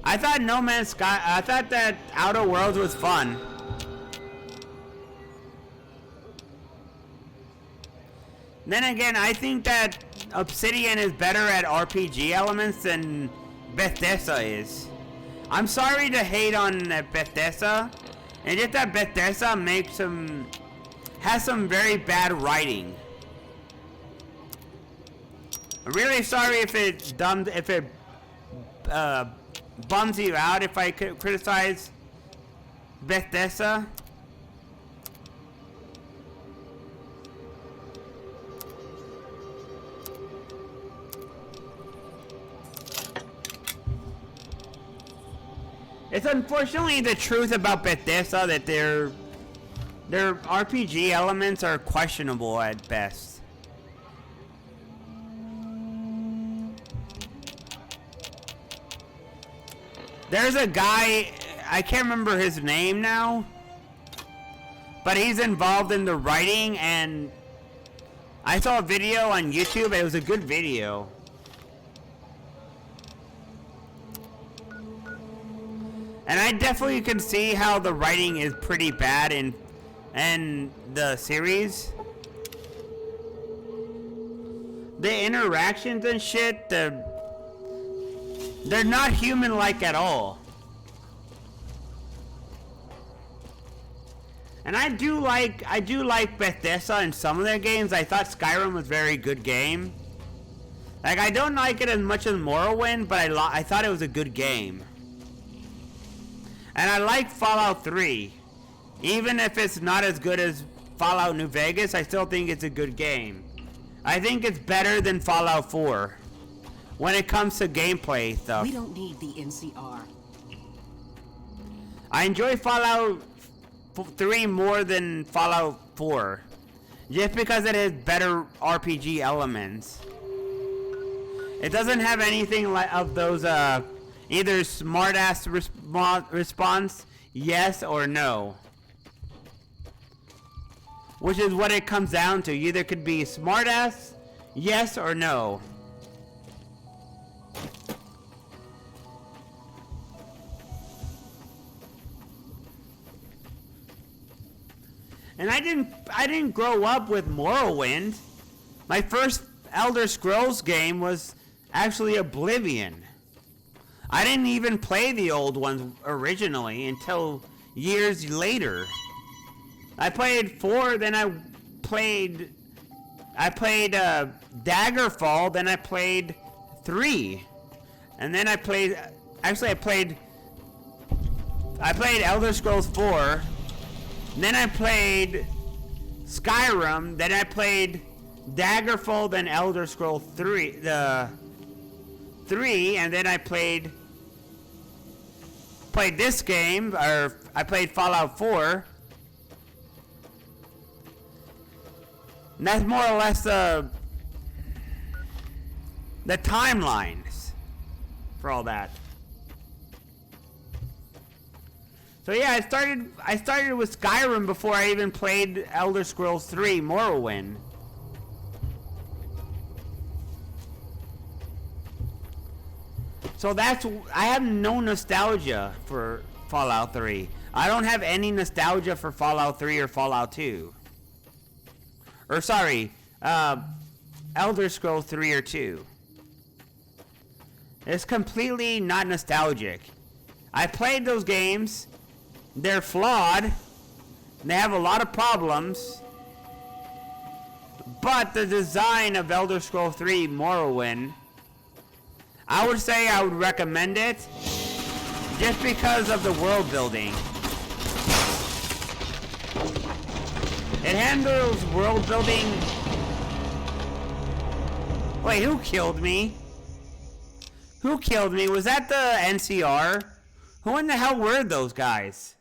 I thought No Man's Sky, I thought that Outer Worlds was fun. Then again, I think that Obsidian is better at RPG elements than Bethesda is. I'm sorry to hate on Bethesda, and just that Bethesda has some very bad writing. I'm really sorry if it bums you out if I criticize Bethesda. It's unfortunately the truth about Bethesda that their RPG elements are questionable at best. There's a guy, I can't remember his name now, but he's involved in the writing, and I saw a video on YouTube. It was a good video. And I definitely can see how the writing is pretty bad in the series. The interactions and shit, they're not human-like at all. And I do like Bethesda in some of their games. I thought Skyrim was a very good game. Like, I don't like it as much as Morrowind, but I thought it was a good game. And I like Fallout 3. Even if it's not as good as Fallout New Vegas, I still think it's a good game. I think it's better than Fallout 4 when it comes to gameplay stuff. We don't need the NCR. I enjoy Fallout 3 more than Fallout 4, just because it has better RPG elements. It doesn't have anything like of those either smart-ass response, yes or no. Which is what it comes down to. Either could be smart-ass, yes or no. And I didn't grow up with Morrowind. My first Elder Scrolls game was actually Oblivion. I didn't even play the old ones originally until years later. I played 4, then I played Daggerfall, then I played 3. And then I played Elder Scrolls 4. Then I played Skyrim, then I played Daggerfall, then Elder Scrolls 3, and then I played this game, or I played Fallout 4. And that's more or less the timelines for all that. So yeah, I started with Skyrim before I even played Elder Scrolls 3 Morrowind. So I have no nostalgia for Fallout 3. I don't have any nostalgia for Fallout 3 or Fallout 2. Or sorry, Elder Scrolls 3 or 2. It's completely not nostalgic. I played those games. They're flawed. They have a lot of problems. But the design of Elder Scrolls 3 Morrowind, I would say I would recommend it just because of the world building. It handles world building. Wait, who killed me? Who killed me? Was that the NCR? Who in the hell were those guys?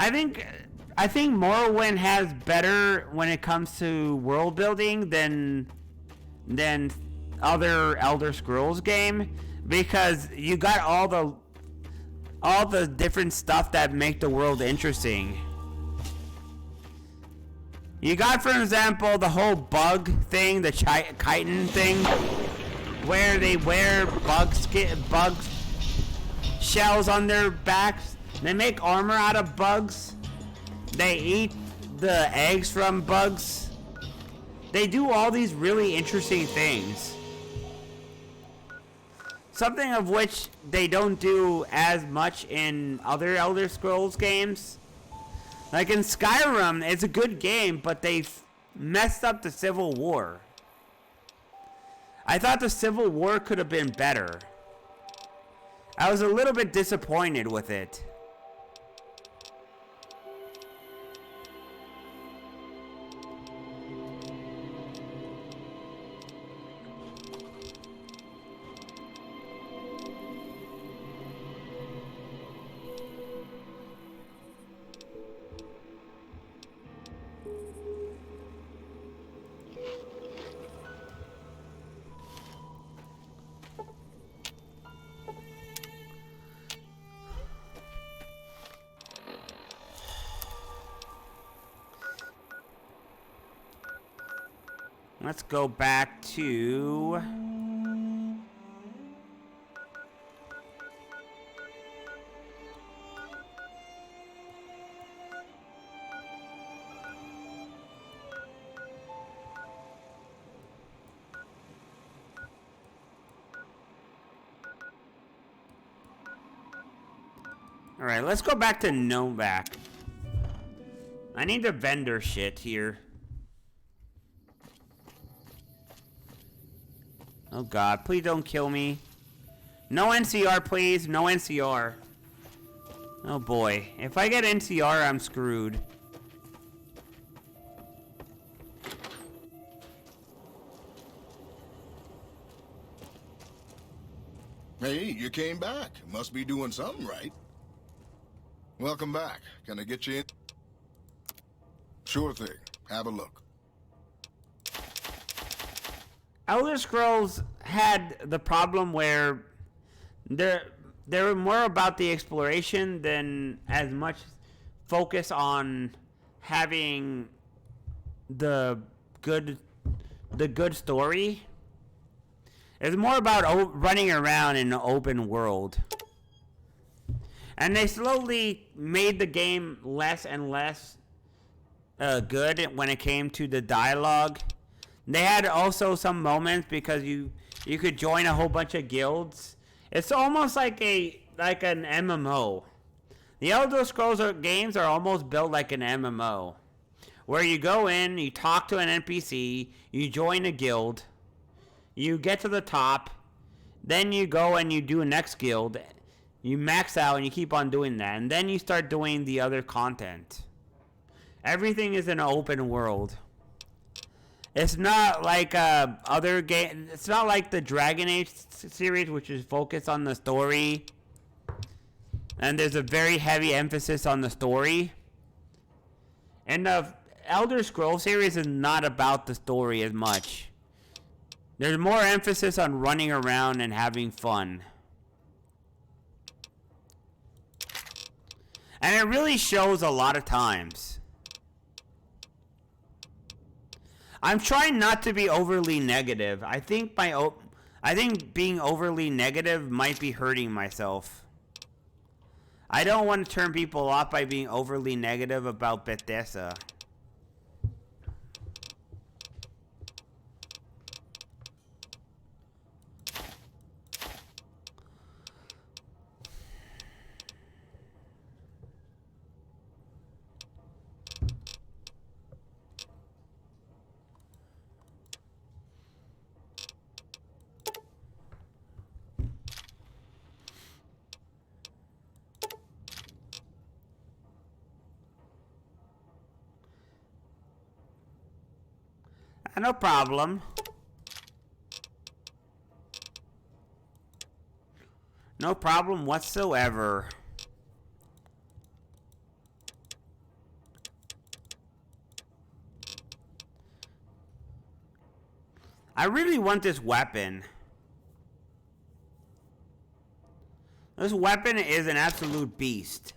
I think Morrowind has better when it comes to world building than other Elder Scrolls game, because you got all the different stuff that make the world interesting. You got, for example, the whole bug thing, the chitin thing, where they wear bug shells on their backs. They make armor out of bugs. They eat the eggs from bugs. They do all these really interesting things. Something of which they don't do as much in other Elder Scrolls games. Like in Skyrim, it's a good game, but they messed up the Civil War. I thought the Civil War could have been better. I was a little bit disappointed with it. Let's go back to... Alright, let's go back to Novak. I need the vendor shit here. Oh god, please don't kill me. No NCR, please. No NCR. Oh boy. If I get NCR, I'm screwed. Hey, you came back. Must be doing something right. Welcome back. Can I get you in? Sure thing. Have a look. Elder Scrolls had the problem where they were more about the exploration than as much focus on having the good story. It's more about running around in an open world. And they slowly made the game less and less good when it came to the dialogue. They had also some moments because you could join a whole bunch of guilds. It's almost like an MMO. The Elder Scrolls games are almost built like an MMO, where you go in, you talk to an NPC, you join a guild, you get to the top, then you go and you do a next guild, you max out and you keep on doing that, and then you start doing the other content. Everything is in an open world. It's not like other game. It's not like the Dragon Age series, which is focused on the story, and there's a very heavy emphasis on the story. And the Elder Scrolls series is not about the story as much. There's more emphasis on running around and having fun. And it really shows a lot of times. I'm trying not to be overly negative. I think being overly negative might be hurting myself. I don't want to turn people off by being overly negative about Bethesda. No problem. No problem whatsoever. I really want this weapon. This weapon is an absolute beast.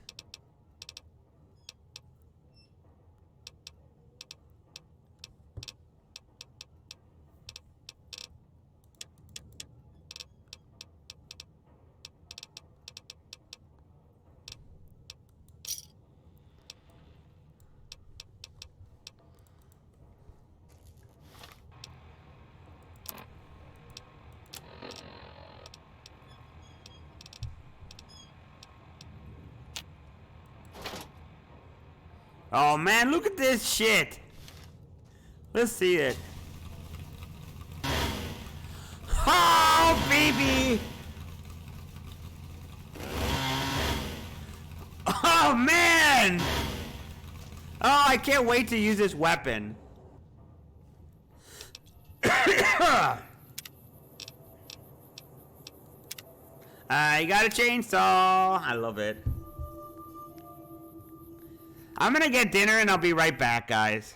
Oh man, look at this shit. Let's see it. Oh baby. Oh man. Oh, I can't wait to use this weapon. I got a chainsaw. I love it. I'm gonna get dinner and I'll be right back, guys.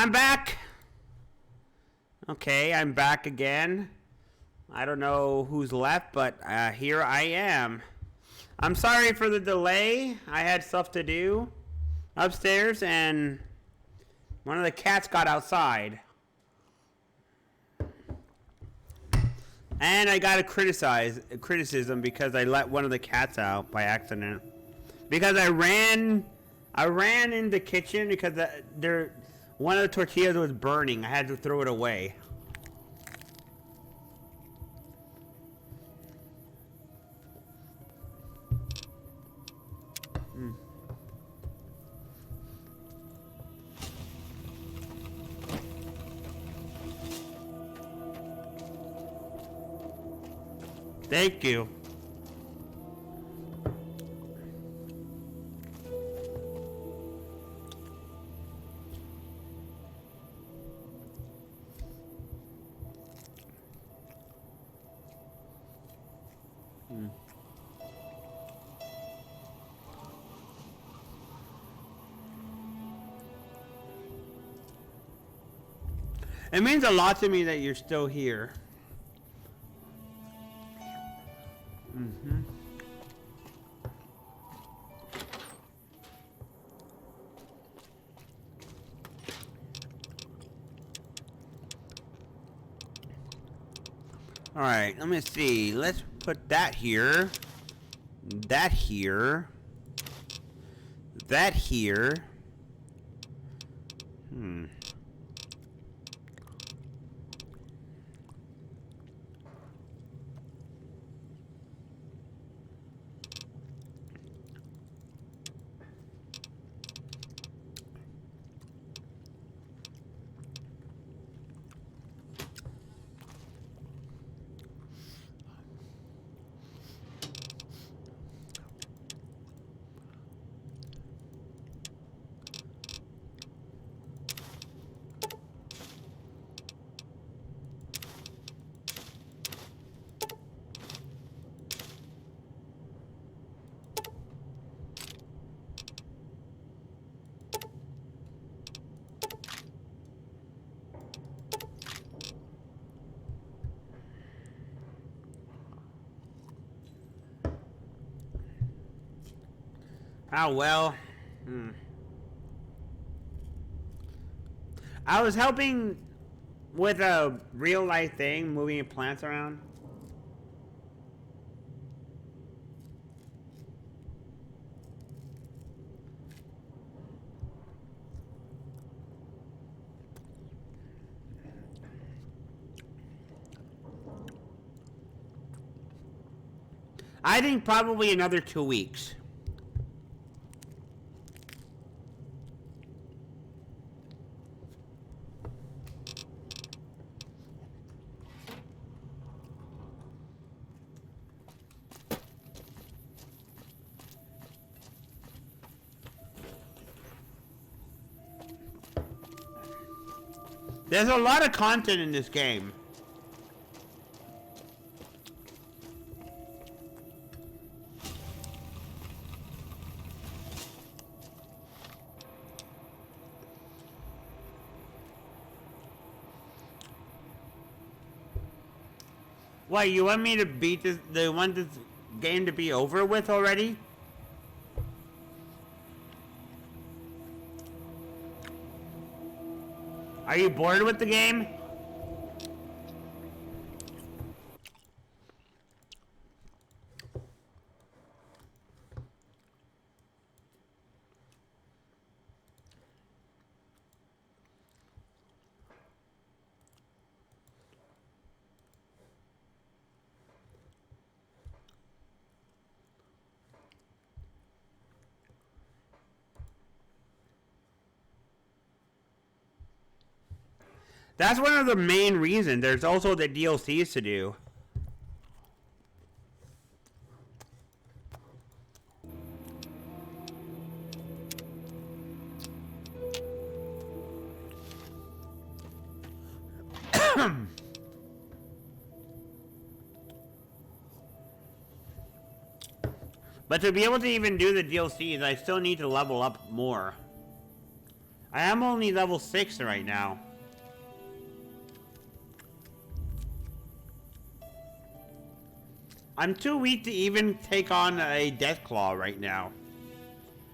I'm back. Okay, I'm back again. I don't know who's left, but here I am. I'm sorry for the delay. I had stuff to do upstairs, and one of the cats got outside. And I got a criticism because I let one of the cats out by accident. Because I ran in the kitchen because one of the tortillas was burning. I had to throw it away. Thank you. It means a lot to me that you're still here. All right, let me see. Let's put that here. That here. That here. Oh, well. I was helping with a real life thing, moving plants around. I think probably another 2 weeks. There's a lot of content in this game. What, you want me to beat this? They want this game to be over with already? Are you bored with the game? That's one of the main reasons. There's also the DLCs to do. But to be able to even do the DLCs, I still need to level up more. I am only level 6 right now. I'm too weak to even take on a Deathclaw right now.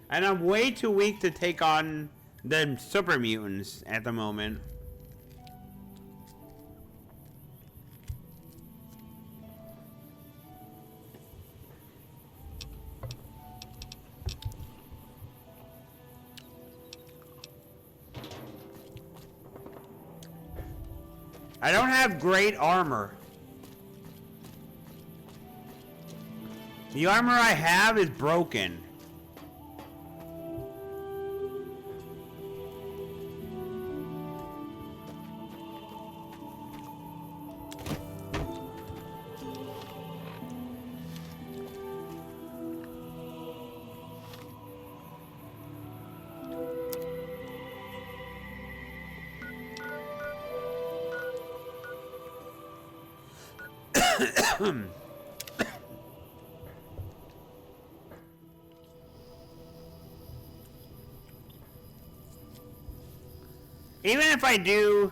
And I'm way too weak to take on the super mutants at the moment. I don't have great armor. The armor I have is broken. Even if I do...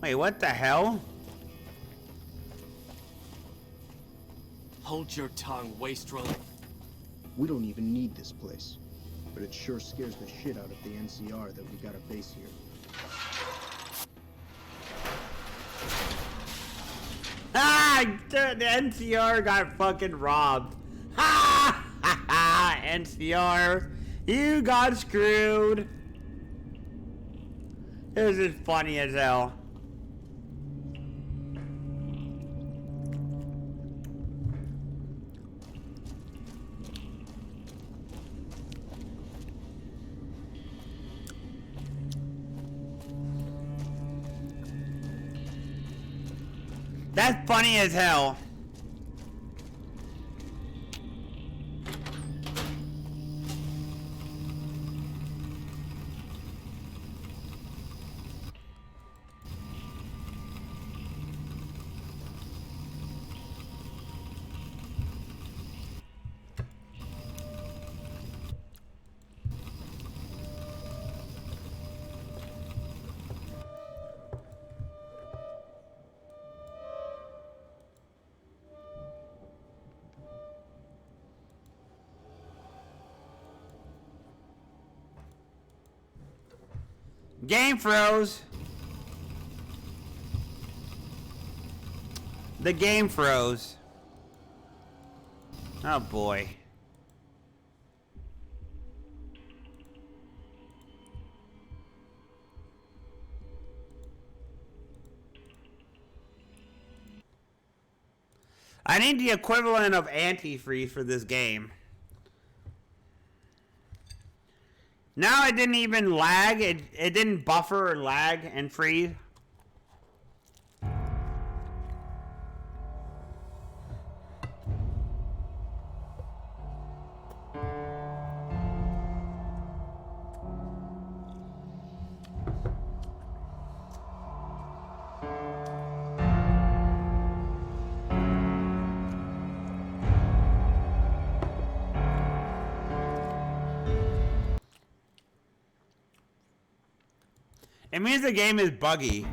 Wait, what the hell? Hold your tongue, wastrel. We don't even need this place. But it sure scares the shit out of the NCR that we got a base here. Ah! The NCR got fucking robbed. Ha! Ha ha! NCR, you got screwed. This is funny as hell. That's funny as hell. Game froze. The game froze. Oh boy. I need the equivalent of antifreeze for this game. Now it didn't even lag. It didn't buffer or lag and freeze. It means the game is buggy.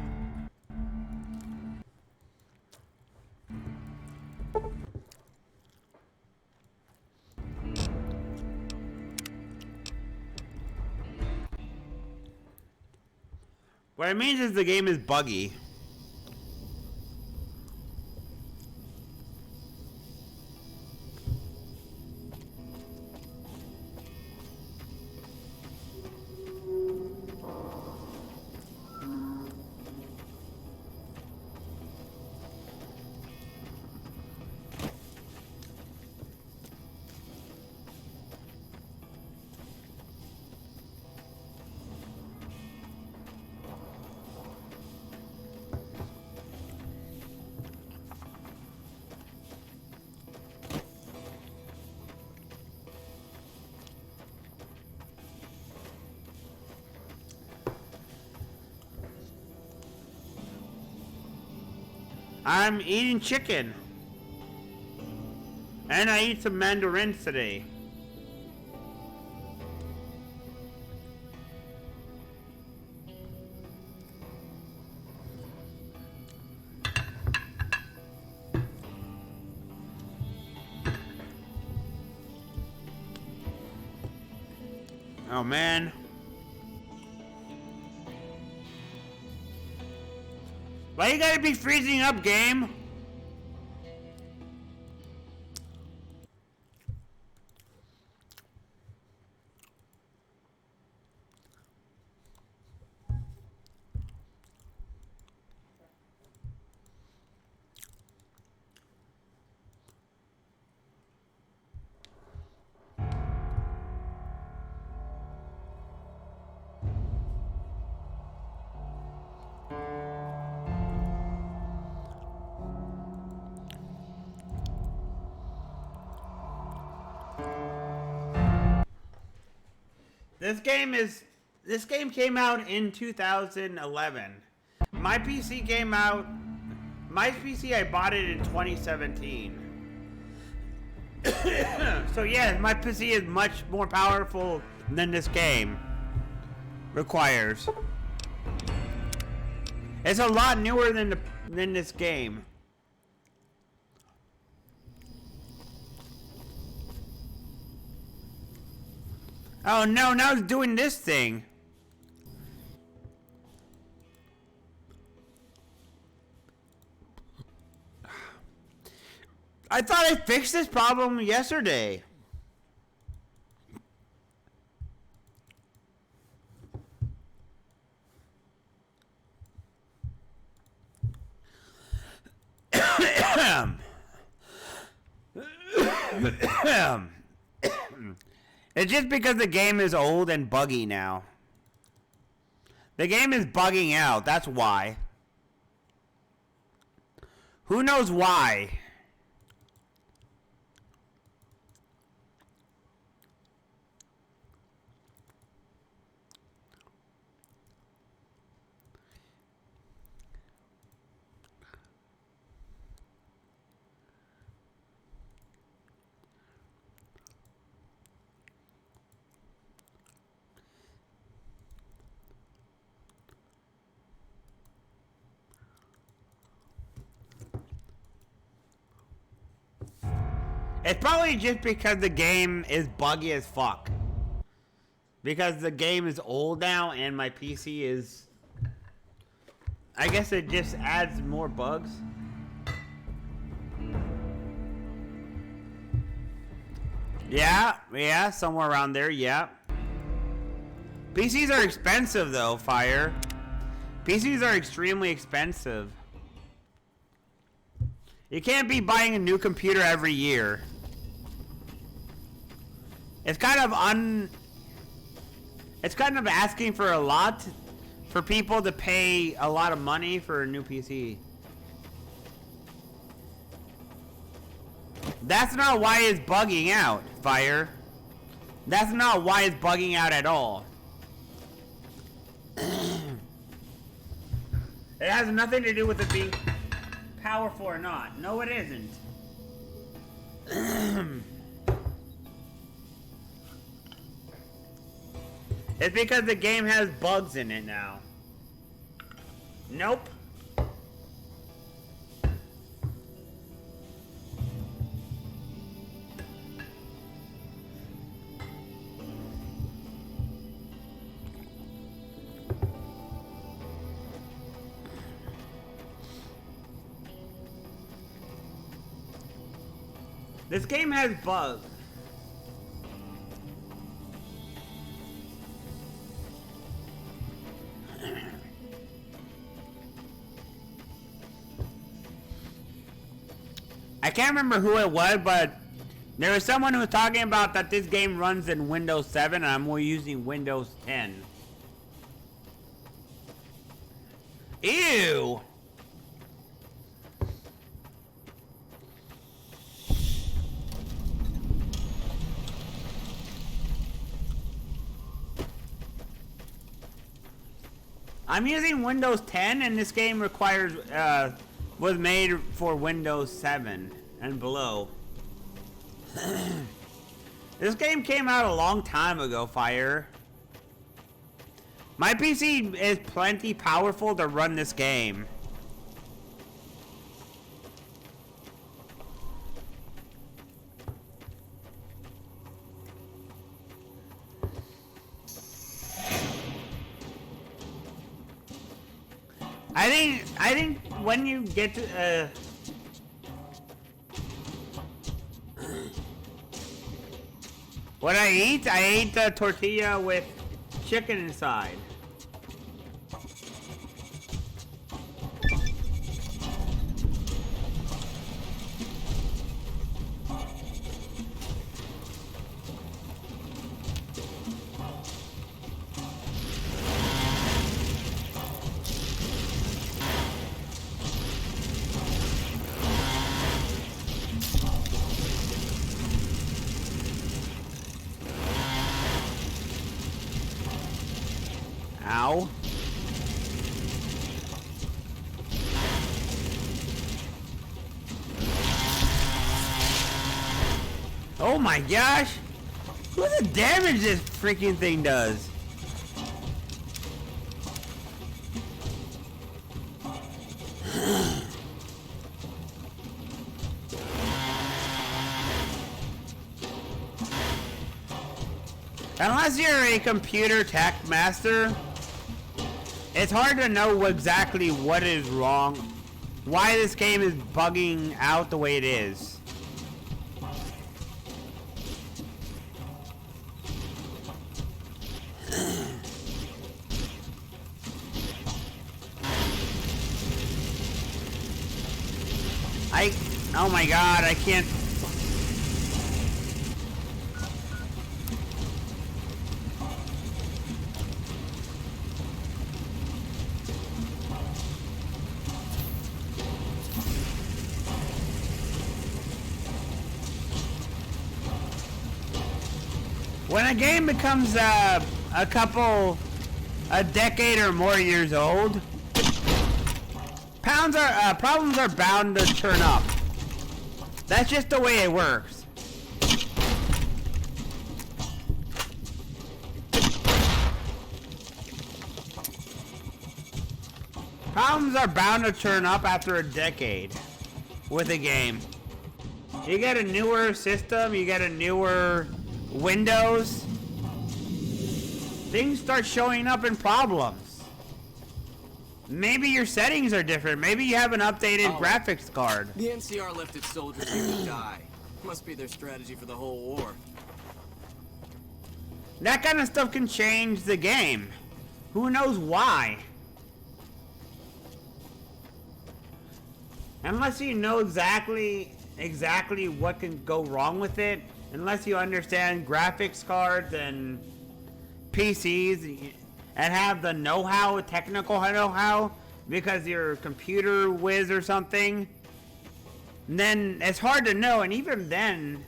What it means is the game is buggy. I'm eating chicken. And I eat some mandarins today. Oh man. Why you gotta be freezing up, game? This game came out in 2011. My PC came out. My PC, I bought it in 2017. So yeah, my PC is much more powerful than this game requires. It's a lot newer than this game. Oh no, now it's doing this thing. I thought I fixed this problem yesterday. It's just because the game is old and buggy now. The game is bugging out, that's why. Who knows why? It's probably just because the game is buggy as fuck. Because the game is old now and my PC is... I guess it just adds more bugs. Yeah, somewhere around there, yeah. PCs are expensive though, Fire. PCs are extremely expensive. You can't be buying a new computer every year. It's kind of asking for a lot for people to pay a lot of money for a new PC. That's not why it's bugging out, Fire. That's not why it's bugging out at all. It has nothing to do with it being powerful or not. No, it isn't. It's because the game has bugs in it now. Nope. This game has bugs. I can't remember who it was, but there was someone who was talking about that this game runs in Windows 7 and I'm using Windows 10. Ew! I'm using Windows 10 and this game requires, was made for Windows 7 and below. This game came out a long time ago, Fire. My PC is plenty powerful to run this game. I think when you get to what I ate the tortilla with chicken inside. Ow. Oh my gosh! Look at the damage this freaking thing does! Unless you're a computer tech master, it's hard to know exactly what is wrong, why this game is bugging out the way it is. Oh my god, I can't. When a game becomes a decade or more years old, problems are bound to turn up. That's just the way it works. Problems are bound to turn up after a decade with a game. You get a newer system, you get a newer Windows, things start showing up in problems. Maybe your settings are different. Maybe you have an updated graphics card. The NCR left its soldiers here to die. Must be their strategy for the whole war. That kind of stuff can change the game. Who knows why? Unless you know exactly what can go wrong with it, unless you understand graphics cards and PCs and have the know-how, technical know-how, because you're a computer whiz or something, then it's hard to know. And even then,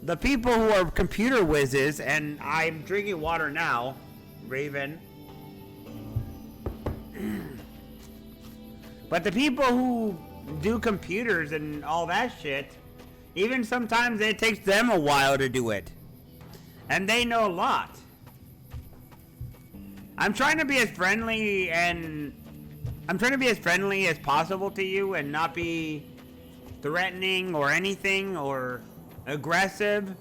the people who are computer whizzes, and I'm drinking water now, Raven, but the people who do computers and all that shit, even sometimes it takes them a while to do it. And they know a lot. I'm trying to be as friendly as possible to you and not be threatening or anything or aggressive.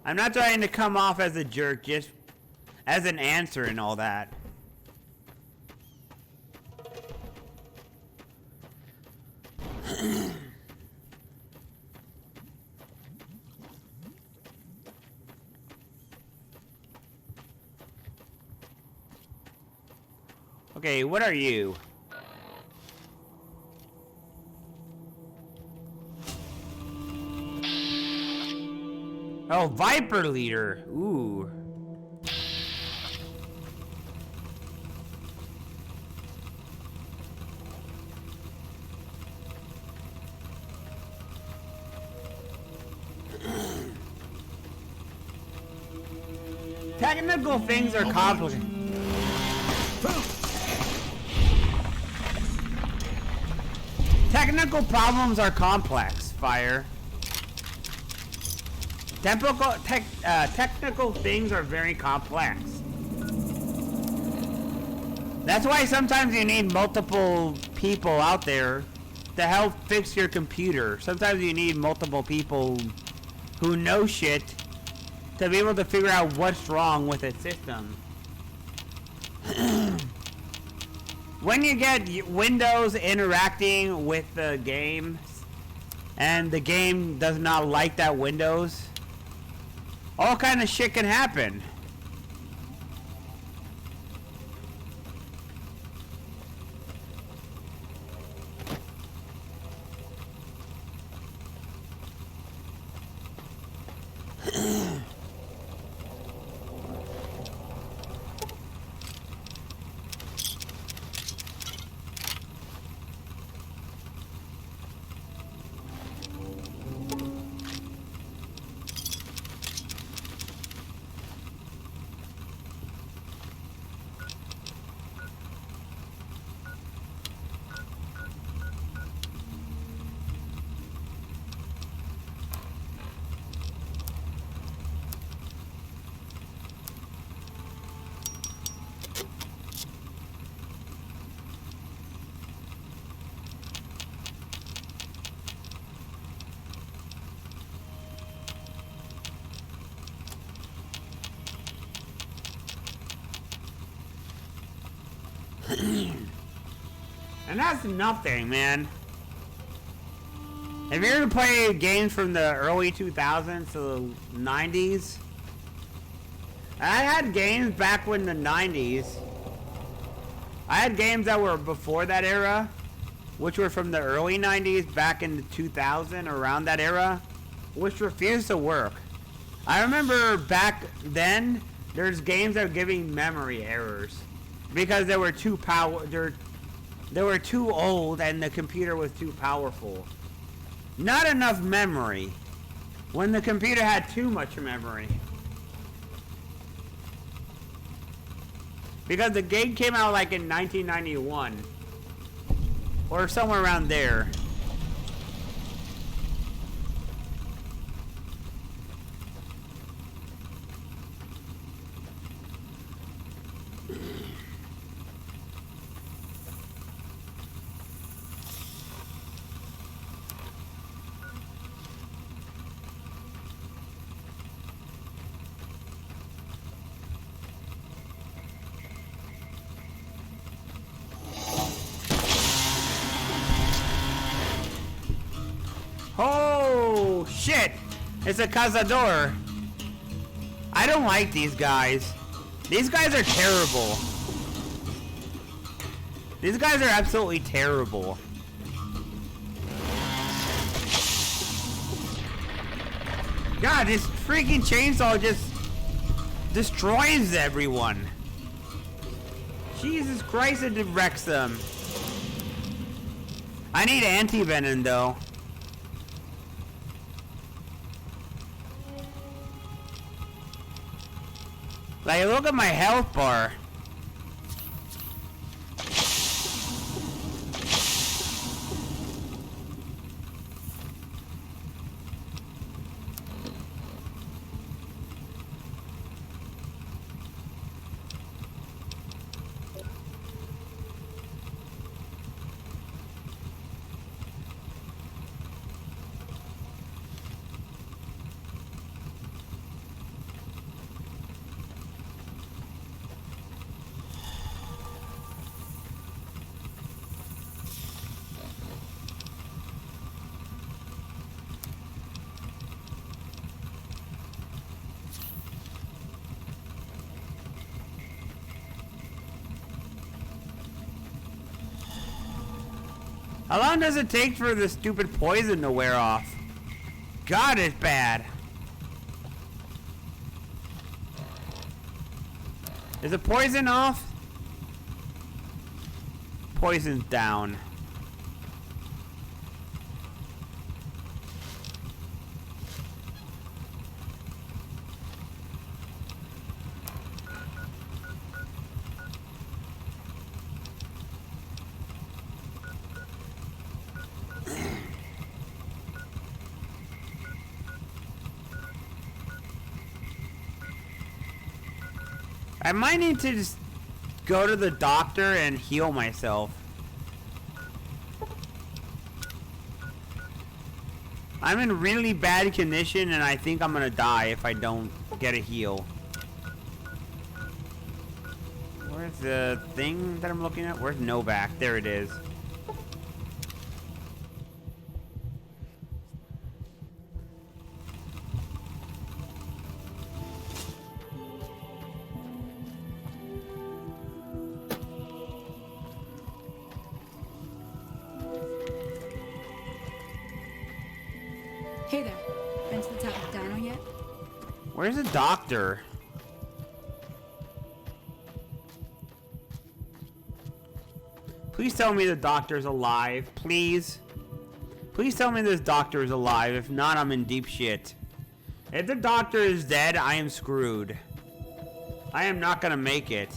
I'm not trying to come off as a jerk, just as an answer and all that. Okay, what are you? Oh, Viper Leader. Ooh. Technical things are complicated. Technical problems are complex, Fire. Technical things are very complex. That's why sometimes you need multiple people out there to help fix your computer. Sometimes you need multiple people who know shit to be able to figure out what's wrong with a system. when you get Windows interacting with the game, and the game does not like that Windows, all kind of shit can happen. And that's nothing, man. If you're gonna play games from the early 2000s to the 90s, I had games back when the 90s. I had games that were before that era, which were from the early 90s back in the 2000, around that era, which refused to work. I remember back then, there's games that were giving memory errors because they were too they were too old and the computer was too powerful. Not enough memory when the computer had too much memory. Because the game came out like in 1991 or somewhere around there. Oh, shit! It's a cazador. I don't like these guys. These guys are terrible. These guys are absolutely terrible. God, this freaking chainsaw just destroys everyone. Jesus Christ, it wrecks them. I need anti-venom though. Like, look at my health bar. How long does it take for the stupid poison to wear off? God, it's bad. Is the poison off? Poison's down. I might need to just go to the doctor and heal myself. I'm in really bad condition and I think I'm gonna die if I don't get a heal. Where Where's the thing that I'm looking at? Where's Novak? There it is. Hey there. Been to the top of the dino yet? Where's the doctor? Please tell me the doctor's alive. Please. Please tell me this doctor is alive. If not, I'm in deep shit. If the doctor is dead, I am screwed. I am not gonna make it.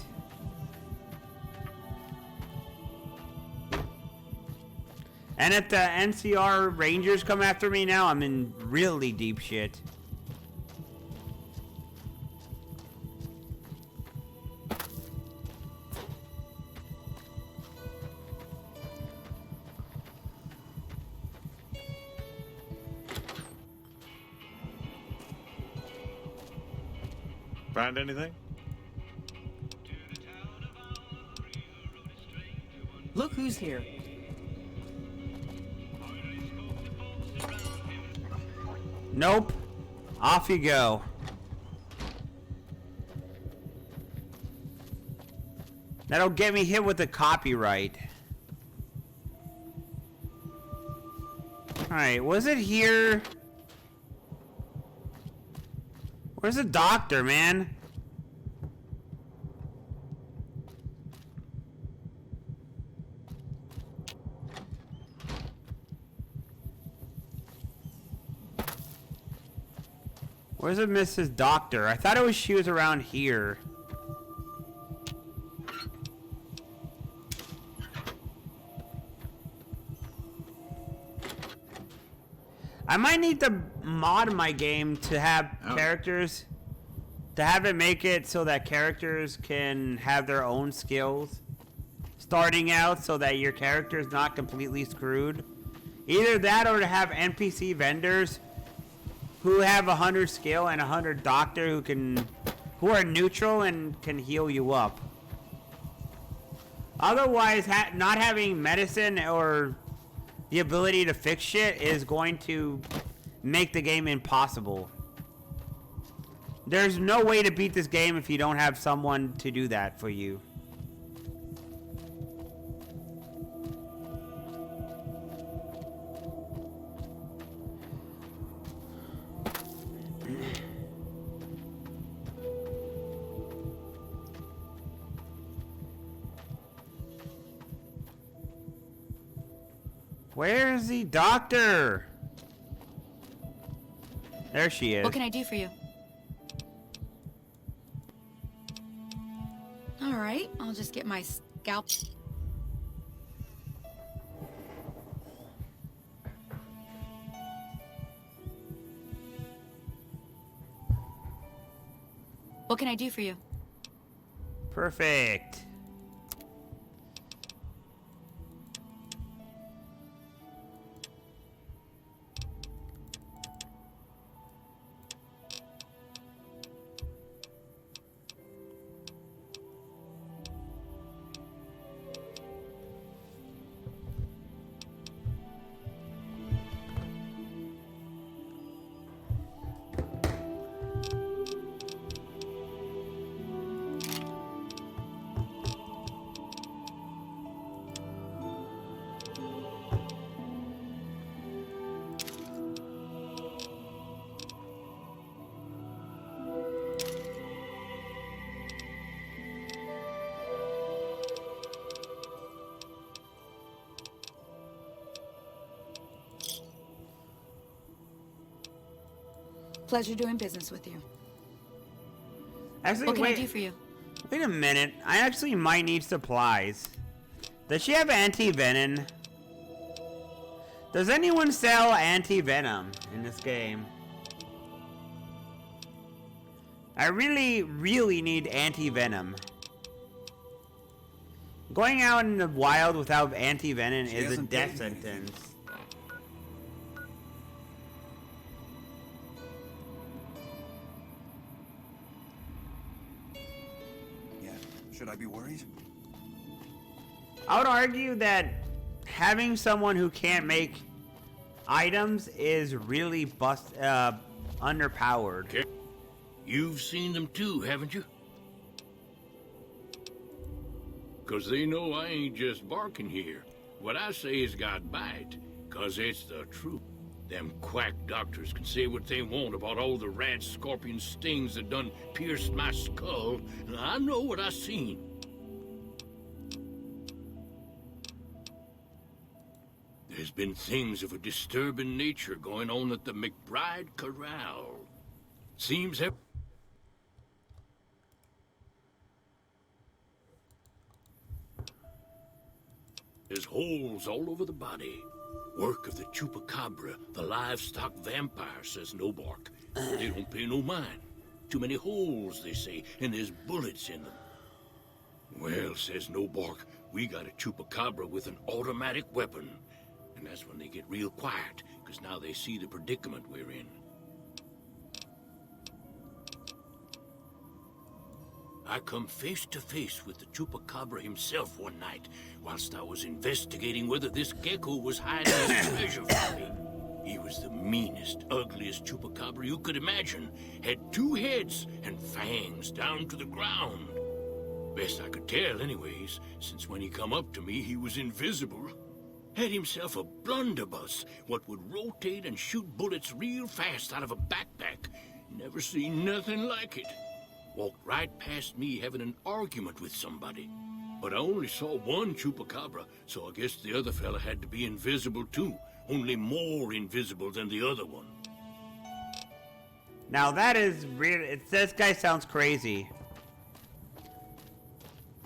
And if the NCR Rangers come after me now, I'm in really deep shit. Find anything? Look who's here. Nope. Off you go. That'll get me hit with the copyright. Alright, was it here? Where's the doctor, man? Where's the Mrs. Doctor? I thought it was she was around here. I might need to mod my game to have characters, to have it make it so that characters can have their own skills starting out, so that your character is not completely screwed. Either that or to have NPC vendors who have 100 skill and 100 doctor who are neutral and can heal you up. Otherwise, not having medicine or the ability to fix shit is going to make the game impossible. There's no way to beat this game if you don't have someone to do that for you. Where's the doctor? There she is. What can I do for you? All right, I'll just get my scalp. What can I do for you? Perfect. Pleasure doing business with you. Actually, what can I wait, do for you? wait a minute. I actually might need supplies. Does she have anti-venom? Does anyone sell anti-venom in this game? I really, really need anti-venom. Going out in the wild without anti-venom is a death sentence. Should I be worried? I would argue that having someone who can't make items is really underpowered. Okay. You've seen them too, haven't you? 'Cause they know I ain't just barking here. What I say has got bite, 'cause it's the truth. Them quack doctors can say what they want about all the rat scorpion stings that done pierced my skull, and I know what I seen. There's been things of a disturbing nature going on at the McBride Corral. Seems there's holes all over the body. Work of the chupacabra, the livestock vampire, says Nobark. They don't pay no mind. Too many holes, they say, and there's bullets in them. Well, says Nobark, we got a chupacabra with an automatic weapon. And that's when they get real quiet, because now they see the predicament we're in. I come face to face with the chupacabra himself one night, whilst I was investigating whether this gecko was hiding his treasure from me. He was the meanest, ugliest chupacabra you could imagine. Had 2 heads and fangs down to the ground. Best I could tell anyways, since when he come up to me, he was invisible. Had himself a blunderbuss, what would rotate and shoot bullets real fast out of a backpack. Never seen nothing like it. Walked right past me having an argument with somebody. But I only saw one chupacabra, so I guess the other fella had to be invisible too. Only more invisible than the other one. Now that is really... This guy sounds crazy.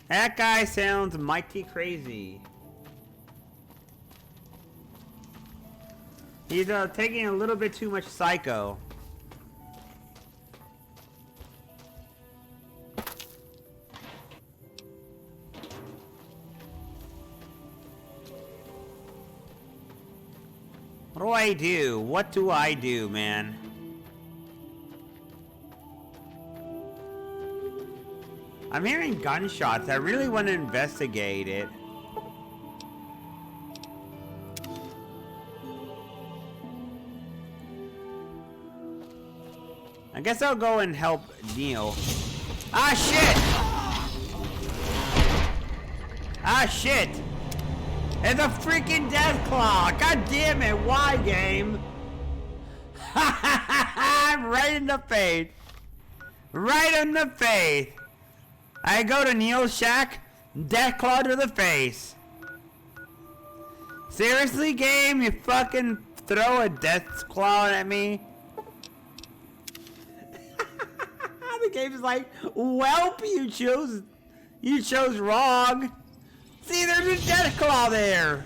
That guy sounds mighty crazy. He's taking a little bit too much psycho. What do I do? What do I do, man? I'm hearing gunshots. I really want to investigate it. I guess I'll go and help Neil. Ah, shit! Ah, shit! It's a freaking Deathclaw! God damn it, why, game? Right in the face. Right in the face. I go to Neil's shack, Deathclaw to the face. Seriously, game? You fucking throw a Deathclaw at me? The game's like, welp, you chose wrong. See, there's a Deathclaw there.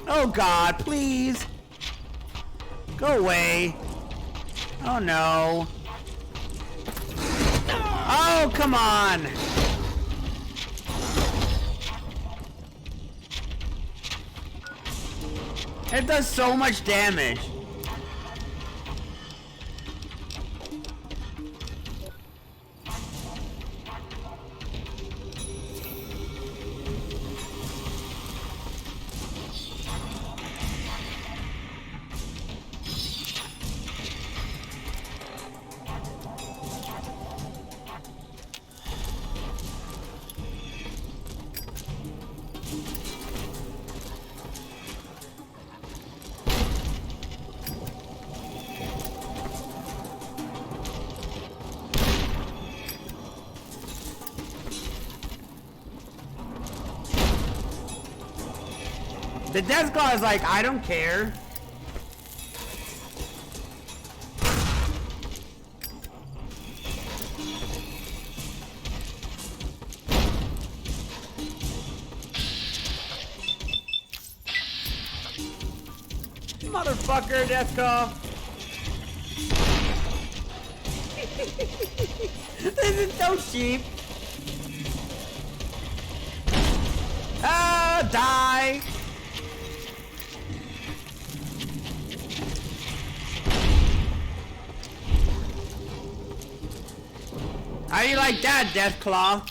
Oh God, please. Go away. Oh no. Oh, come on. It does so much damage. The Deathclaw is like, I don't care. Motherfucker, Deathclaw. This is so cheap. Ah, die. How do you like that, Deathclaw?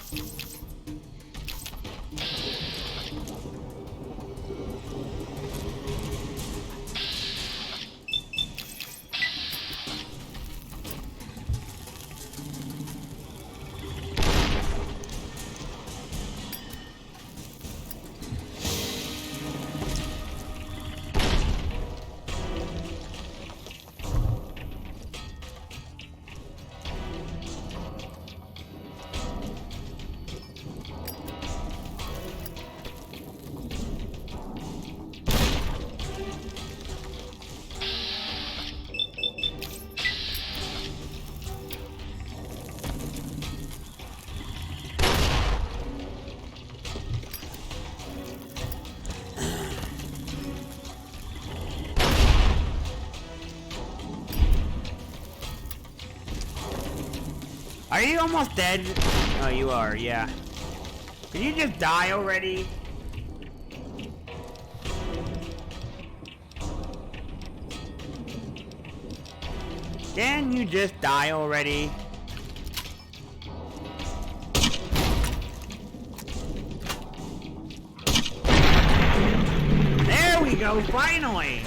Are you almost dead? Oh, you are, yeah. Can you just die already? Can you just die already? There we go, finally!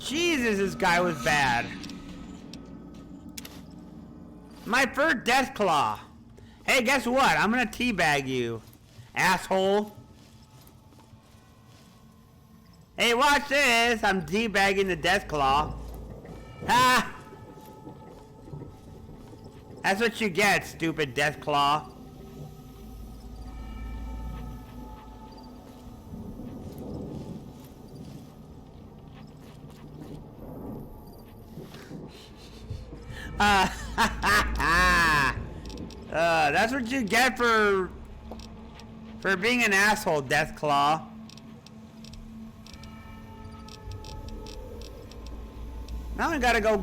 Jesus, this guy was bad. My first death claw. Hey, guess what? I'm gonna teabag you, asshole. Hey, watch this. I'm teabagging the death claw. Ha! That's what you get, stupid death claw. That's what you get for being an asshole, Deathclaw. Now I gotta go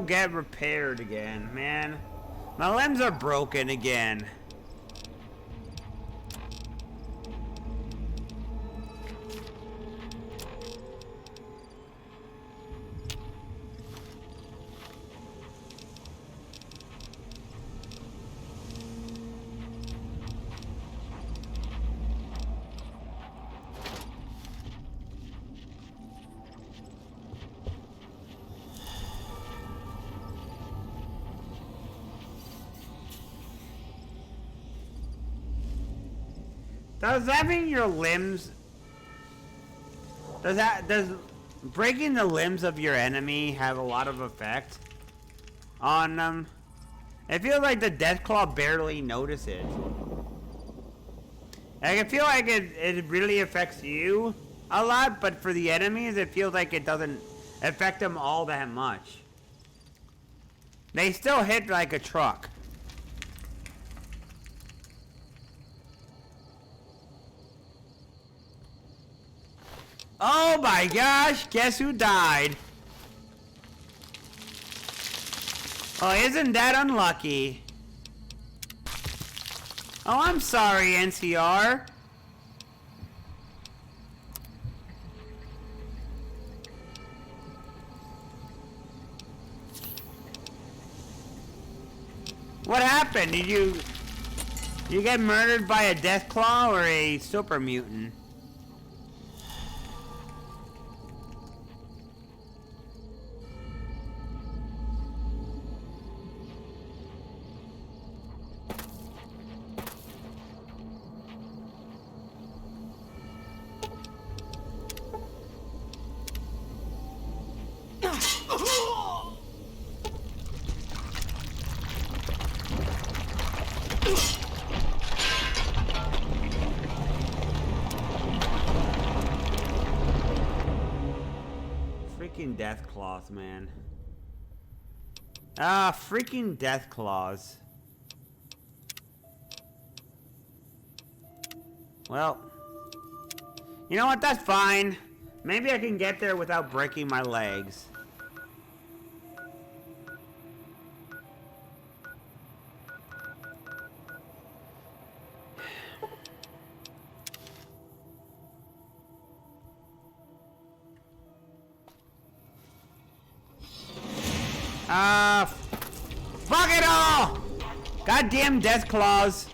get repaired again, man. My limbs are broken again. Does having your limbs... Does breaking the limbs of your enemy have a lot of effect on them? I feel like the Deathclaw barely notices. Like, I feel like it really affects you a lot, but for the enemies, it feels like it doesn't affect them all that much. They still hit like a truck. Oh my gosh, guess who died? Oh, isn't that unlucky? Oh, I'm sorry, NCR. What happened? Did you get murdered by a Deathclaw or a super mutant? Freaking Deathclaws, man. Ah, freaking Deathclaws. Well, you know what? That's fine. Maybe I can get there without breaking my legs. Fuck it all! Goddamn Deathclaws.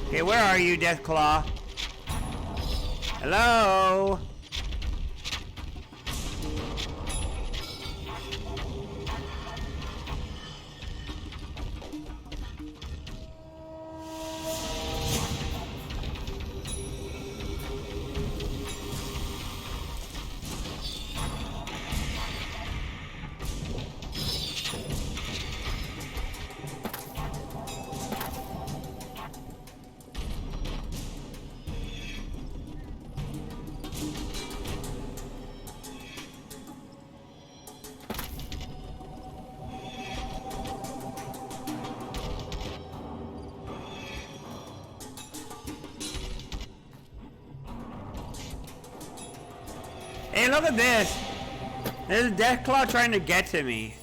Okay, where are you, Deathclaw? Hello? Hey, look at this. There's a Deathclaw trying to get to me.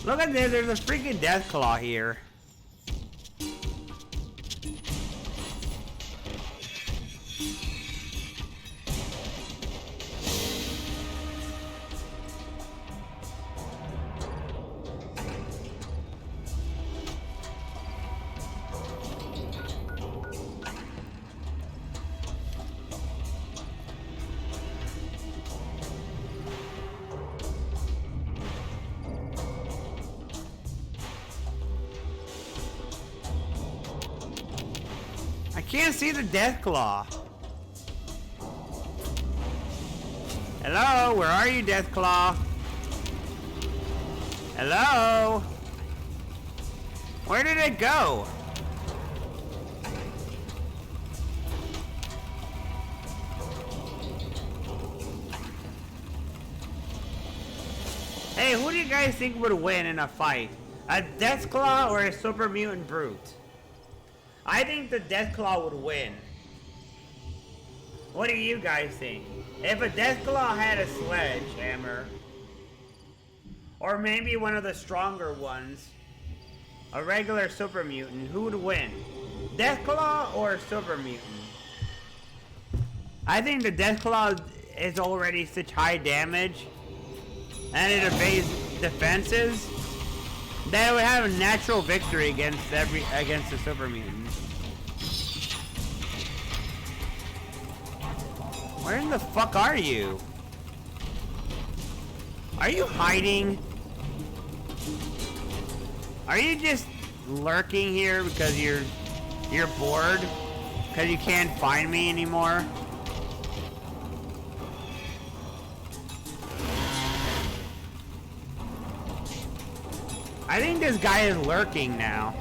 Look at this, there's a freaking Deathclaw here. I can't see the Deathclaw. Hello, where are you, Deathclaw? Hello? Where did it go? Hey, who do you guys think would win in a fight? A Deathclaw or a Super Mutant Brute? I think the Deathclaw would win. What do you guys think? If a Deathclaw had a sledgehammer, or maybe one of the stronger ones, a regular Super Mutant, who would win? Deathclaw or Super Mutant? I think the Deathclaw is already such high damage, and it evades defenses, that it would have a natural victory against the Super Mutant. Where in the fuck are you? Are you hiding? Are you just lurking here because you're bored? Because you can't find me anymore? I think this guy is lurking now.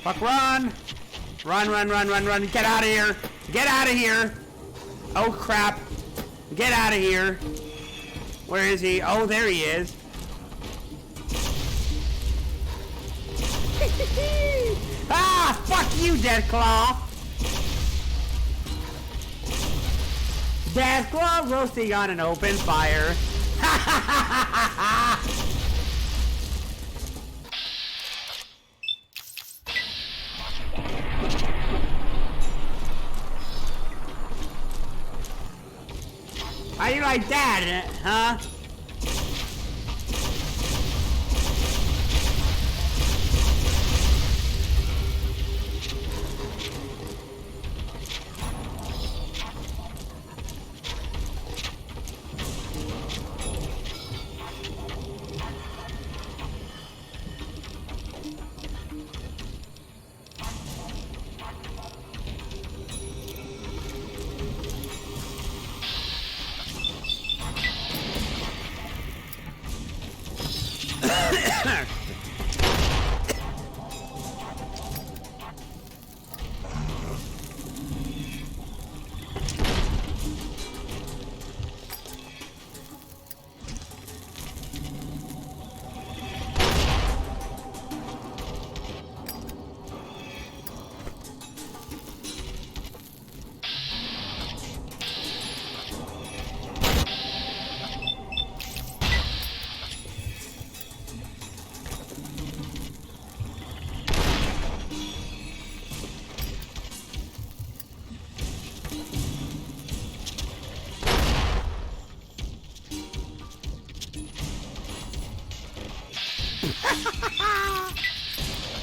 Fuck, run! Run, run, run, run, run. Get out of here! Get out of here! Oh, crap. Get out of here. Where is he? Oh, there he is. Ah! Fuck you, Deathclaw! Deathclaw roasting on an open fire. Ha ha ha ha ha! How you like that, huh?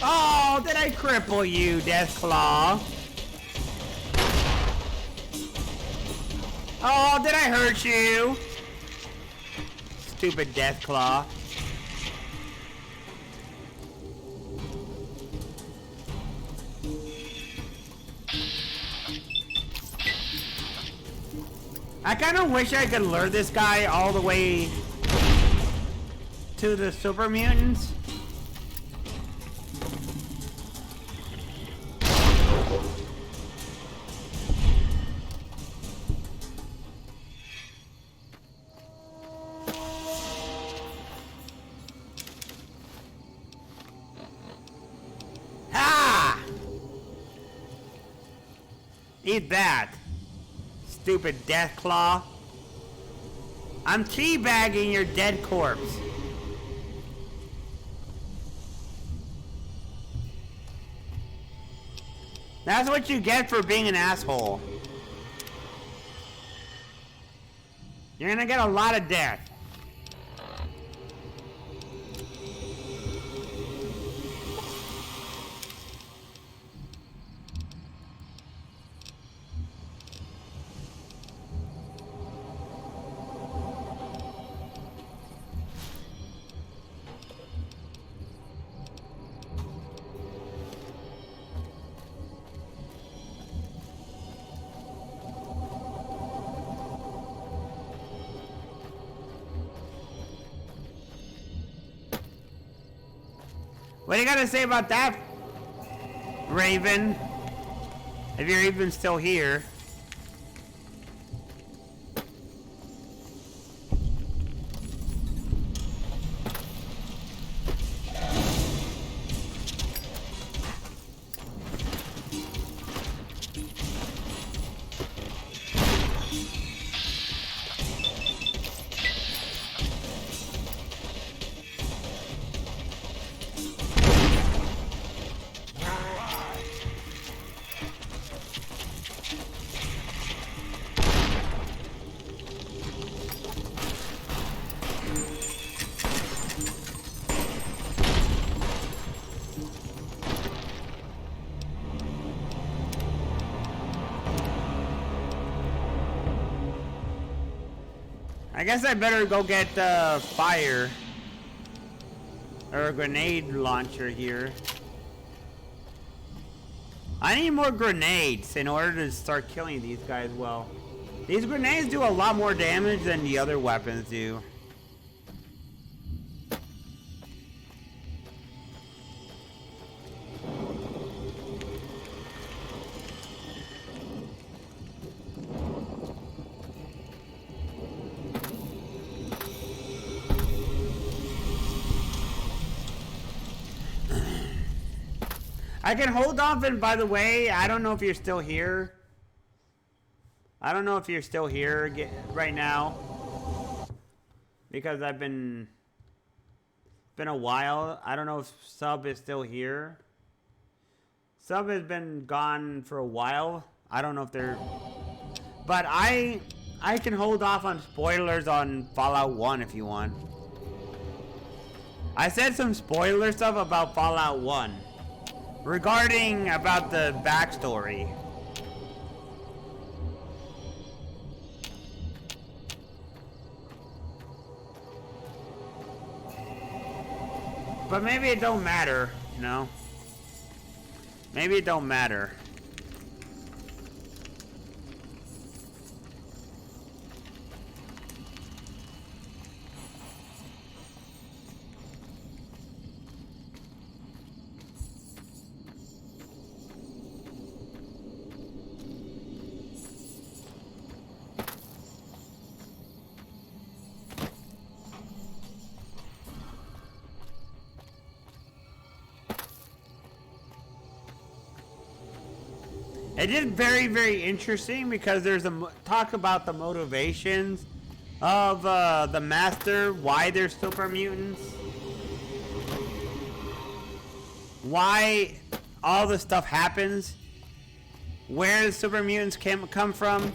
Oh, did I cripple you, Deathclaw? Oh, did I hurt you? Stupid Deathclaw. I kind of wish I could lure this guy all the way to the super mutants. Ha! Eat that, stupid death claw. I'm teabagging your dead corpse. That's what you get for being an asshole. You're gonna get a lot of death. What do you gotta say about that, Raven? If you're even still here. I guess I better go get fire or a grenade launcher here. I need more grenades in order to start killing these guys well. These grenades do a lot more damage than the other weapons do. I can hold off, and by the way, I don't know if you're still here. I don't know if you're still here right now. Because I've been a while. I don't know if Sub is still here. Sub has been gone for a while. I don't know if they're... But I can hold off on spoilers on Fallout 1 if you want. I said some spoiler stuff about Fallout 1. Regarding about the backstory. But maybe it don't matter, you know? Maybe it don't matter. It is very, very interesting because there's a talk about the motivations of the Master, why they're super mutants, why all this stuff happens, where the super mutants come from.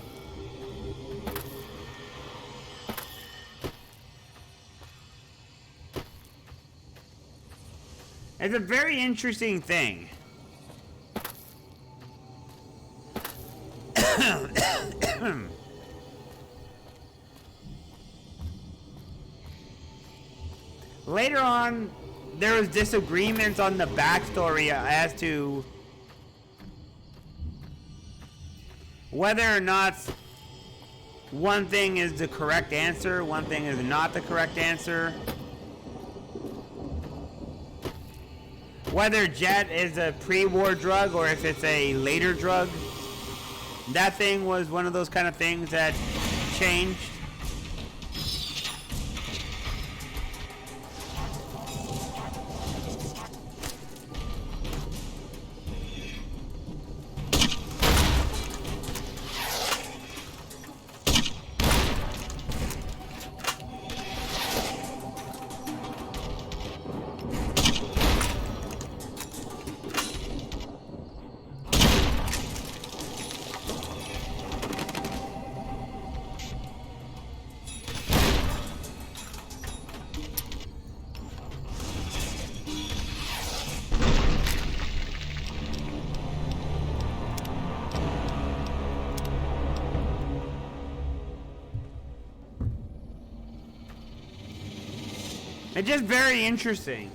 It's a very interesting thing. Later on, there was disagreements on the backstory as to whether or not one thing is the correct answer, one thing is not the correct answer. Whether jet is a pre-war drug or if it's a later drug, that thing was one of those kind of things that changed. It's just very interesting.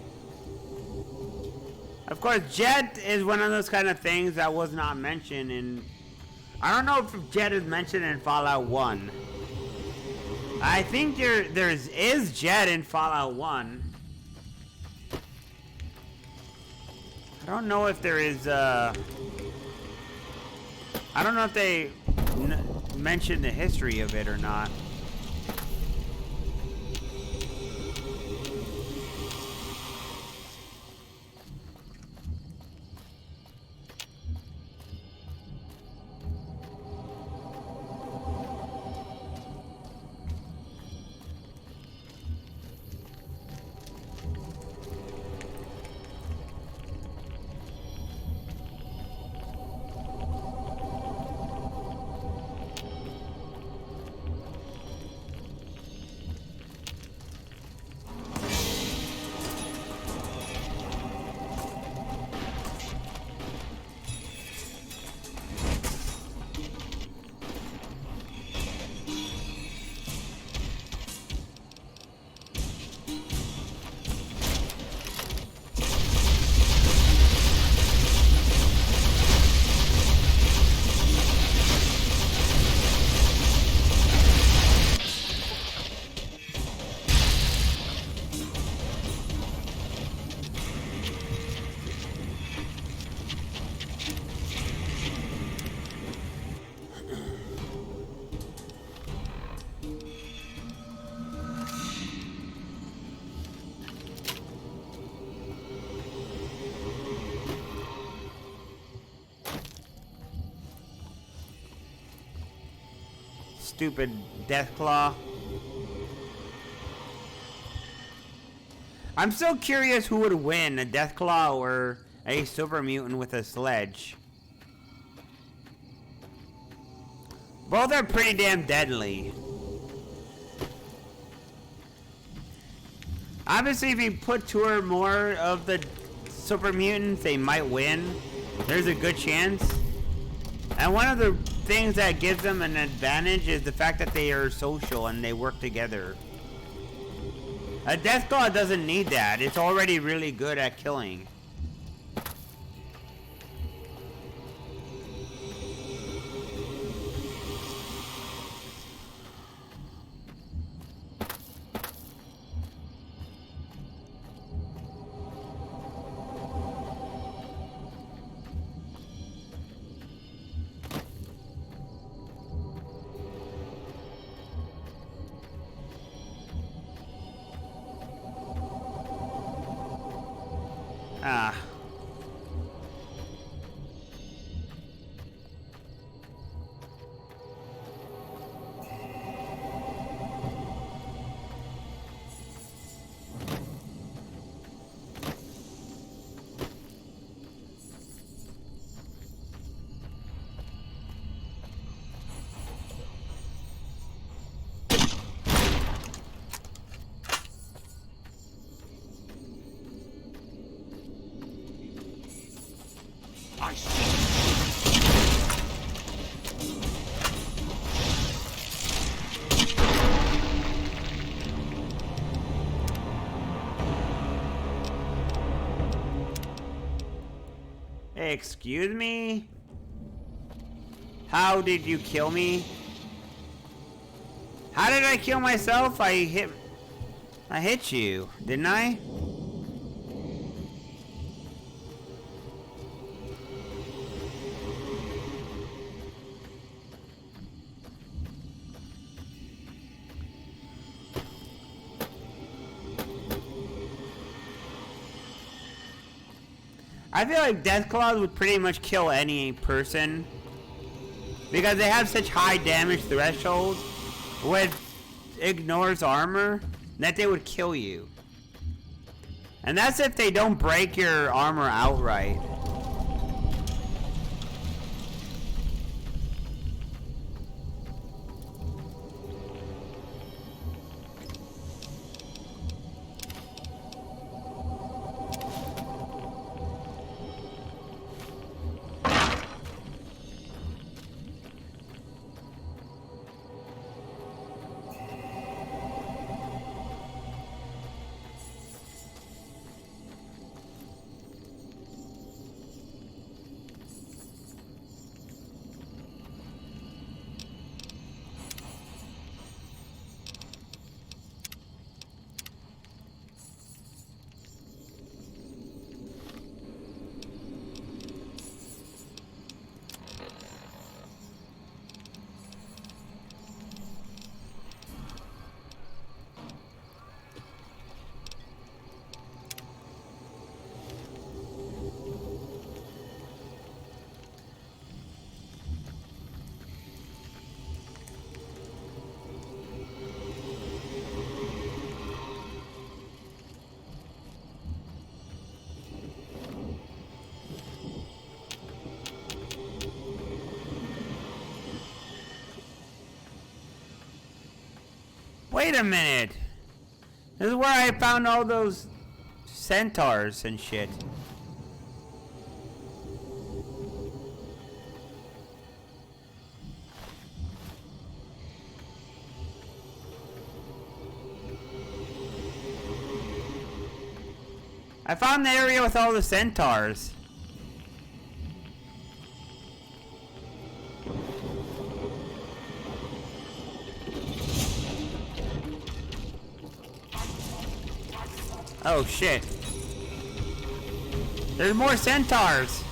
Of course, jet is one of those kind of things that was not mentioned in... I don't know if jet is mentioned in Fallout 1. I think there is jet in Fallout 1. I don't know if there is I don't know if they mentioned the history of it or not. Stupid Deathclaw. I'm so curious who would win, a Deathclaw or a super mutant with a sledge. Both are pretty damn deadly. Obviously, if you put two or more of the super mutants, they might win. There's a good chance. And one of the things that gives them an advantage is the fact that they are social and they work together. A Deathclaw doesn't need that. It's already really good at killing. Ah. Excuse me? How did you kill me? How did I kill myself? I hit you, didn't I? I feel like Death Claws would pretty much kill any person because they have such high damage thresholds with ignores armor that they would kill you. And that's if they don't break your armor outright. Wait a minute. This is where I found all those centaurs and shit. I found the area with all the centaurs. Oh shit. There's more centaurs.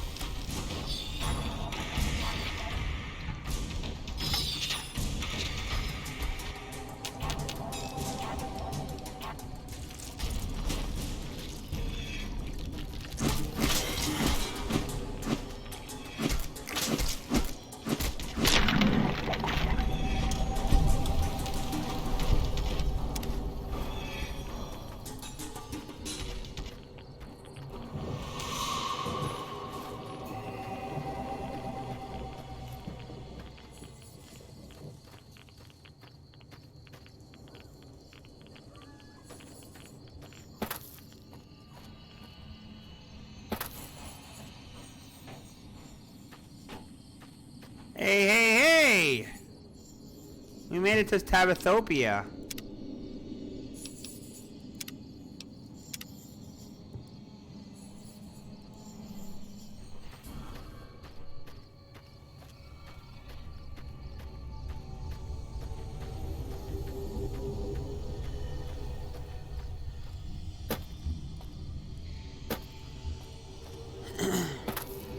Hey, hey, hey! We made it to Tabithopia.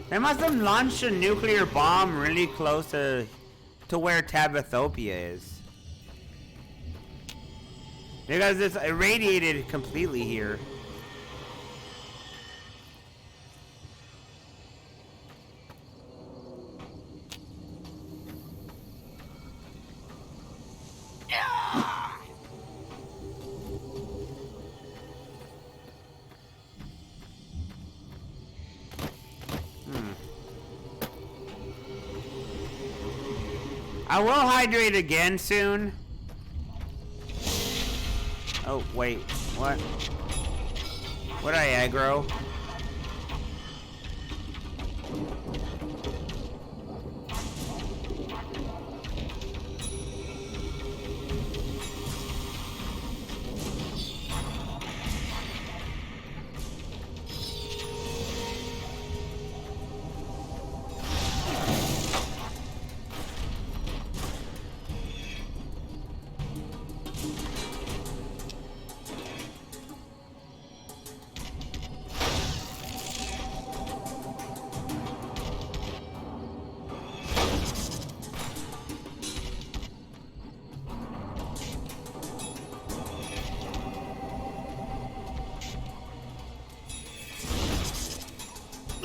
They must have launched a nuclear bomb really close to where Tabithopia is. Because it's irradiated completely here. I will hydrate again soon. Oh, wait. What? What I aggro?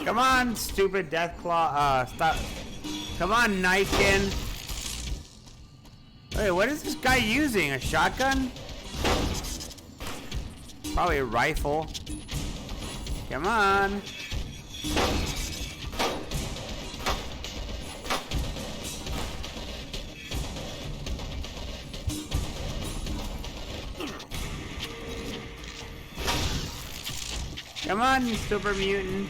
Come on, stupid Deathclaw. Stop. Come on, Nightkin. Wait, what is this guy using? A shotgun? Probably a rifle. Come on. Come on, you super mutant.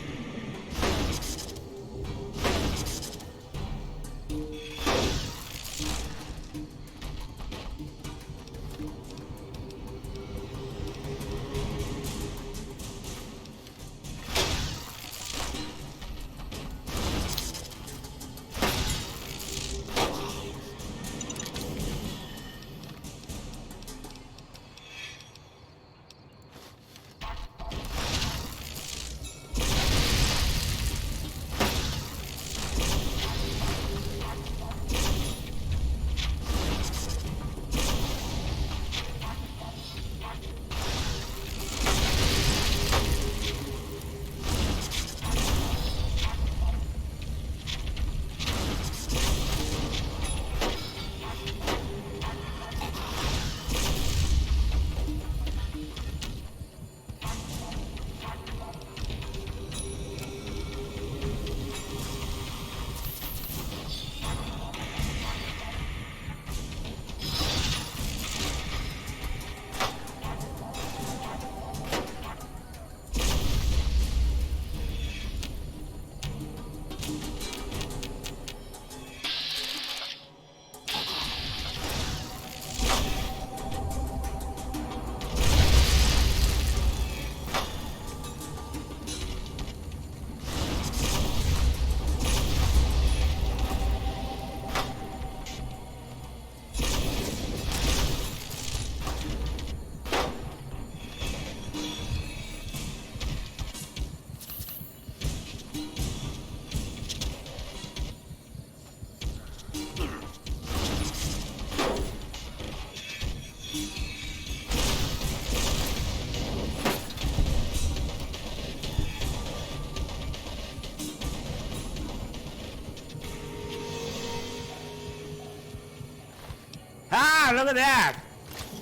Ah, look at that!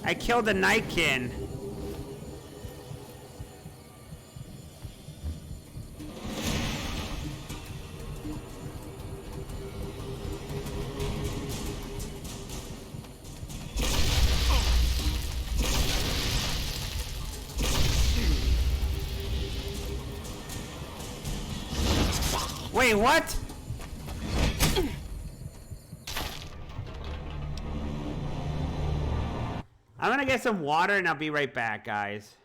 I killed the Nightkin. Wait, what? I'm gonna get some water and I'll be right back, guys.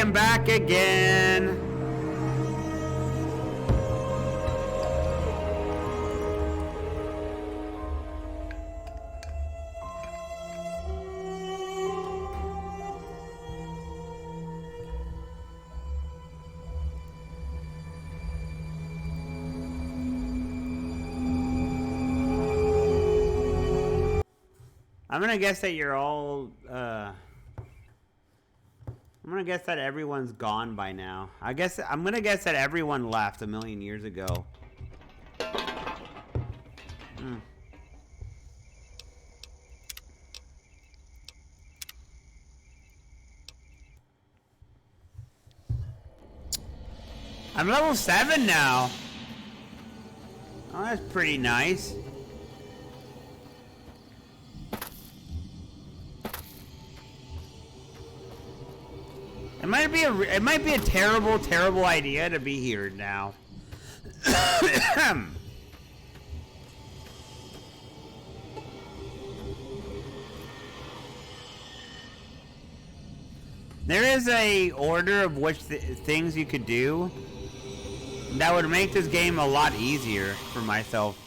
am back again. I'm gonna guess that you're all, I'm gonna guess that everyone's gone by now. I'm gonna guess that everyone left a million years ago. I'm level 7 now. Oh, that's pretty nice. It might be a terrible idea to be here now. There is a order of which things you could do that would make this game a lot easier for myself.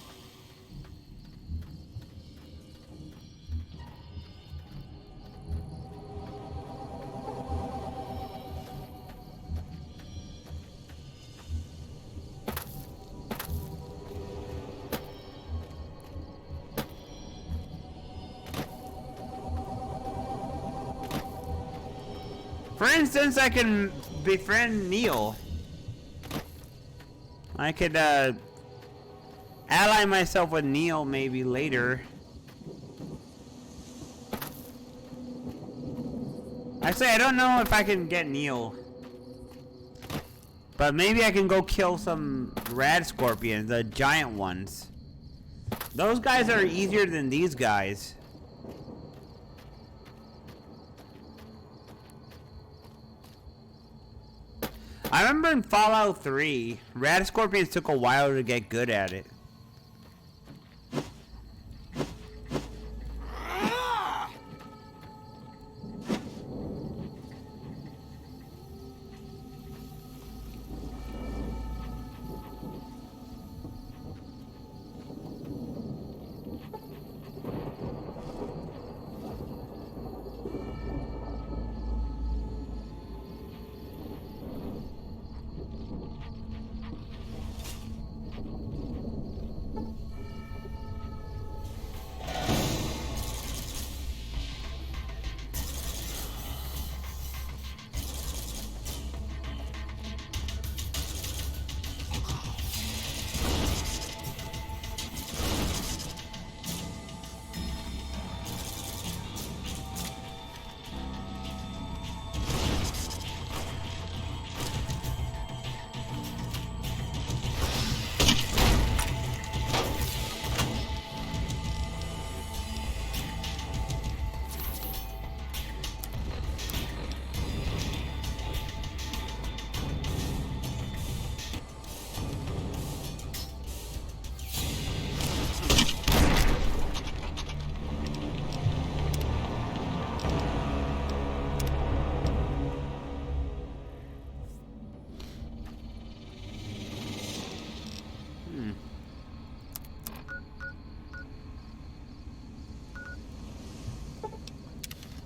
For instance, I can befriend Neil. I could ally myself with Neil maybe later. Actually, I don't know if I can get Neil. But maybe I can go kill some rad scorpions, the giant ones. Those guys are easier than these guys. I remember in Fallout 3, rad scorpions took a while to get good at it.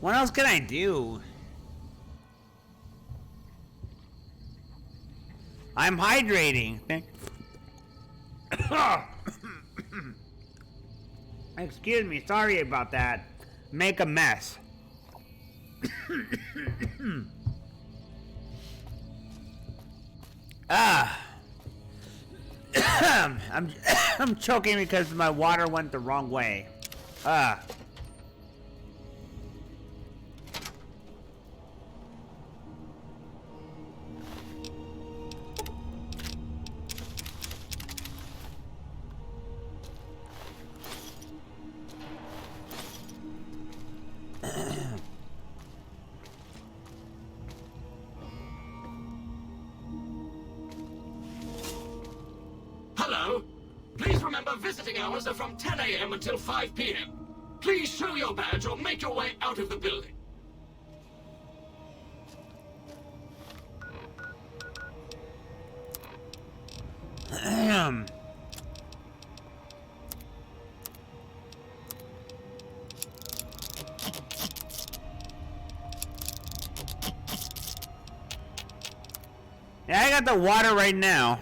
What else can I do? I'm hydrating. Excuse me, sorry about that. Make a mess. I'm choking because my water went the wrong way. Hello. Please remember visiting hours are from 10 a.m. until 5 p.m. Please show your badge or make your way out of the building. Yeah, I got the water right now.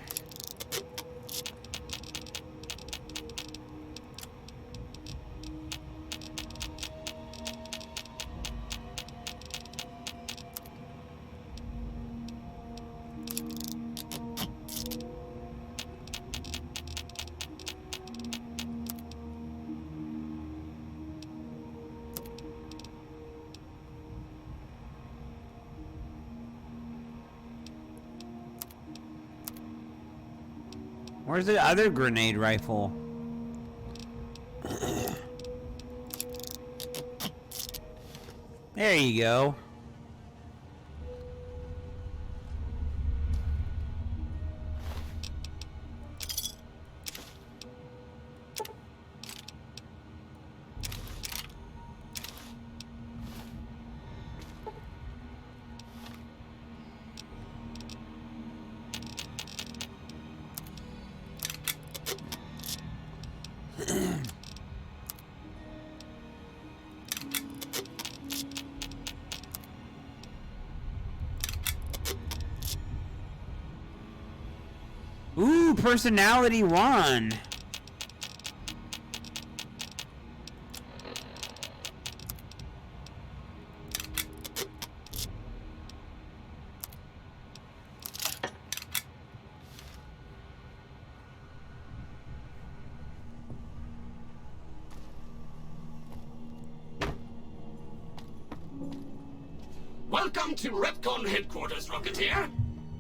Where's the other grenade rifle? There you go. Ooh, personality 1. Welcome to Repcon headquarters, Rocketeer.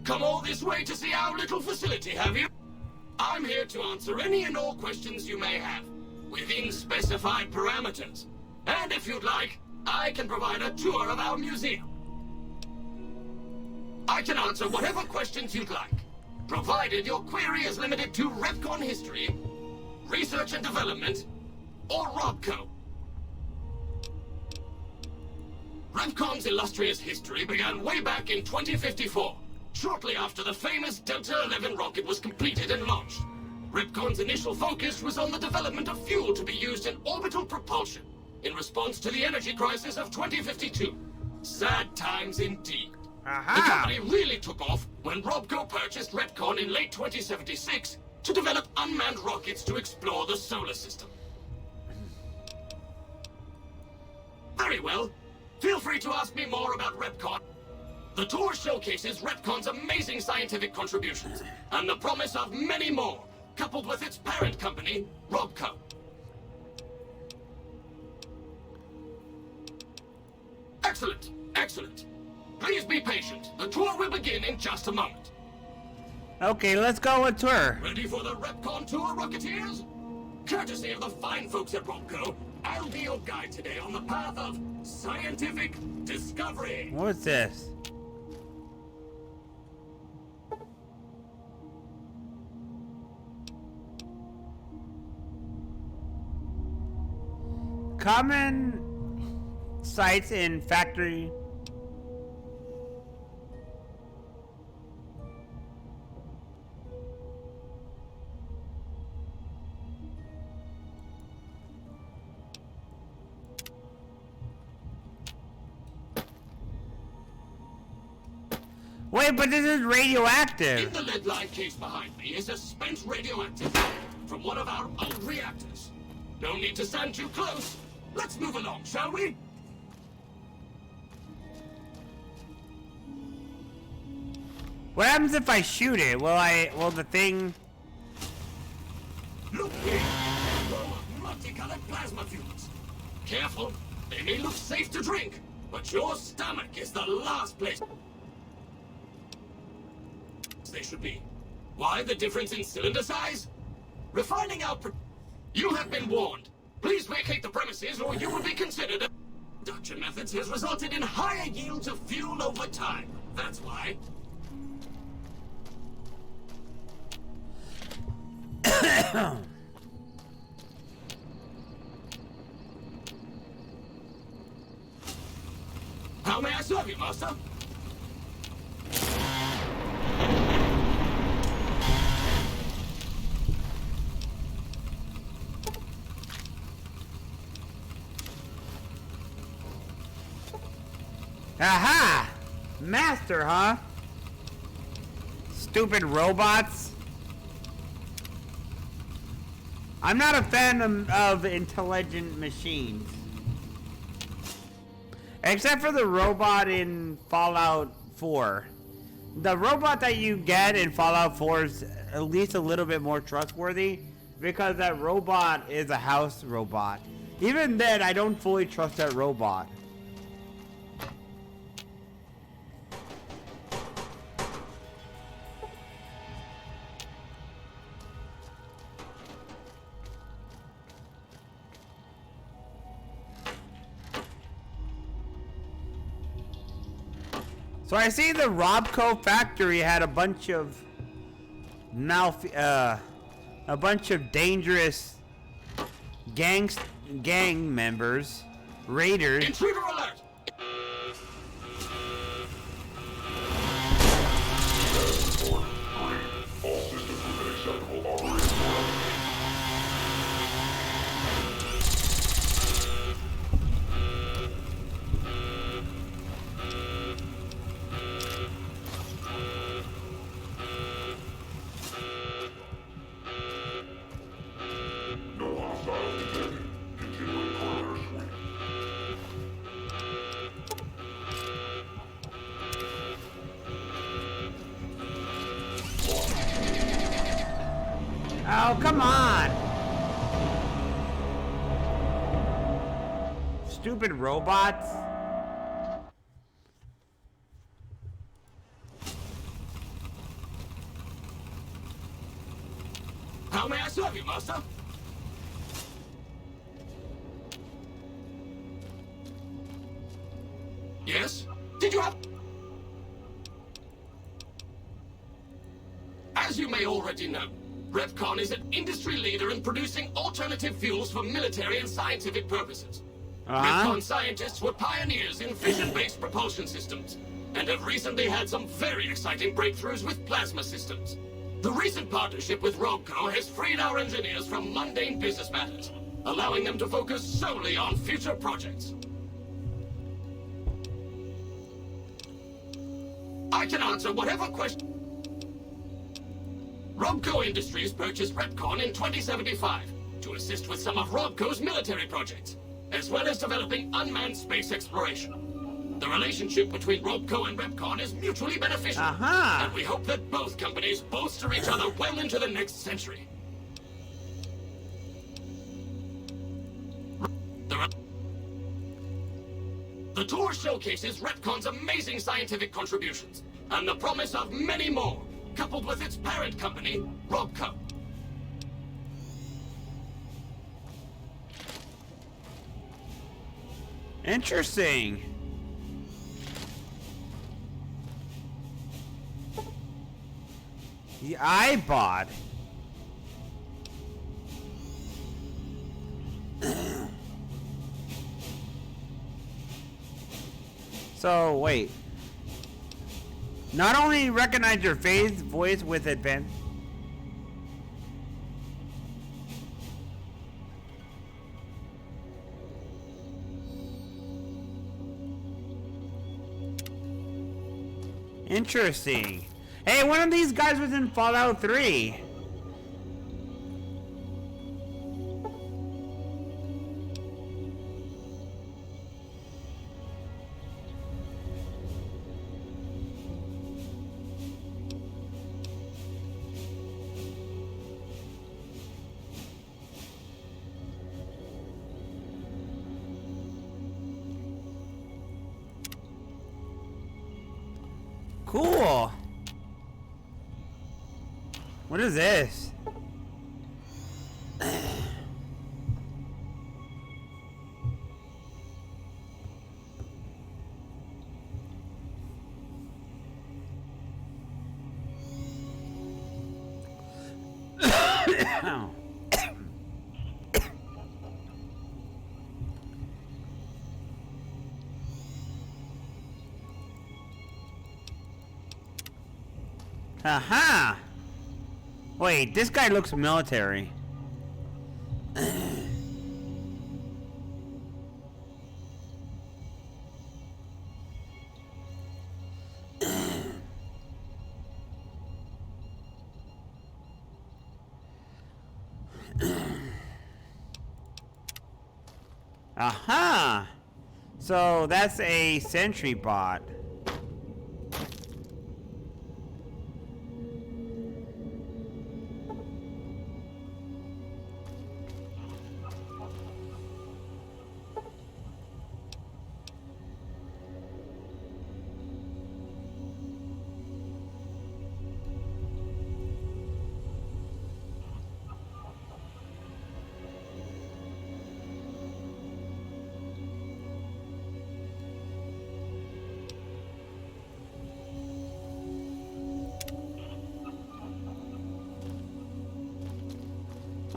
Come all this way to see our little facility, have you? I'm here to answer any and all questions you may have, within specified parameters. And if you'd like, I can provide a tour of our museum. I can answer whatever questions you'd like, provided your query is limited to Repcon history, research and development, or Robco. Repcon's illustrious history began way back in 2054. Shortly after the famous Delta 11 rocket was completed and launched, Repcon's initial focus was on the development of fuel to be used in orbital propulsion in response to the energy crisis of 2052. Sad times indeed. The company really took off when Robco purchased Repcon in late 2076 to develop unmanned rockets to explore the solar system. Very well. Feel free to ask me more about Repcon. The tour showcases Repcon's amazing scientific contributions, and the promise of many more, coupled with its parent company, Robco. Excellent, excellent. Please be patient. The tour will begin in just a moment. Okay, let's go on tour. Ready for the Repcon tour, Rocketeers? Courtesy of the fine folks at Robco, I'll be your guide today on the path of scientific discovery. What's this? Common sites in factory. Wait, but this is radioactive. In the lead-lined case behind me is a spent radioactive from one of our old reactors. No need to stand too close. Let's move along, shall we? What happens if I shoot it? Will the thing... Look here. Multicolored plasma fuels. Careful. They may look safe to drink, but your stomach is the last place they should be. Why the difference in cylinder size? Refining our... You have been warned. Please vacate the premises or you will be considered a... Production methods has resulted in higher yields of fuel over time. That's why. How may I serve you, Master? Aha! Master, huh? stupid robots. I'm not a fan of intelligent machines. Except for the robot in Fallout 4. The robot that you get in Fallout 4 is at least a little bit more trustworthy because that robot is a house robot. Even then, I don't fully trust that robot. So I see the Robco factory had a bunch of a bunch of dangerous gang members, raiders. Intruder alert! Oh, come on! Stupid robots. How may I serve you, Master? Yes? Did you have... As you may already know, Repcon is an industry leader in producing alternative fuels for military and scientific purposes. Repcon scientists were pioneers in fission-based propulsion systems, and have recently had some very exciting breakthroughs with plasma systems. The recent partnership with Robco has freed our engineers from mundane business matters, allowing them to focus solely on future projects. I can answer whatever question... Robco Industries purchased Repcon in 2075 to assist with some of Robco's military projects, as well as developing unmanned space exploration. The relationship between Robco and Repcon is mutually beneficial, and we hope that both companies bolster each other well into the next century. The tour showcases Repcon's amazing scientific contributions, and the promise of many more, coupled with its parent company, Robco. Interesting. The iBot. So, wait. Not only recognize your face, voice with advanced... Interesting. Hey, one of these guys was in Fallout 3. Cool. What is this? Aha! Wait, this guy looks military. Aha! So that's a sentry bot.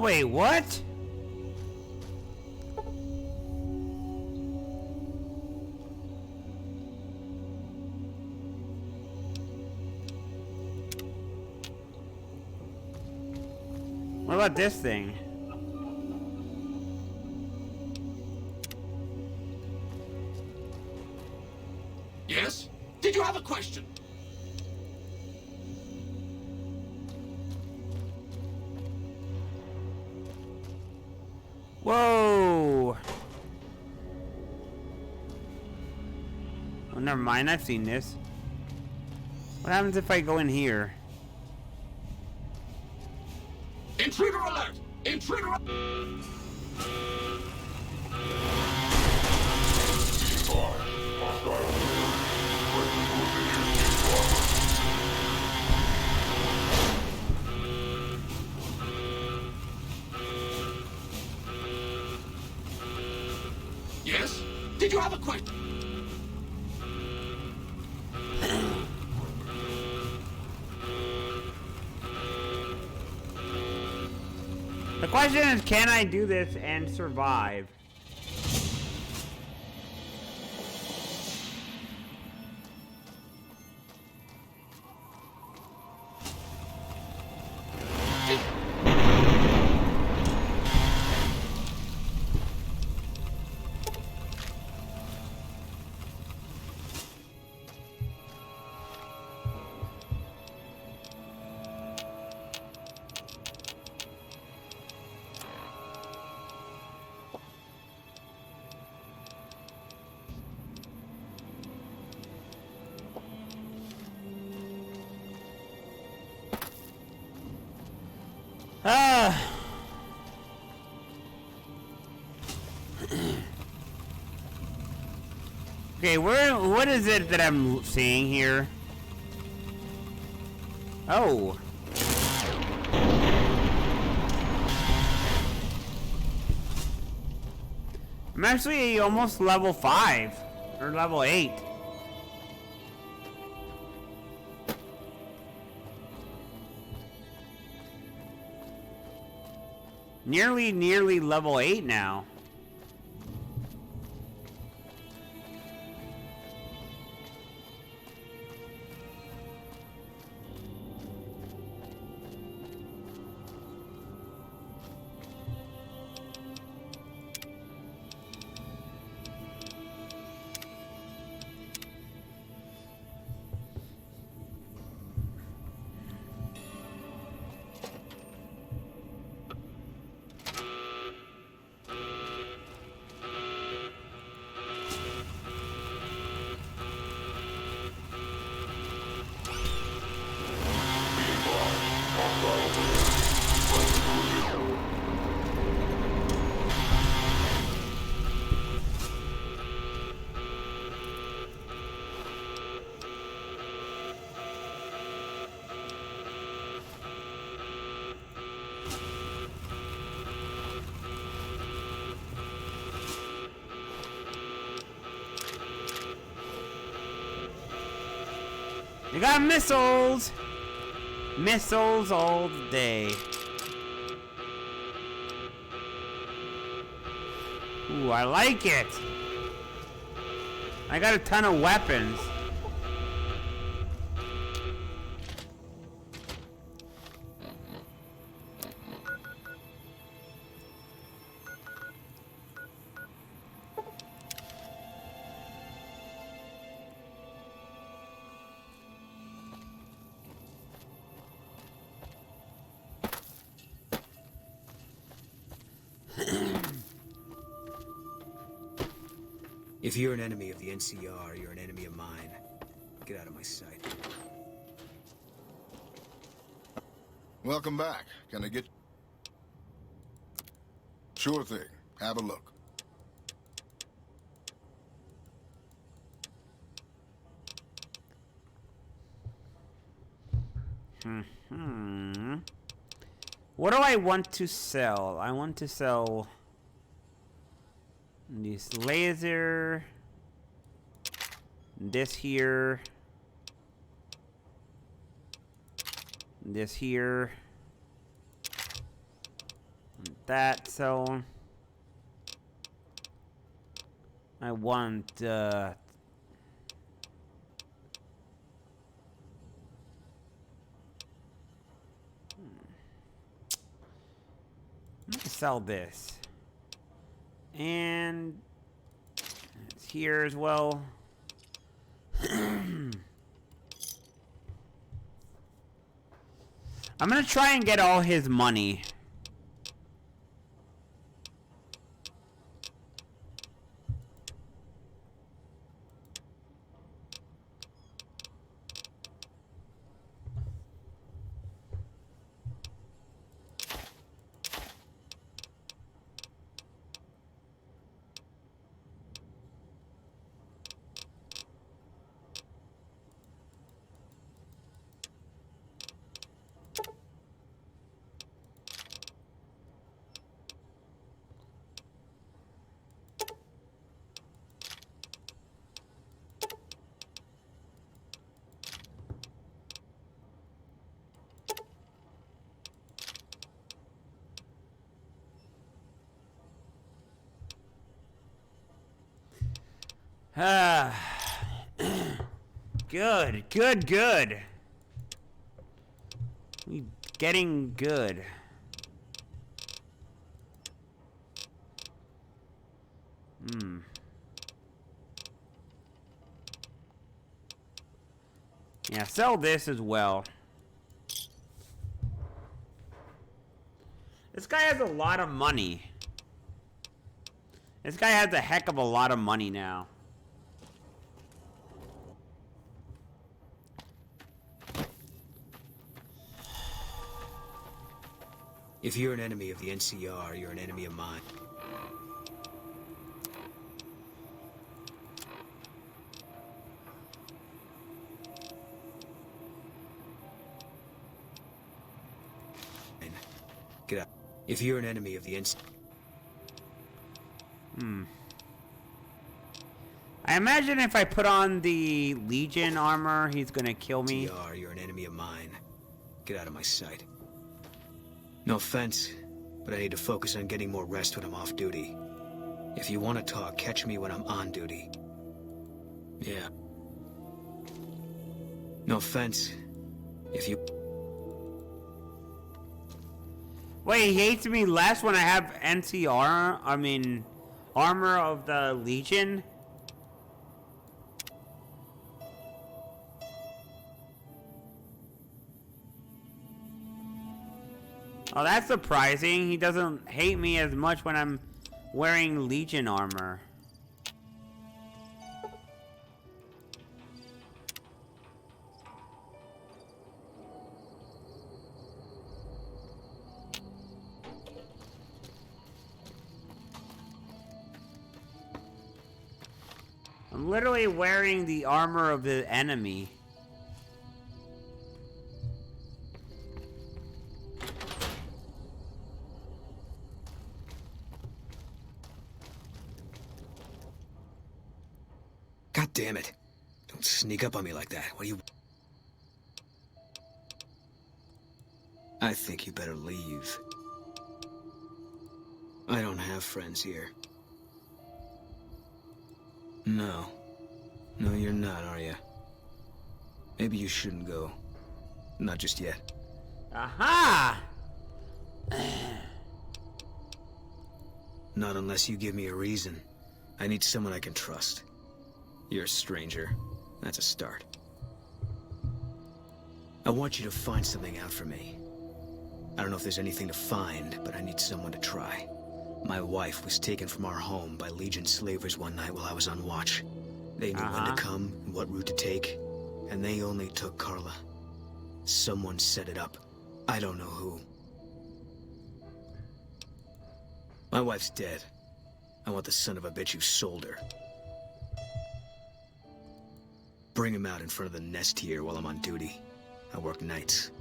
Wait, what? What about this thing? Yes? Did you have a question? Whoa! Oh, never mind. I've seen this. What happens if I go in here? Intruder alert! Intruder Yes? Did you have a question? The question is, can I do this and survive? Ah. Okay, what is it that I'm seeing here? Oh. I'm actually almost level 5 or level 8. Nearly level 8 now. You got missiles! Missiles all day. Ooh, I like it! I got a ton of weapons. If you're an enemy of the NCR, you're an enemy of mine. Get out of my sight. Welcome back. Can I get... Sure thing. Have a look. What do I want to sell? I want to sell this laser, this here, this here, that. So I want I'm gonna sell this, and it's here as well. I'm gonna try and get all his money. Good. We getting good. Yeah, sell this as well. This guy has a lot of money. This guy has a heck of a lot of money now. If you're an enemy of the NCR, you're an enemy of mine. Get up. If you're an enemy of the NCR... I imagine if I put on the Legion armor, he's gonna kill me. You're an enemy of mine. Get out of my sight. No offense, but I need to focus on getting more rest when I'm off duty. If you want to talk, catch me when I'm on duty. Yeah. No offense. If you... Wait, he hates me less when I have NCR? I mean, armor of the Legion? Oh, that's surprising. He doesn't hate me as much when I'm wearing Legion armor. I'm literally wearing the armor of the enemy. God damn it. Don't sneak up on me like that. What do you... I think you better leave. I don't have friends here. No. No, you're not, are you? Maybe you shouldn't go. Not just yet. Aha! Not unless you give me a reason. I need someone I can trust. You're a stranger. That's a start. I want you to find something out for me. I don't know if there's anything to find, but I need someone to try. My wife was taken from our home by Legion slavers one night while I was on watch. They knew when to come and what route to take, and they only took Carla. Someone set it up. I don't know who. My wife's dead. I want the son of a bitch who sold her. Bring him out in front of the nest here while I'm on duty. I work nights.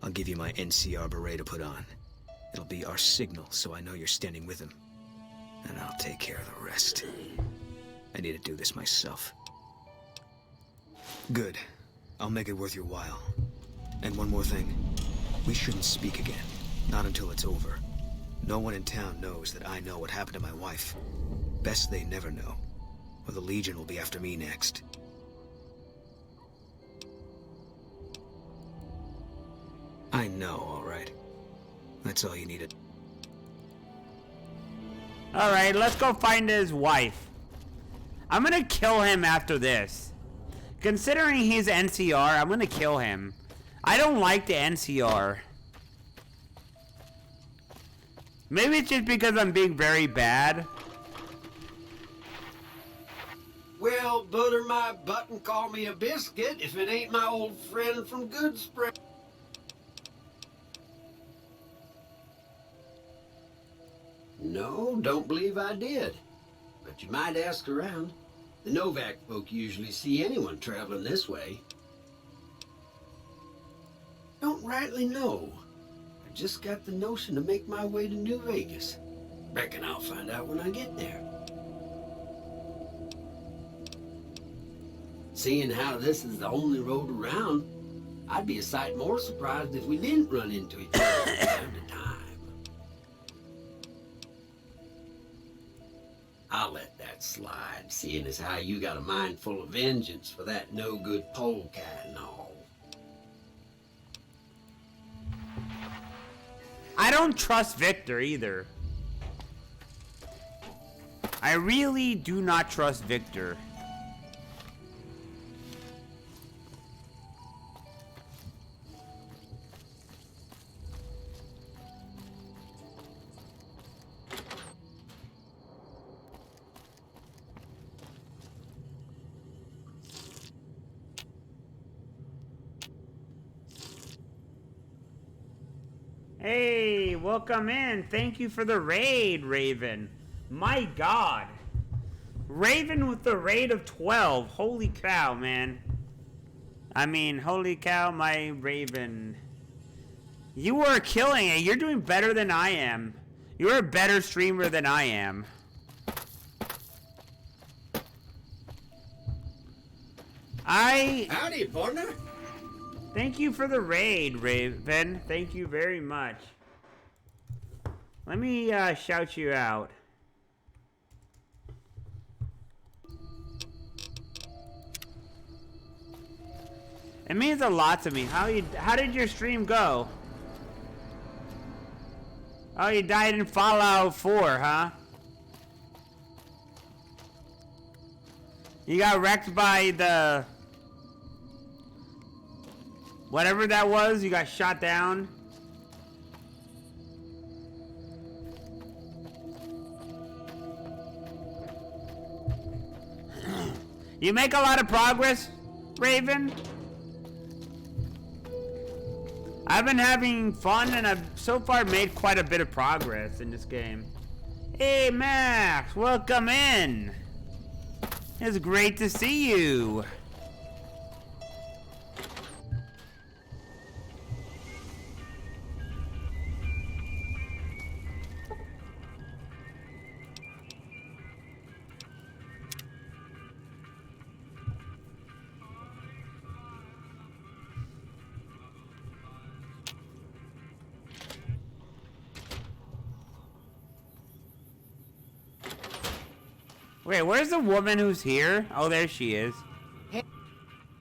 I'll give you my NCR beret to put on. It'll be our signal, so I know you're standing with him. And I'll take care of the rest. I need to do this myself. Good. I'll make it worth your while. And one more thing. We shouldn't speak again. Not until it's over. No one in town knows that I know what happened to my wife. Best they never know. Or the Legion will be after me next. I know, all right. That's all you needed. All right, let's go find his wife. I'm gonna kill him after this. Considering he's NCR, I'm gonna kill him. I don't like the NCR. Maybe it's just because I'm being very bad. Well, butter my butt and call me a biscuit if it ain't my old friend from Goodspring. No, don't believe I did. But you might ask around. The Novak folk usually see anyone traveling this way. Don't rightly know. I just got the notion to make my way to New Vegas. Reckon I'll find out when I get there. Seeing how this is the only road around, I'd be a sight more surprised if we didn't run into each other from time to time. I'll let that slide, seeing as how you got a mind full of vengeance for that no-good polecat and all. I don't trust Victor either. I really do not trust Victor. Hey, welcome in. Thank you for the raid, Raven. My God. Raven with the raid of 12. Holy cow, man. I mean, holy cow, my Raven. You are killing it. You're doing better than I am. You're a better streamer than I am. Howdy, partner. Thank you for the raid, Raven. Thank you very much. Let me shout you out. It means a lot to me. How did your stream go? Oh, you died in Fallout 4, huh? You got wrecked by the... whatever that was, you got shot down. You make a lot of progress, Raven? I've been having fun and I've so far made quite a bit of progress in this game. Hey Max, welcome in. It's great to see you. Wait, where's the woman who's here? Oh, there she is. Hey,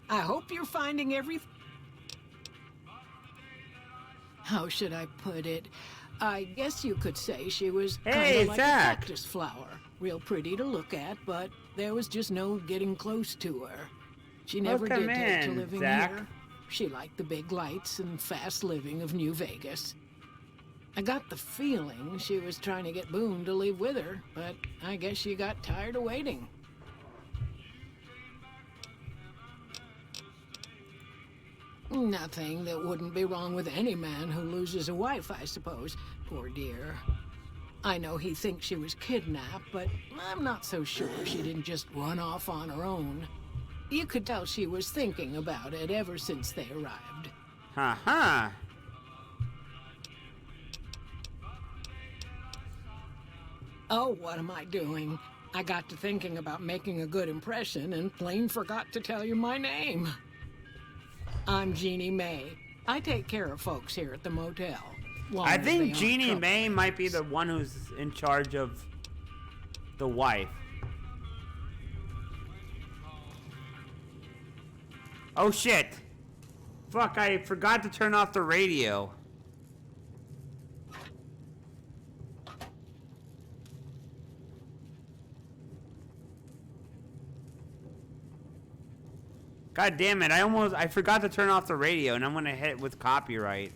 I hope you're finding everything. How should I put it? I guess you could say she was kind of like Zach. a cactus flower. Real pretty to look at, but there was just no getting close to her. She never Welcome did take to in, living Zach. here. She liked the big lights and fast living of New Vegas. I got the feeling she was trying to get Boone to leave with her, but I guess she got tired of waiting. Nothing that wouldn't be wrong with any man who loses a wife, I suppose. Poor dear. I know he thinks she was kidnapped, but I'm not so sure she didn't just run off on her own. You could tell she was thinking about it ever since they arrived. Ha-ha. Oh, what am I doing? I got to thinking about making a good impression and plain forgot to tell you my name. I'm Jeannie May. I take care of folks here at the motel. I think Jeannie May might be the one who's in charge of the wife. Oh shit! Fuck, I forgot to turn off the radio. God damn it, I forgot to turn off the radio and I'm gonna hit it with copyright.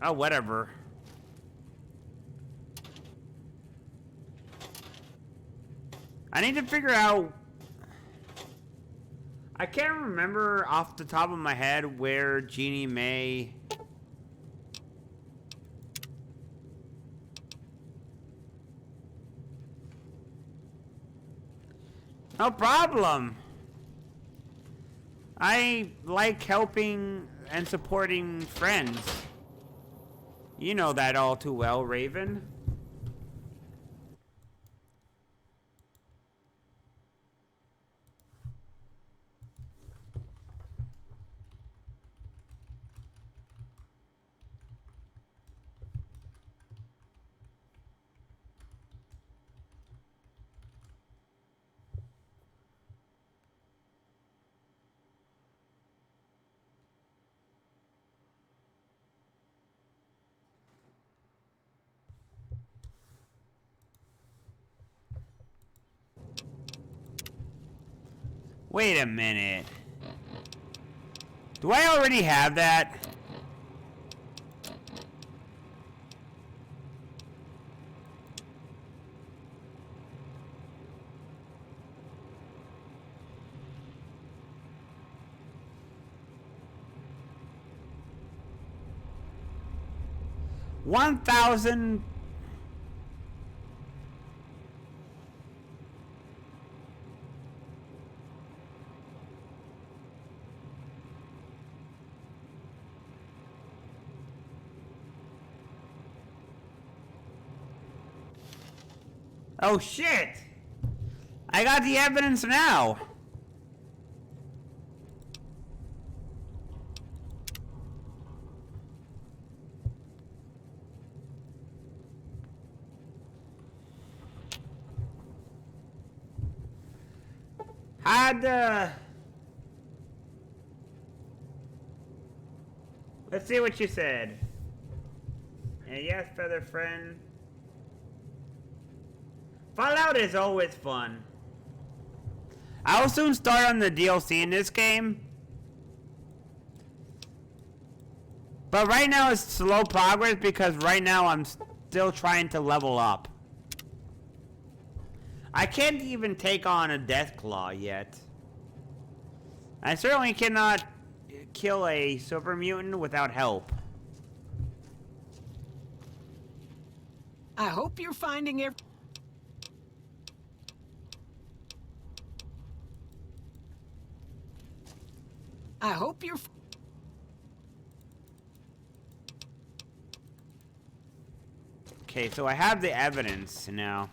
Oh, whatever. I need to figure out... I can't remember off the top of my head where Jeannie May... No problem. I like helping and supporting friends. You know that all too well, Raven. Wait a minute. Do I already have that? $1,000. Oh shit! I got the evidence now! Let's see what you said. And yes, feather friend. Fallout is always fun. I'll soon start on the DLC in this game. But right now it's slow progress because right now I'm still trying to level up. I can't even take on a Deathclaw yet. I certainly cannot kill a super mutant without help. I hope you're finding it. I hope you're... Okay, so I have the evidence now.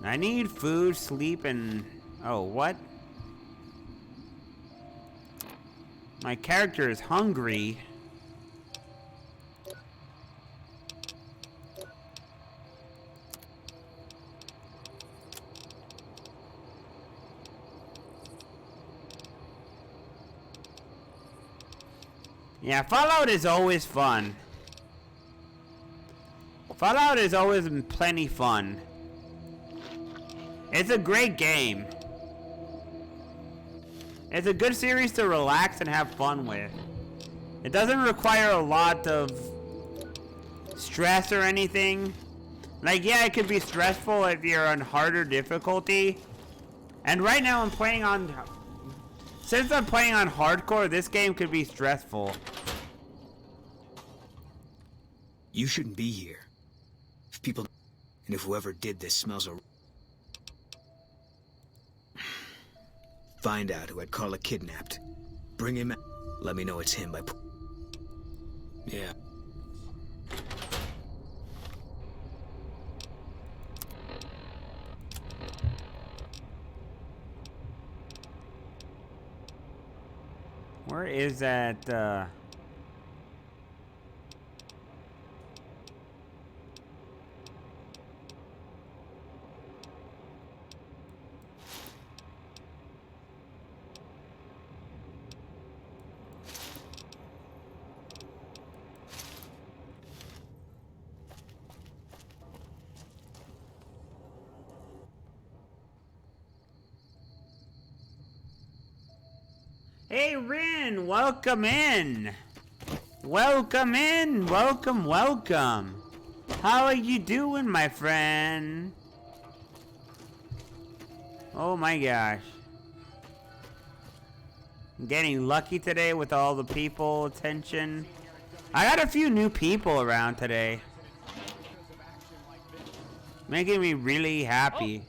I need food, sleep, and... Oh, what? My character is hungry. Yeah, Fallout is always fun. Fallout is always plenty fun. It's a great game. It's a good series to relax and have fun with. It doesn't require a lot of stress or anything. Like, yeah, it could be stressful if you're on harder difficulty. And right now I'm playing on... Since I'm playing on hardcore, this game could be stressful. You shouldn't be here. If people... And if whoever did this smells a... Find out who had Carla kidnapped. Bring him out. Let me know it's him by... Yeah. Where is that, Hey, Rin, welcome in. Welcome in. Welcome, welcome. How are you doing, my friend? Oh my gosh. I'm getting lucky today with all the people attention. I got a few new people around today. Making me really happy.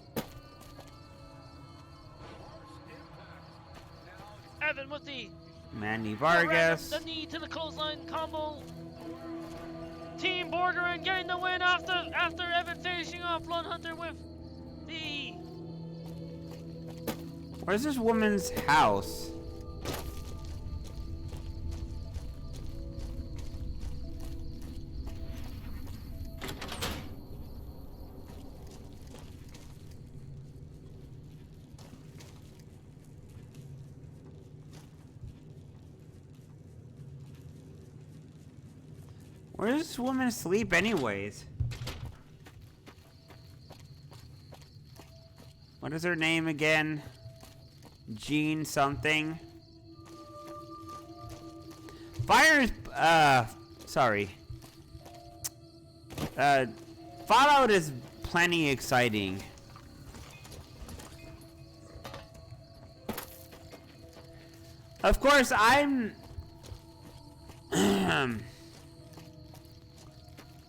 Evan with the Manny Vargas. the knee to the clothesline combo. Team Borgerin getting the win after Evan finishing off Blood Hunter with the... Where's this woman's house? Where does this woman sleep anyways? What is her name again? Jean something. Fire is, sorry. Fallout is plenty exciting. Of course, I'm...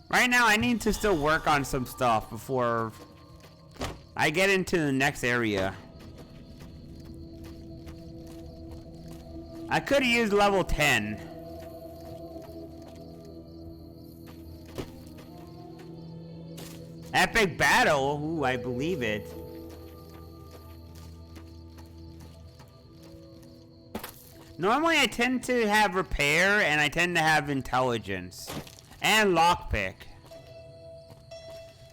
Right now, I need to still work on some stuff before I get into the next area. I could have used level 10. Epic battle? Ooh, I believe it. Normally, I tend to have repair, and I tend to have intelligence. And lockpick.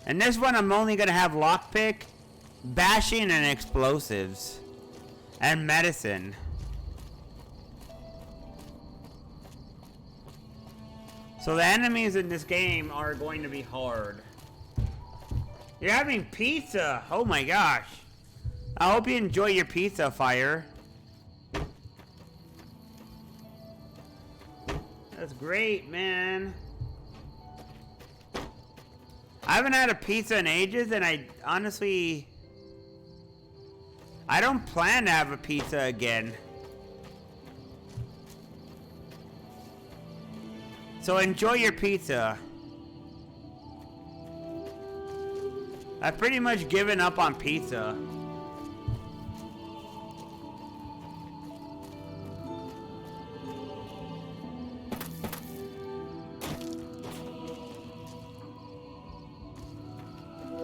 And this one, I'm only gonna have lockpick, bashing, and explosives. And medicine. So the enemies in this game are going to be hard. You're having pizza! Oh my gosh. I hope you enjoy your pizza, Fire. That's great, man. I haven't had a pizza in ages, and I honestly... I don't plan to have a pizza again. So enjoy your pizza. I've pretty much given up on pizza.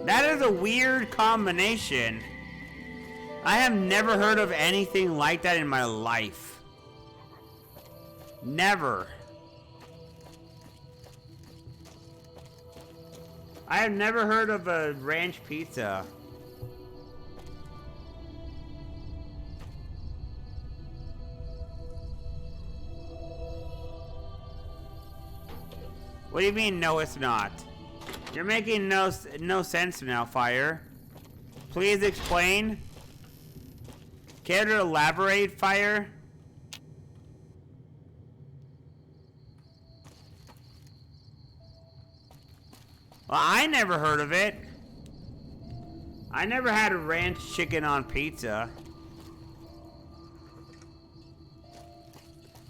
That is a weird combination. I have never heard of anything like that in my life. Never. I have never heard of a ranch pizza. What do you mean, no it's not? You're making no sense now, Fire. Please explain. Care to elaborate, Fire? Well, I never heard of it. I never had a ranch chicken on pizza.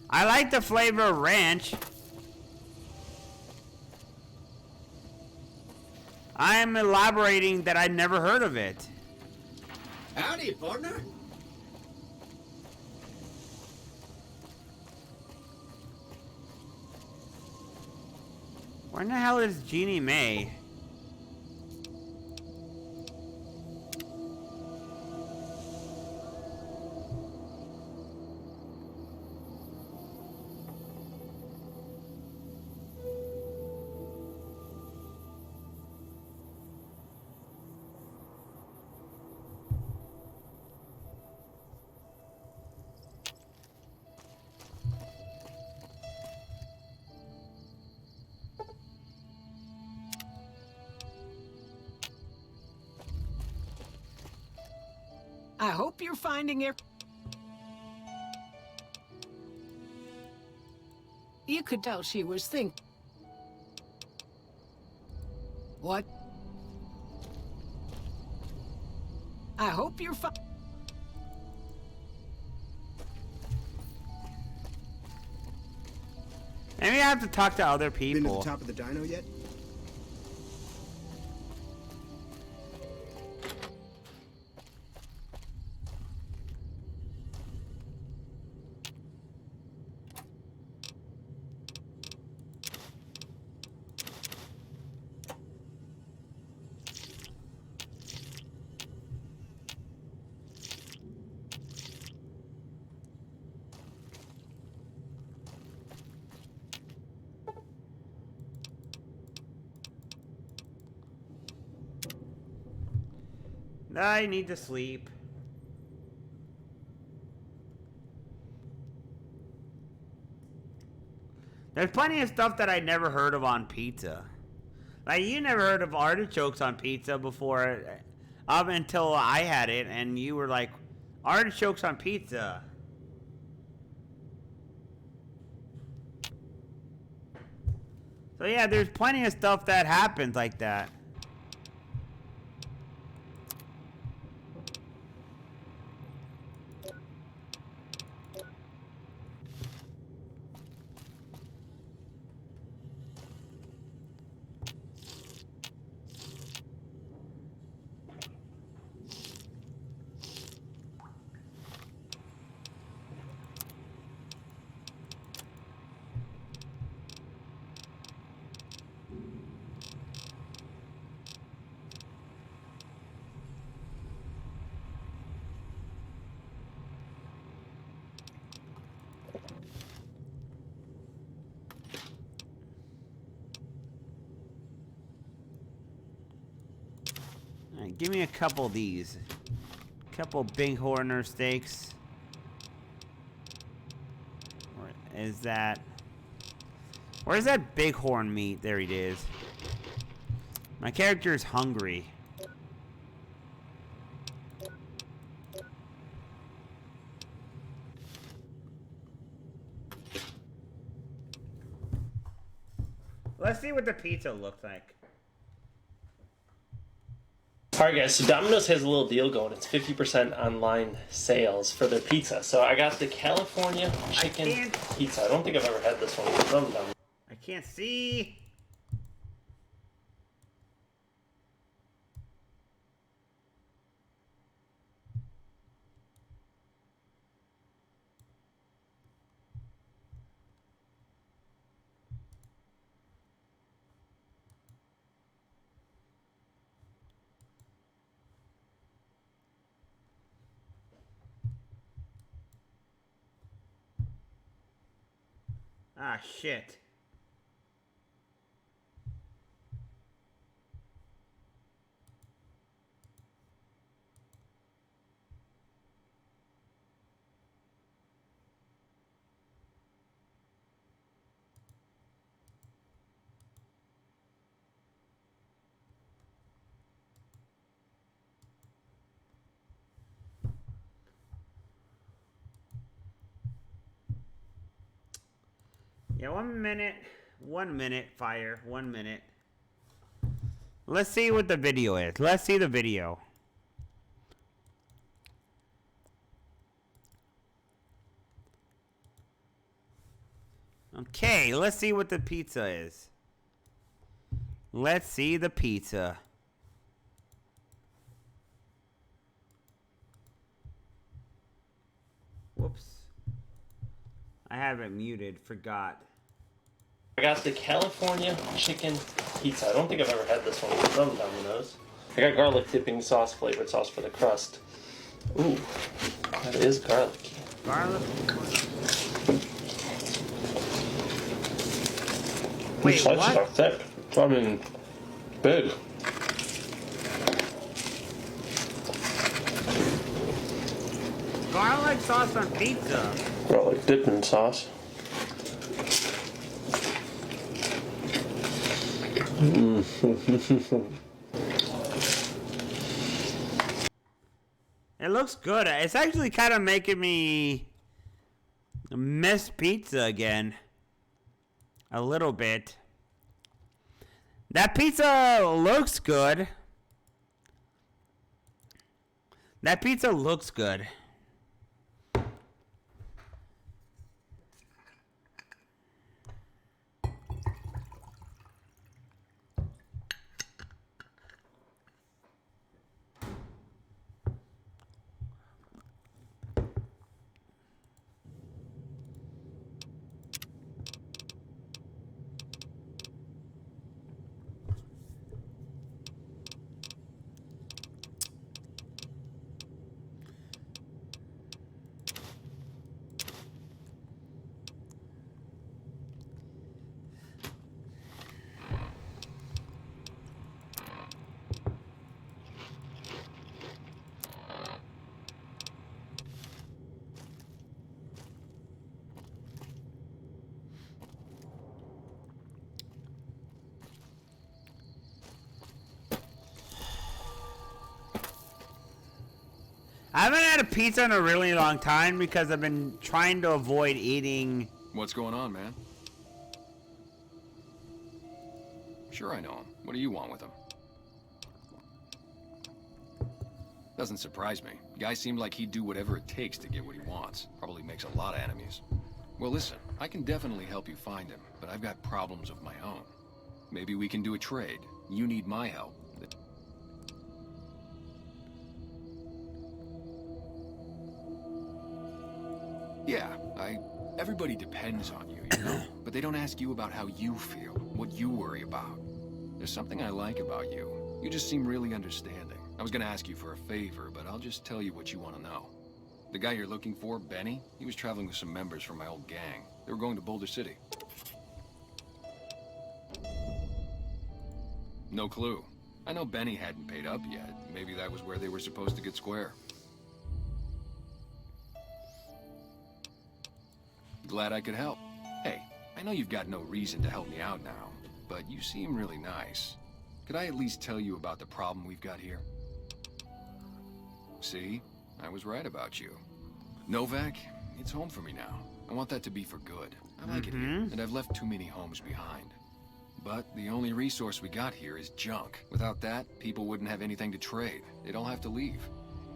I like the flavor of ranch. I am elaborating that I never heard of it. Howdy, partner. Where in the hell is Jeannie Mae? I hope you're finding it. You could tell she was thinking. What? I hope you're Maybe I have to talk to other people. Been to the top of the dino yet? I need to sleep. There's plenty of stuff that I never heard of on pizza. Like, you never heard of artichokes on pizza before, up until I had it, and you were like, artichokes on pizza. So yeah, there's plenty of stuff that happens like that. Alright, give me a couple of these. Couple bighorner steaks. Where is that? Where's that bighorn meat? There it is. My character is hungry. Let's see what the pizza looks like. Alright guys, so Domino's has a little deal going. It's 50% online sales for their pizza. So I got the California chicken pizza. I don't think I've ever had this one from them. I can't see. Ah, shit. Yeah, 1 minute. 1 minute, fire. 1 minute. Let's see what the video is. Let's see the video. Okay, let's see what the pizza is. Let's see the pizza. Whoops. I have it muted. Forgot. I got the California chicken pizza. I don't think I've ever had this one from Domino's. I got garlic dipping sauce, flavored sauce for the crust. Ooh, that is garlicky. Garlic? These Wait, slices what? are thick. I mean, big. Garlic sauce on pizza. Garlic dipping sauce. It looks good. It's actually kind of making me miss pizza again. A little bit. That pizza looks good. That pizza looks good. I haven't had a pizza in a really long time because I've been trying to avoid eating. What's going on, man? Sure I know him. What do you want with him? Doesn't surprise me. The guy seemed like he'd do whatever it takes to get what he wants. Probably makes a lot of enemies. Well, listen, I can definitely help you find him, but I've got problems of my own. Maybe we can do a trade. You need my help. Yeah, everybody depends on you, you know? But they don't ask you about how you feel, what you worry about. There's something I like about you. You just seem really understanding. I was gonna ask you for a favor, but I'll just tell you what you want to know. The guy you're looking for, Benny, he was traveling with some members from my old gang. They were going to Boulder City. No clue. I know Benny hadn't paid up yet. Maybe that was where they were supposed to get square. Glad I could help. Hey, I know you've got no reason to help me out now, but you seem really nice. Could I at least tell you about the problem we've got here? See? I was right about you. Novak, it's home for me now. I want that to be for good. I like it here, and I've left too many homes behind. But the only resource we got here is junk. Without that, people wouldn't have anything to trade. They'd all have to leave.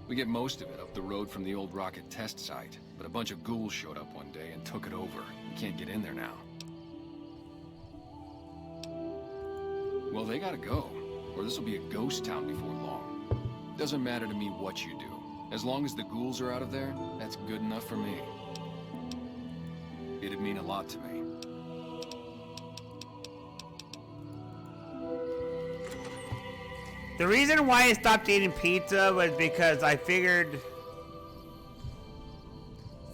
We get most of it up the road from the old rocket test site, but a bunch of ghouls showed up one day and took it over. We can't get in there now. Well, they gotta go, or this'll be a ghost town before long. Doesn't matter to me what you do. As long as the ghouls are out of there, that's good enough for me. It'd mean a lot to me. The reason why I stopped eating pizza was because I figured...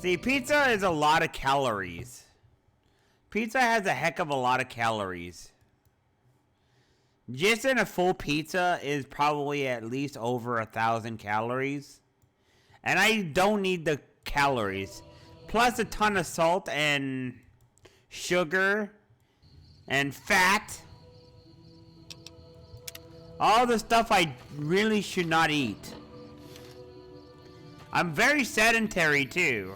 See, pizza is a lot of calories. Pizza has a heck of a lot of calories. Just in a full pizza is probably at least over 1,000 calories. And I don't need the calories. Plus a ton of salt and sugar and fat. All the stuff I really should not eat. I'm very sedentary too.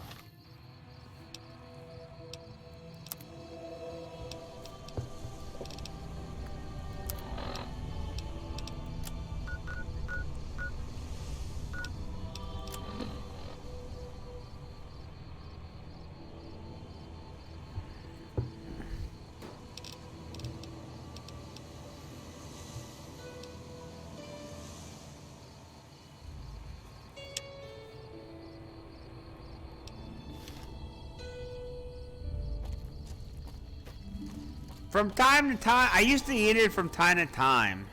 From time to time, I used to eat it from time to time.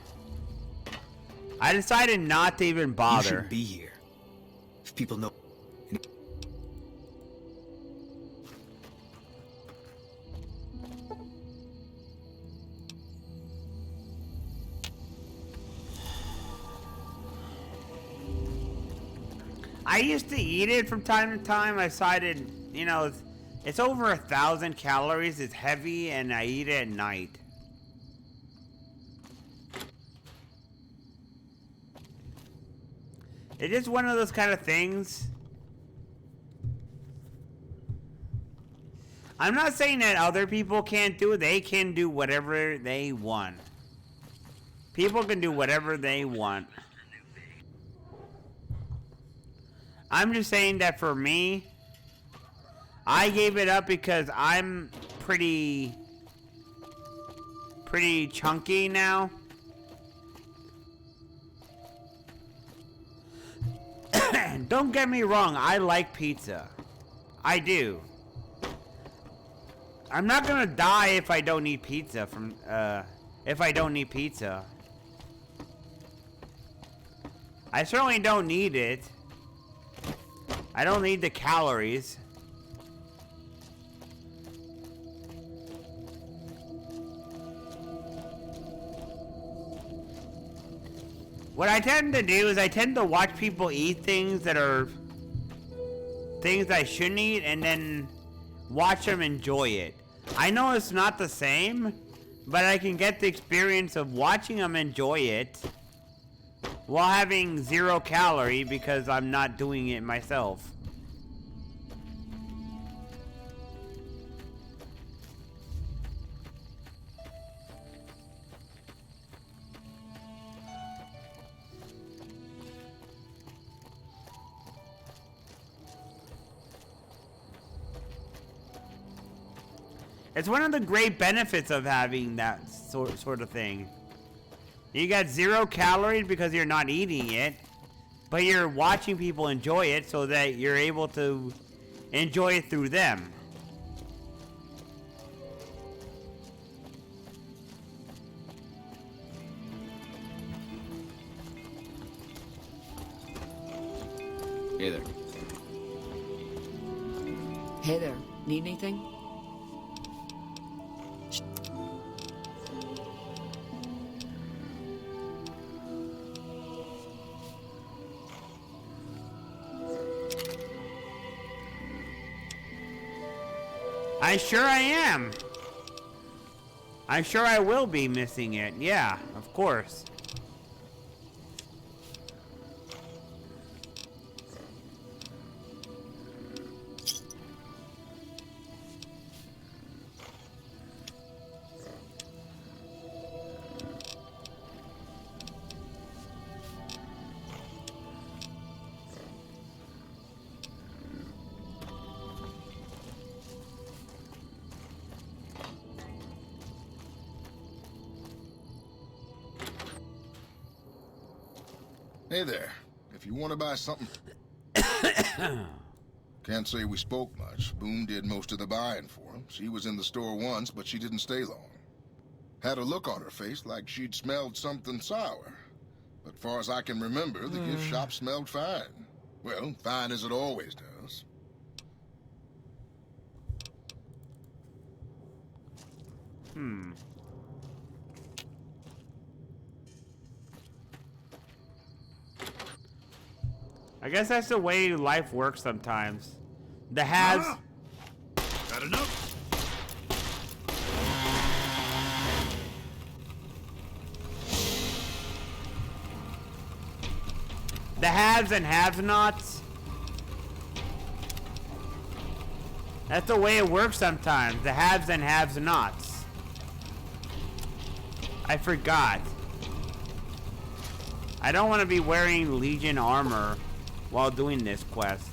I decided not to even bother. You shouldn't be here. If people know... I used to eat it from time to time. I decided, you know, it's over 1,000 calories. It's heavy, and I eat it at night. It's just one of those kind of things. I'm not saying that other people can't do it. They can do whatever they want. People can do whatever they want. I'm just saying that for me, I gave it up because I'm pretty chunky now. Don't get me wrong, I like pizza. I do. I'm not gonna die if I don't eat pizza if I don't eat pizza. I certainly don't need it. I don't need the calories. What I tend to do is I tend to watch people eat things that are things I shouldn't eat and then watch them enjoy it. I know it's not the same, but I can get the experience of watching them enjoy it while having 0 calorie because I'm not doing it myself. It's one of the great benefits of having that sort of thing. You got 0 calories because you're not eating it, but you're watching people enjoy it so that you're able to enjoy it through them. Hey there. Hey there. Need anything? I'm sure I am. I'm sure I will be missing it. Yeah, of course. Hey there. If you want to buy something... Can't say we spoke much. Boone did most of the buying for him. She was in the store once, but she didn't stay long. Had a look on her face like she'd smelled something sour. But far as I can remember, the gift shop smelled fine. Well, fine as it always does. I guess that's the way life works sometimes. The haves... Got enough? The haves and have-nots. That's the way it works sometimes. The haves and have-nots. I forgot. I don't want to be wearing Legion armor while doing this quest.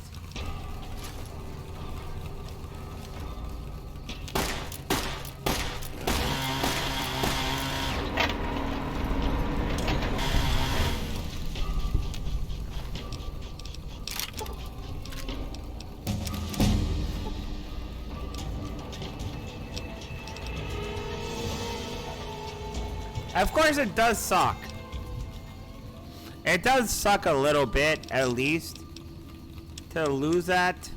Of course it does suck. It does suck a little bit, at least, to lose that.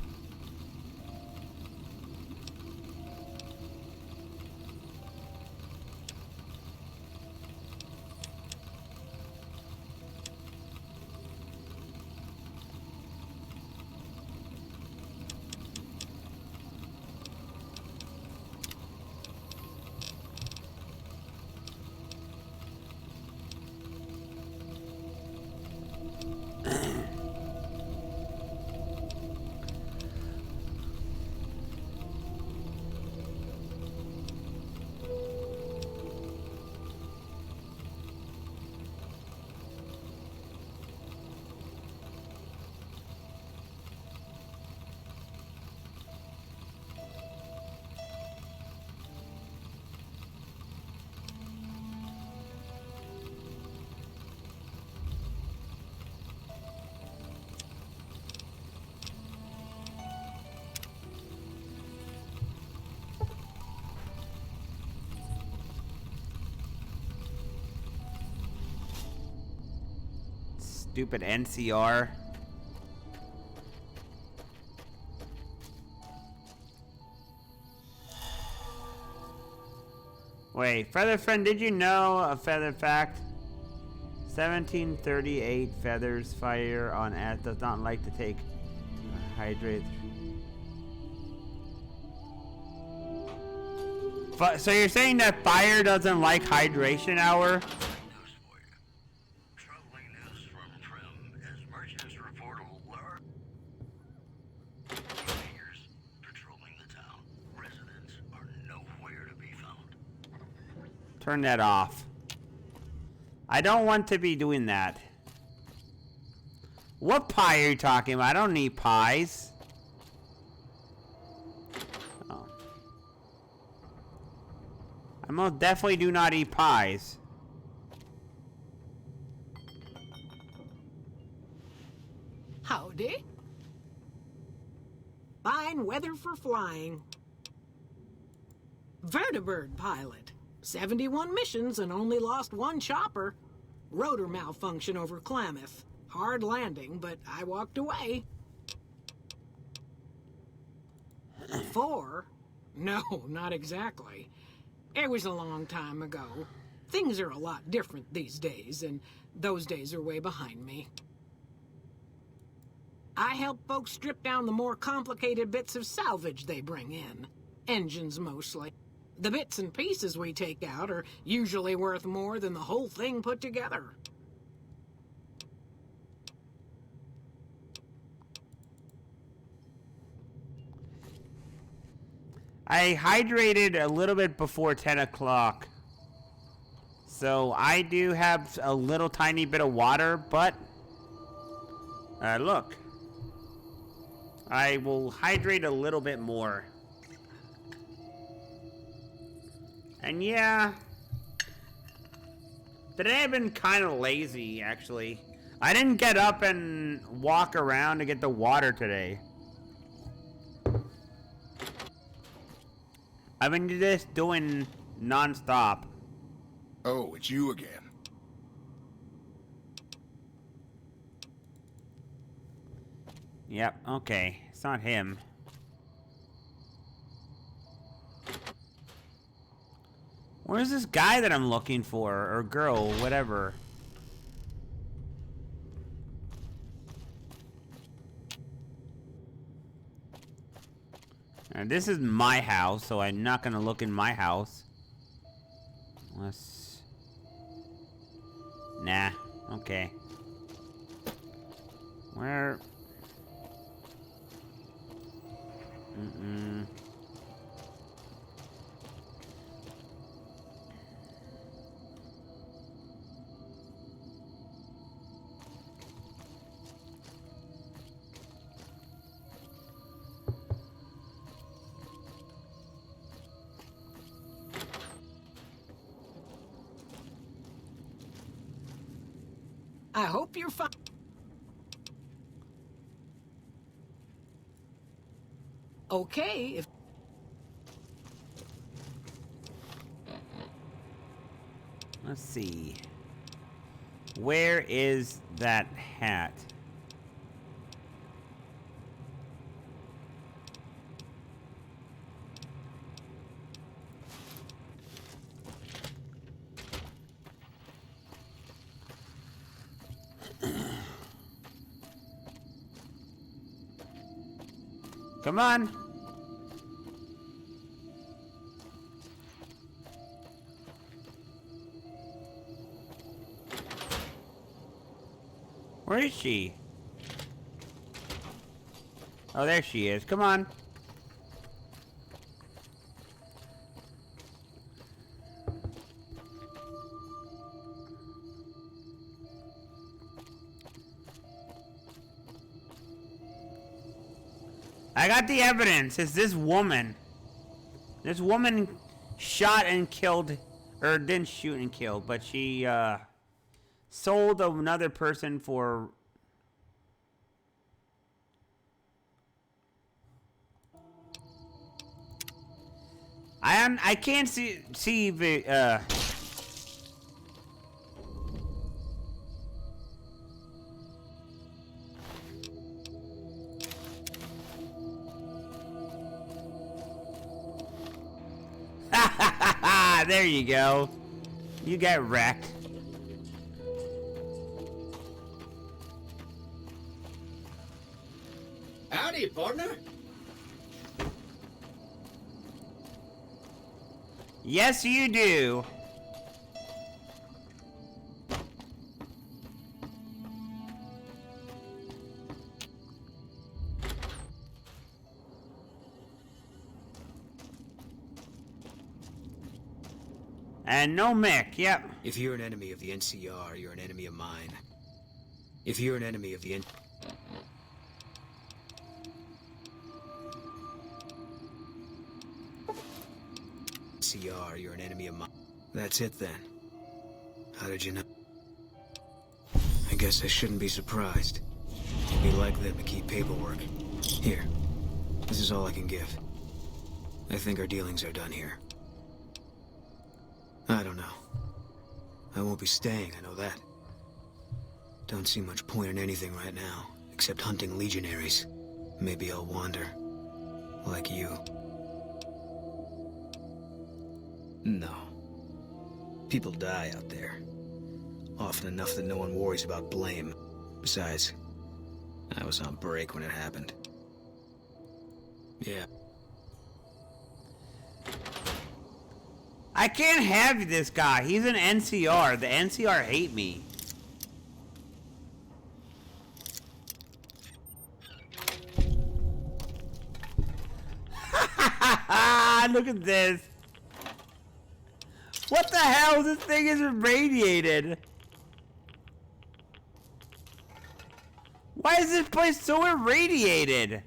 Stupid NCR. Wait, Feather Friend, did you know a feather fact? 1738 feathers fire on ash does not like to take hydrate. So you're saying that fire doesn't like hydration hour? Turn that off. I don't want to be doing that. What pie are you talking about? I don't need pies. Oh. I most definitely do not eat pies. Howdy. Fine weather for flying. Vertibird pilot. 71 missions and only lost one chopper. Rotor malfunction over Klamath. Hard landing, but I walked away. 4? No, not exactly. It was a long time ago. Things are a lot different these days, and those days are way behind me. I help folks strip down the more complicated bits of salvage they bring in. Engines mostly. The bits and pieces we take out are usually worth more than the whole thing put together. I hydrated a little bit before 10 o'clock. So I do have a little tiny bit of water, but look. I will hydrate a little bit more. And yeah, today I've been kind of lazy, actually. I didn't get up and walk around to get the water today. I've been just doing non-stop. Oh, it's you again. Yep, okay. It's not him. Where's this guy that I'm looking for? Or girl, whatever. And this is my house, so I'm not gonna look in my house. Unless... Nah, okay. Where... Mm-mm. I hope you're fine. Okay, if... Let's see. Where is that hat? Come on. Where is she? Oh, there she is. Come on. I got the evidence. It's this woman. This woman shot and killed, or didn't shoot and kill, but she sold another person for... I can't see the there you go. You got wrecked. Howdy, partner. Yes, you do. And no Mick, yep. If you're an enemy of the NCR, you're an enemy of mine. If you're an enemy of the NCR, you're an enemy of mine. That's it then. How did you know? I guess I shouldn't be surprised. It'd be like them to keep paperwork. Here. This is all I can give. I think our dealings are done here. I don't know. I won't be staying, I know that. Don't see much point in anything right now, except hunting legionaries. Maybe I'll wander. Like you. No. People die out there. Often enough that no one worries about blame. Besides, I was on break when it happened. Yeah. I can't have this guy. He's an NCR. The NCR hate me. Look at this. What the hell? This thing is irradiated. Why is this place so irradiated?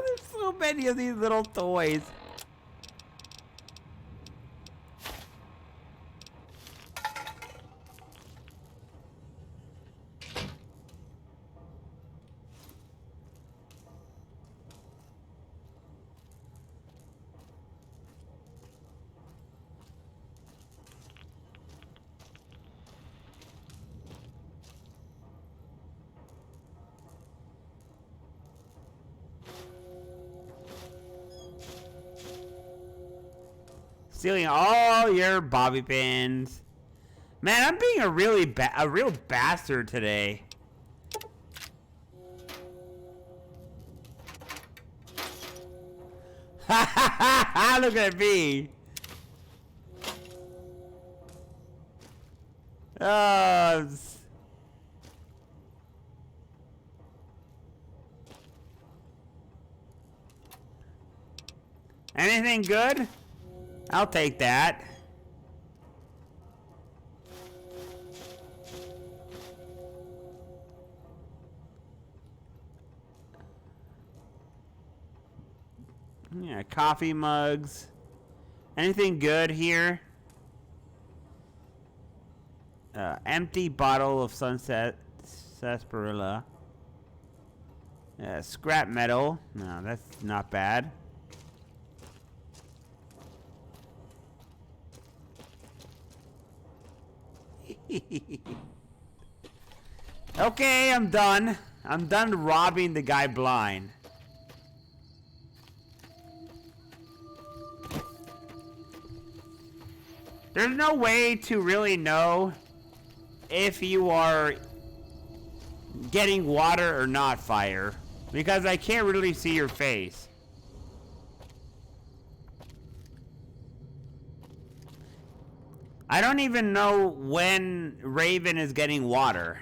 There's so many of these little toys. Stealing all your bobby pins. Man, I'm being a real bastard today. Ha ha ha ha! Look at me. Oh. Anything good? I'll take that. Yeah, coffee mugs. Anything good here? Empty bottle of sunset sarsaparilla. Scrap metal. No, that's not bad. Okay, I'm done. I'm done robbing the guy blind. There's no way to really know if you are getting water or not, Fire, because I can't really see your face. I don't even know when Raven is getting water.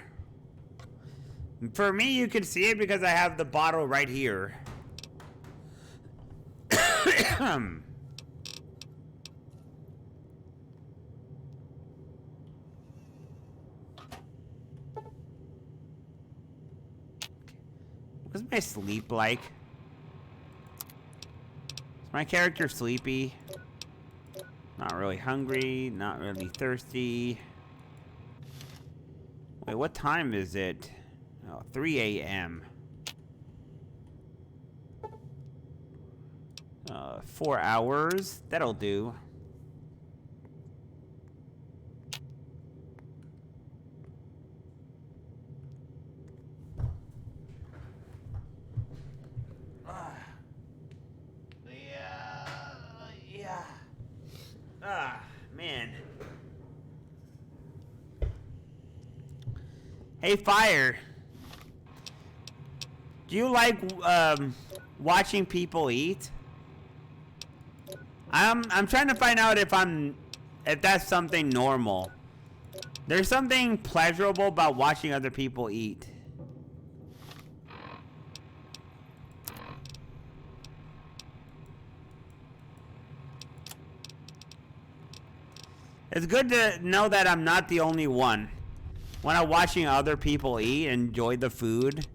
For me, you can see it because I have the bottle right here. What's my sleep like? Is my character sleepy? Not really hungry, not really thirsty. Wait, what time is it? Oh, 3 a.m. 4 hours. That'll do. Man. Hey, Fire. Do you like watching people eat? I'm trying to find out if that's something normal. There's something pleasurable about watching other people eat. It's good to know that I'm not the only one. When I'm watching other people eat and enjoy the food,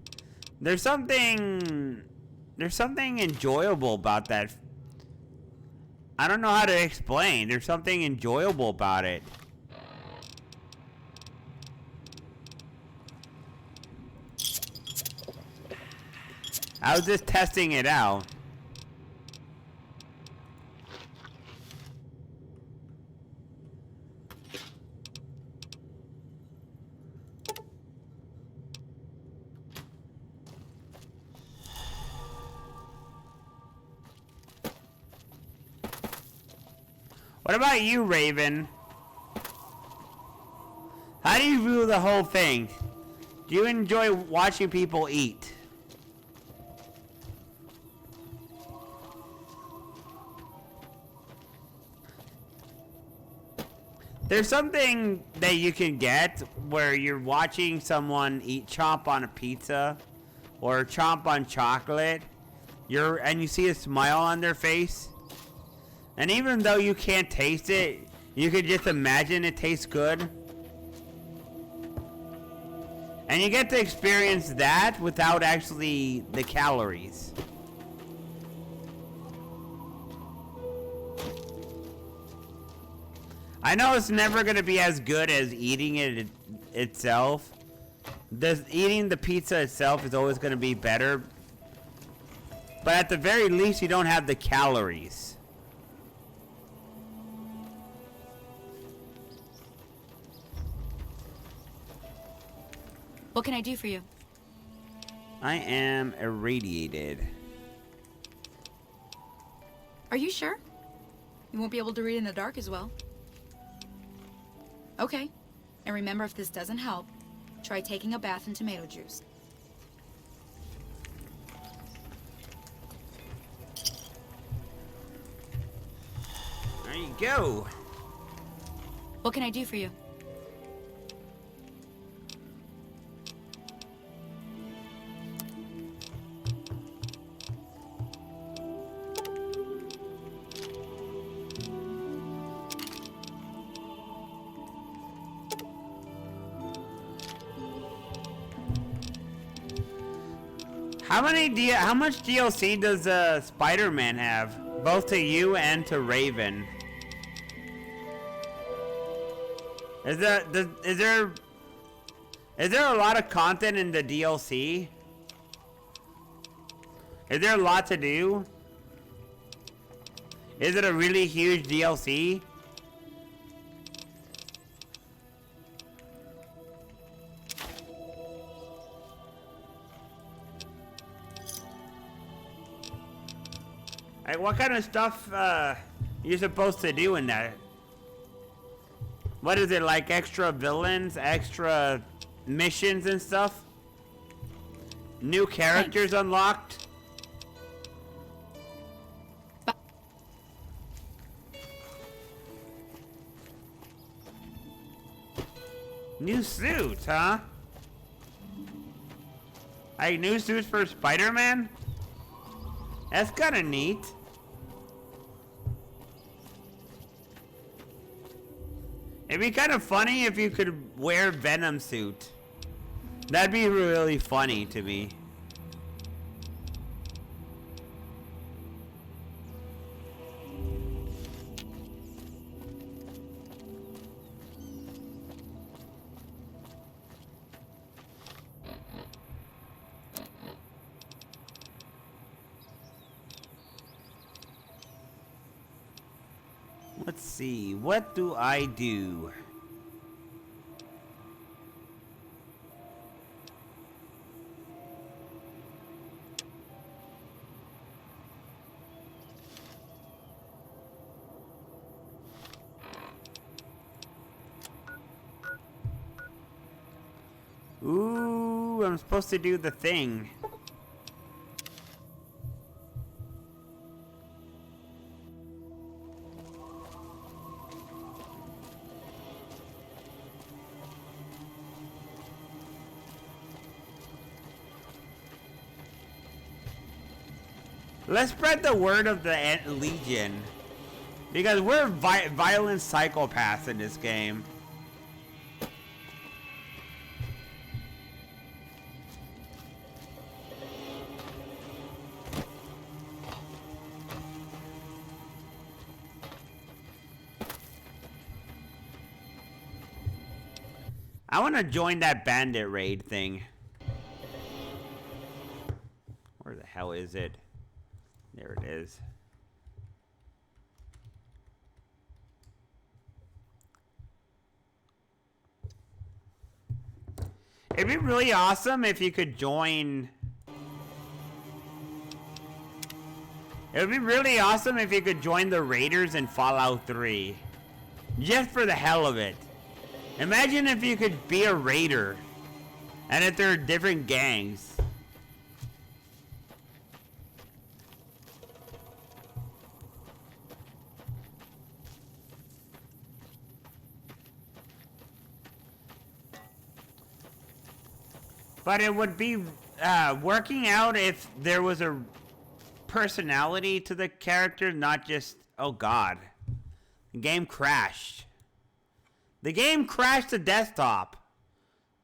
there's something enjoyable about that. I don't know how to explain. There's something enjoyable about it. I was just testing it out. What about you, Raven? How do you view the whole thing? Do you enjoy watching people eat? There's something that you can get where you're watching someone chomp on a pizza or chomp on chocolate, and you see a smile on their face. And even though you can't taste it, you could just imagine it tastes good. And you get to experience that without actually the calories. I know it's never going to be as good as eating it itself. Eating the pizza itself is always going to be better. But at the very least, you don't have the calories. What can I do for you? I am irradiated. Are you sure? You won't be able to read in the dark as well. Okay. And remember, if this doesn't help, try taking a bath in tomato juice. There you go. What can I do for you? How much DLC does Spider-Man have? Both to you and to Raven. Is there a lot of content in the DLC? Is there a lot to do? Is it a really huge DLC? Like, what kind of stuff you're supposed to do in that? What is it, like extra villains, extra missions and stuff? New characters unlocked? New suits, huh? Like new suits for Spider-Man? That's kinda neat. It'd be kind of funny if you could wear Venom suit. That'd be really funny to me. Let's see, what do I do? Ooh, I'm supposed to do the thing. Let's spread the word of the Legion. Because we're violent psychopaths in this game. I want to join that bandit raid thing. Where the hell is it? There it is. It'd be really awesome if you could join. It would be really awesome if you could join the Raiders in Fallout 3. Just for the hell of it. Imagine if you could be a Raider. And if there are different gangs. But it would be working out if there was a personality to the character, not just, oh god. The game crashed. The game crashed the desktop.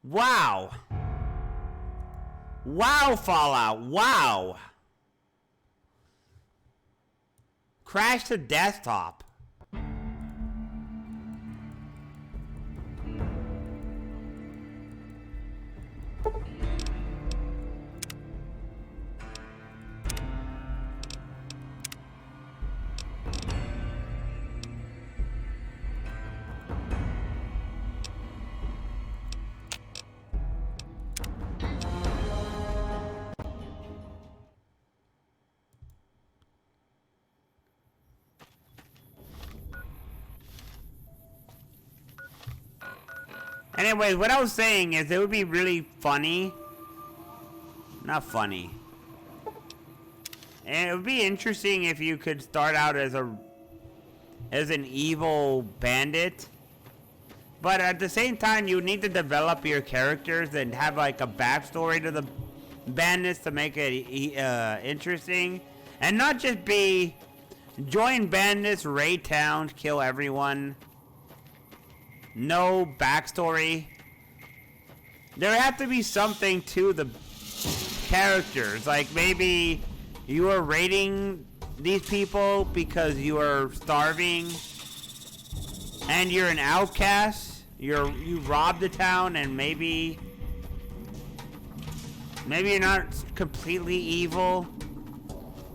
Wow. Wow, Fallout. Wow. Crashed the desktop. Anyways, what I was saying is it would be really funny. Not funny. And it would be interesting if you could start out as an evil bandit. But at the same time, you need to develop your characters and have like a backstory to the bandits to make it interesting. And not just be join bandits, raid towns, kill everyone. No backstory. There have to be something to the characters. Like maybe you are raiding these people because you are starving and you're an outcast. you rob the town and maybe you're not completely evil,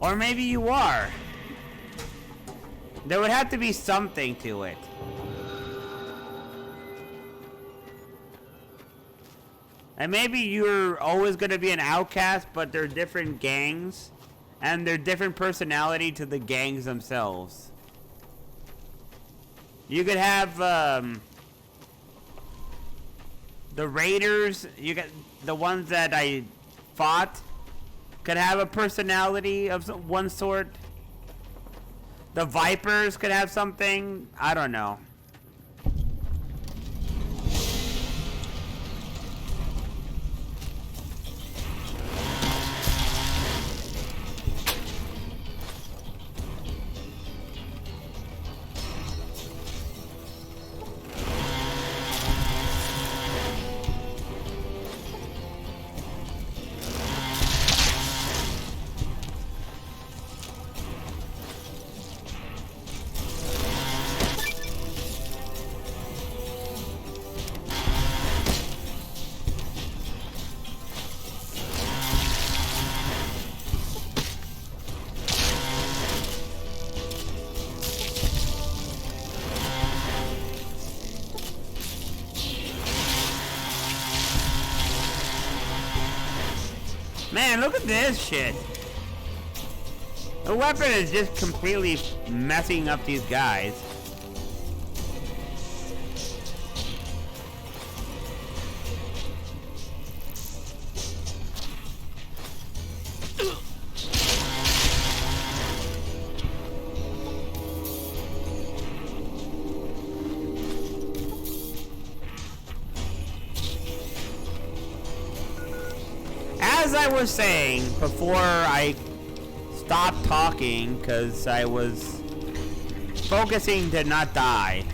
or maybe you are. There would have to be something to it. And maybe you're always going to be an outcast, but they're different gangs, and they're different personality to the gangs themselves. You could have the Raiders, you got the ones that I fought, could have a personality of one sort. The Vipers could have something. I don't know. Man, look at this shit. The weapon is just completely messing up these guys. As I was saying before I stopped talking because I was focusing to not die,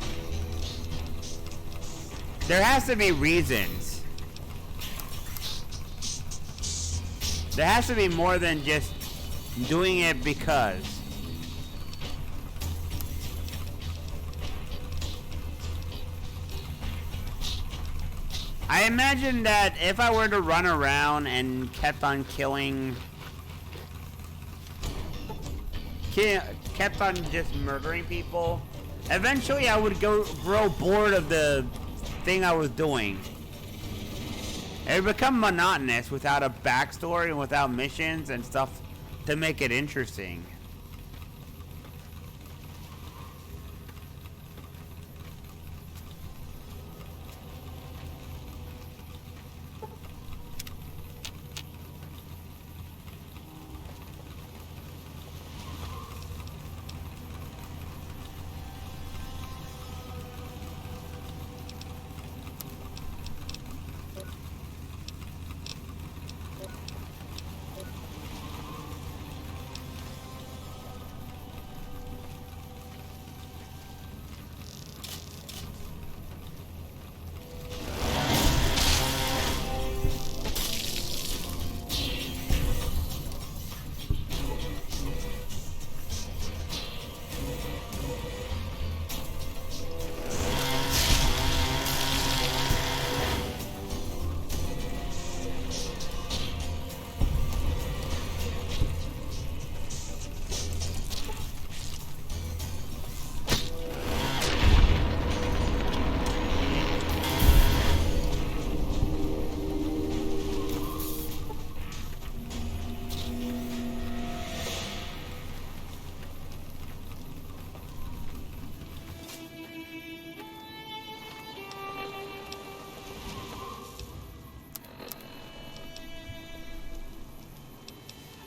there has to be reasons. There has to be more than just doing it because. I imagine that if I were to run around and kept on kept on just murdering people, eventually I would grow bored of the thing I was doing. It would become monotonous without a backstory and without missions and stuff to make it interesting.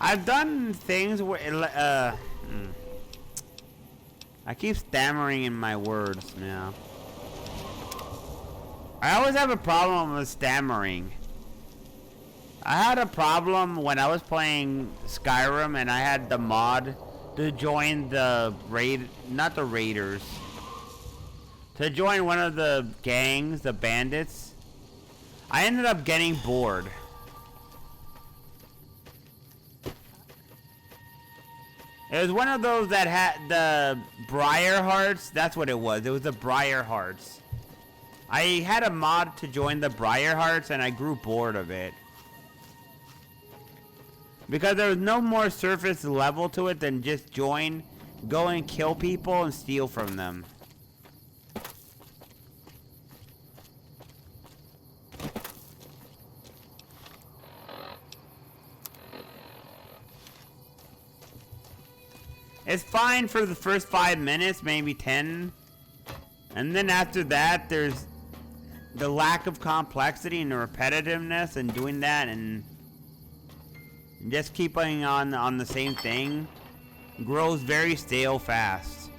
I've done things where, I keep stammering in my words now. I always have a problem with stammering. I had a problem when I was playing Skyrim and I had the mod to join the not the raiders, to join one of the gangs, the bandits. I ended up getting bored. It was one of those that had the Briar Hearts. That's what it was. It was the Briar Hearts. I had a mod to join the Briarhearts and I grew bored of it. Because there was no more surface level to it than just join, go and kill people and steal from them. It's fine for the first 5 minutes, maybe 10. And then after that, there's the lack of complexity and the repetitiveness and doing that and just keeping on the same thing grows very stale fast.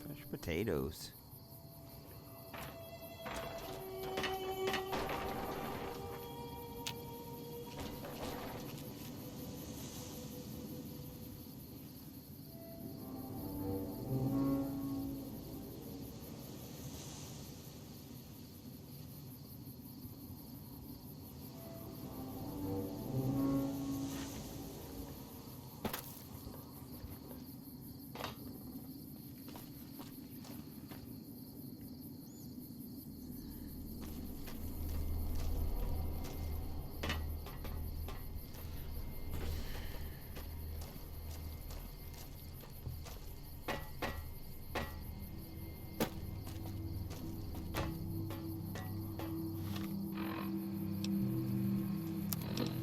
Fresh potatoes.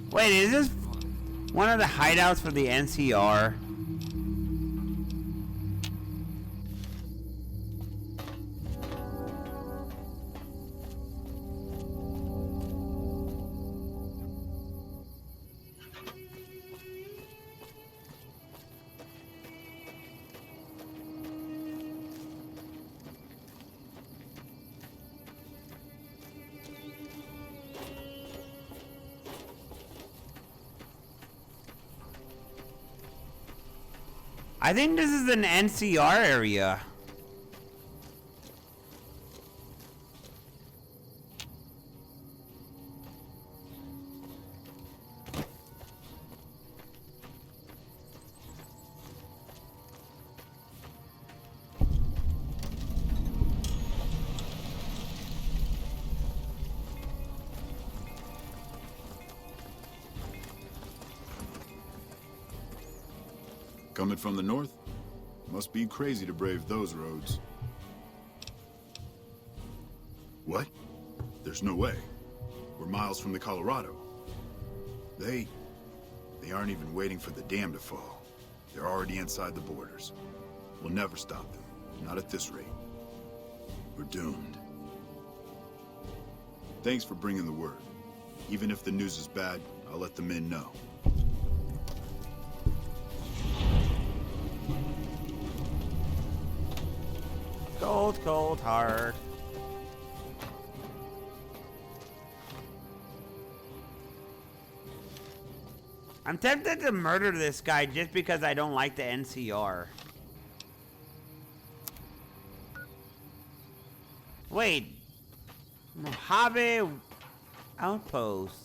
Wait, is this one of the hideouts for the NCR? I think this is an NCR area. Coming from the north? Must be crazy to brave those roads. What? There's no way. We're miles from the Colorado. They aren't even waiting for the dam to fall. They're already inside the borders. We'll never stop them. Not at this rate. We're doomed. Thanks for bringing the word. Even if the news is bad, I'll let the men know. Cold, cold heart. I'm tempted to murder this guy just because I don't like the NCR. Wait. Mojave Outpost.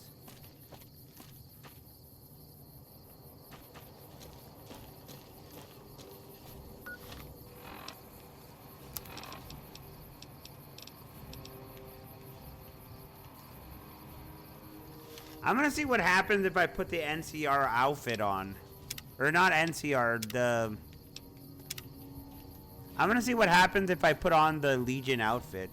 I'm gonna see what happens if I put the NCR outfit on. Or not NCR, I'm gonna see what happens if I put on the Legion outfit.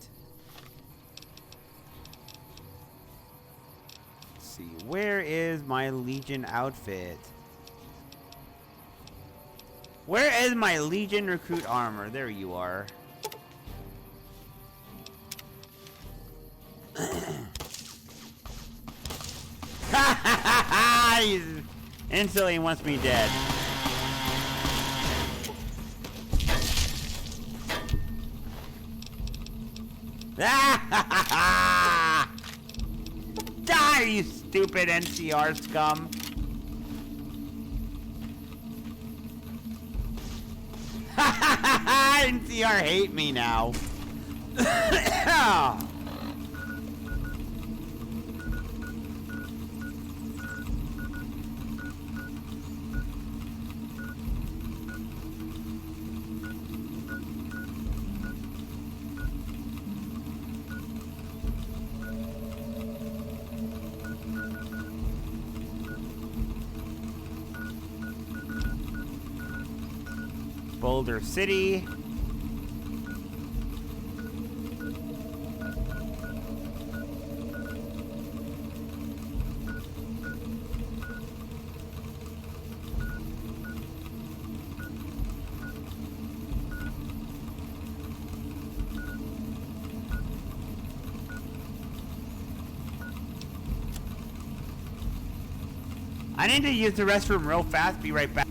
Let's see, where is my Legion outfit? Where is my Legion recruit armor? There you are. He instantly wants me dead. Die, you stupid NCR scum. NCR hate me now. Boulder City. I need to use the restroom real fast. Be right back.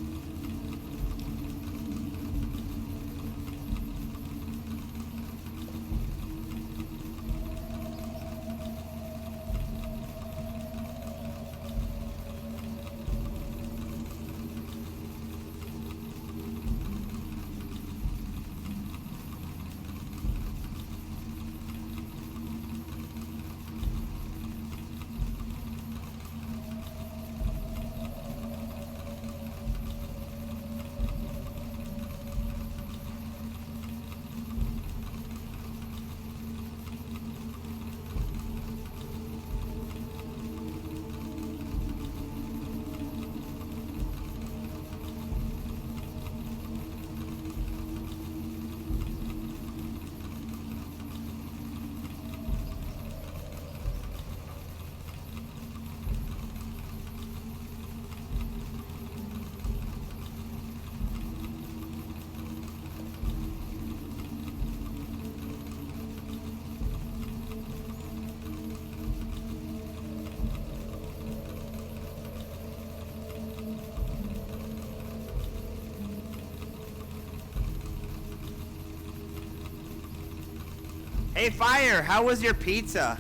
Hey, Fire, how was your pizza?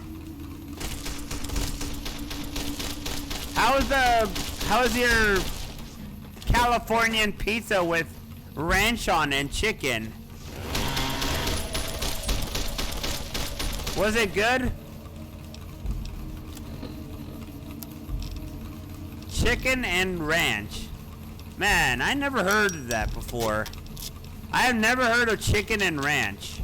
How was your Californian pizza with ranch on and chicken? Was it good? Chicken and ranch. Man, I never heard of that before. I have never heard of chicken and ranch.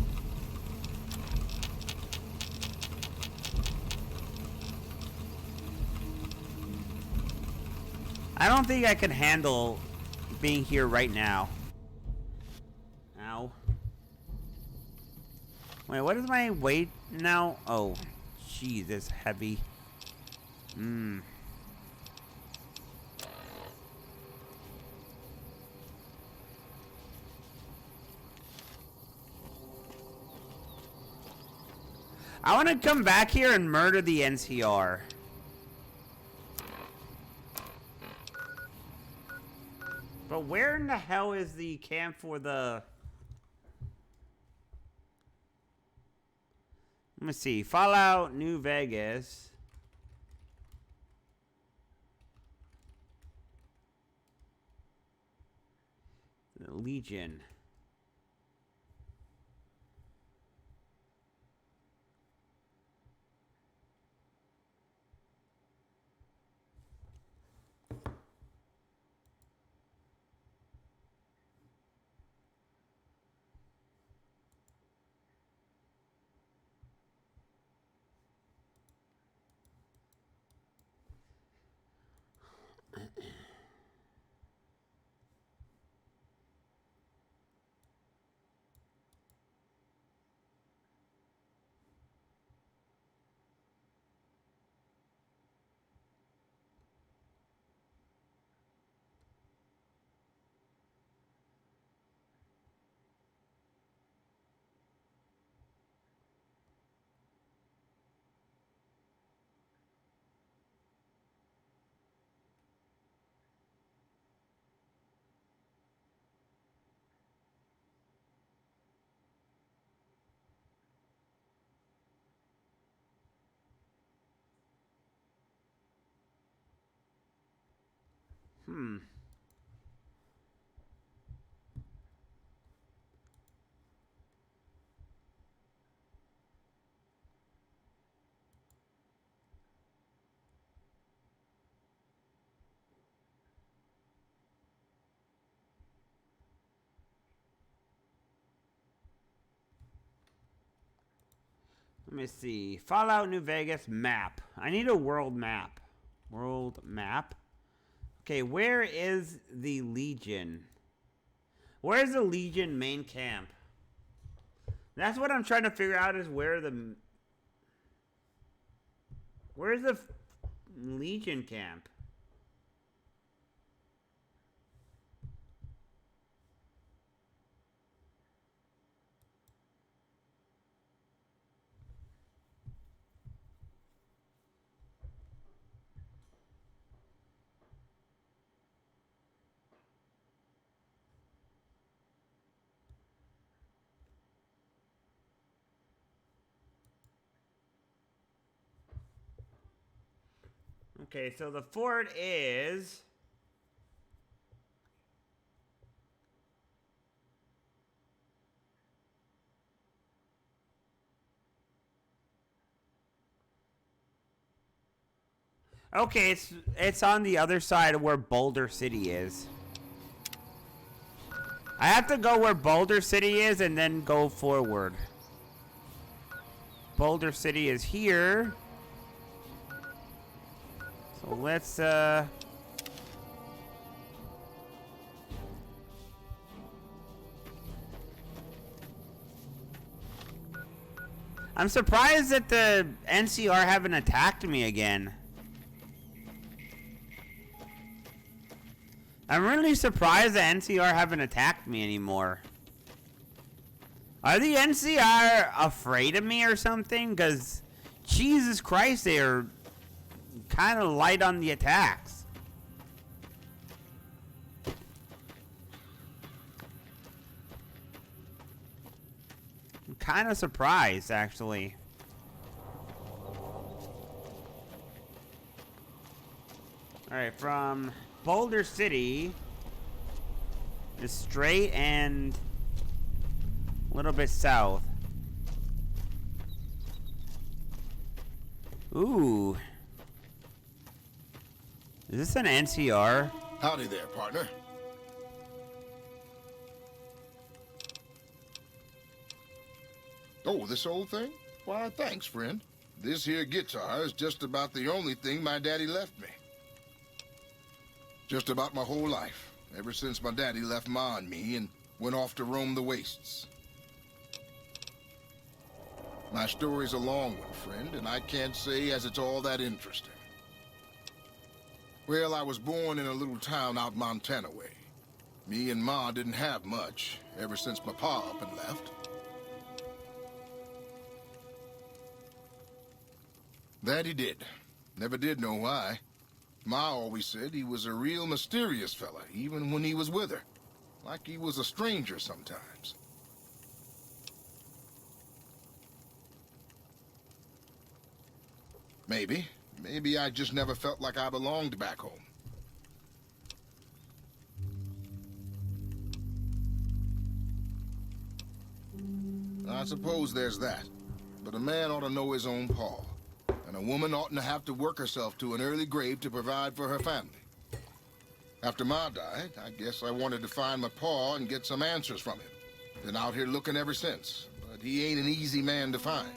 I don't think I can handle being here right now. Ow. Wait, what is my weight now? Oh, jeez, it's heavy. I want to come back here and murder the NCR. But where in the hell is the camp for the... Let me see. Fallout New Vegas. The Legion. Let me see. Fallout New Vegas map. I need a world map. World map. Okay, where is the Legion? Where's the Legion main camp? That's what I'm trying to figure out is where's the Legion camp? Okay, so the fort is... Okay, it's on the other side of where Boulder City is. I have to go where Boulder City is and then go forward. Boulder City is here. So let's I'm surprised that the NCR haven't attacked me again. I'm really surprised the NCR haven't attacked me anymore. Are the NCR afraid of me or something? Because, Jesus Christ, they are kind of light on the attacks. I'm kind of surprised, actually. Alright, from Boulder City, just straight and a little bit south. Ooh. Is this an NCR? Howdy there, partner. Oh, this old thing? Why, thanks, friend. This here guitar is just about the only thing my daddy left me. Just about my whole life, ever since my daddy left Ma and me and went off to roam the wastes. My story's a long one, friend, and I can't say as it's all that interesting. Well, I was born in a little town out Montana way. Me and Ma didn't have much, ever since my pa up and left. That he did. Never did know why. Ma always said he was a real mysterious fella, even when he was with her. Like he was a stranger sometimes. Maybe. Maybe I just never felt like I belonged back home. I suppose there's that. But a man ought to know his own paw. And a woman oughtn't to have to work herself to an early grave to provide for her family. After Ma died, I guess I wanted to find my paw and get some answers from him. Been out here looking ever since, but he ain't an easy man to find.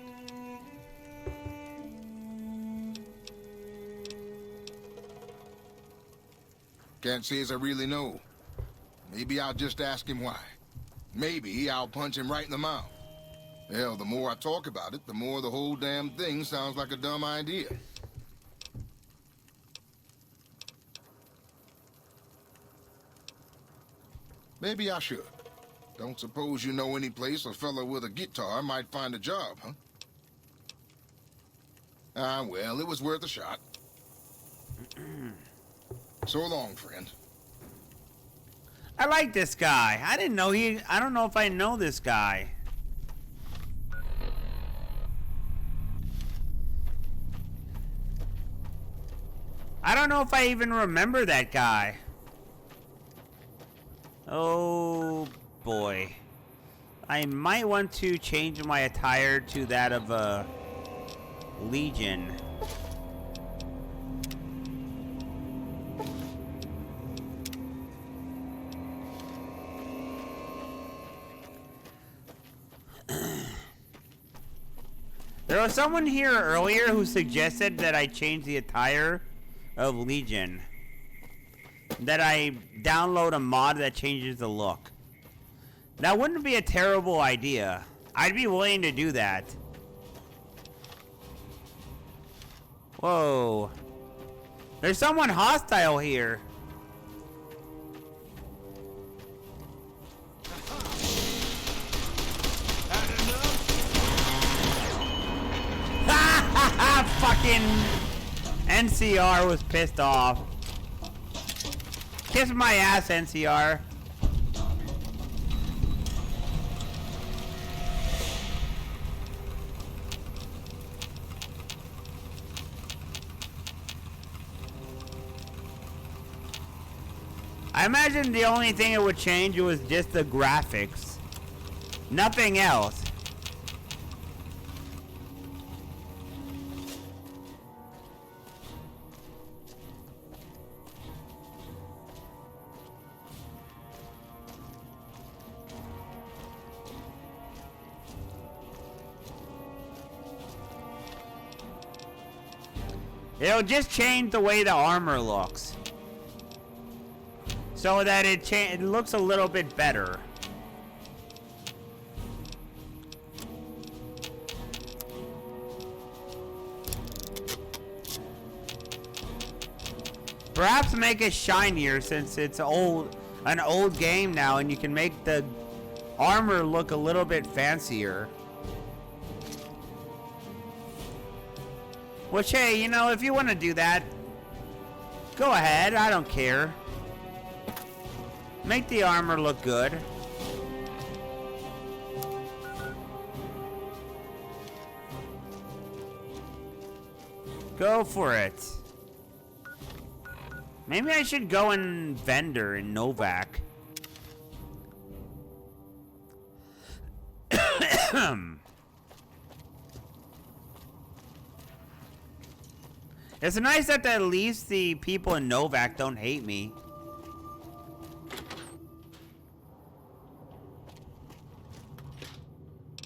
Can't say as I really know. Maybe I'll just ask him why. Maybe I'll punch him right in the mouth. Hell, the more I talk about it, the more the whole damn thing sounds like a dumb idea. Maybe I should. Don't suppose you know any place a fella with a guitar might find a job, huh? Ah, well, it was worth a shot. So long, friend. I like this guy. I don't know if I know this guy. I don't know if I even remember that guy. Oh boy. I might want to change my attire to that of a Legion. There was someone here earlier who suggested that I change the attire of Legion. That I download a mod that changes the look. That wouldn't be a terrible idea. I'd be willing to do that. Whoa. There's someone hostile here. Fucking NCR was pissed off. Kiss my ass, NCR. I imagine the only thing it would change was just the graphics. Nothing else. It'll just change the way the armor looks. So that it looks a little bit better. Perhaps make it shinier since it's an old game now, and you can make the armor look a little bit fancier. Which, hey, you know, if you want to do that, go ahead. I don't care. Make the armor look good. Go for it. Maybe I should go in Vendor in Novak. It's nice that at least the people in Novak don't hate me.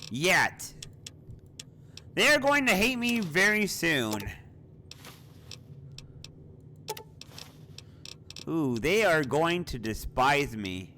Yet. They are going to hate me very soon. Ooh, they are going to despise me.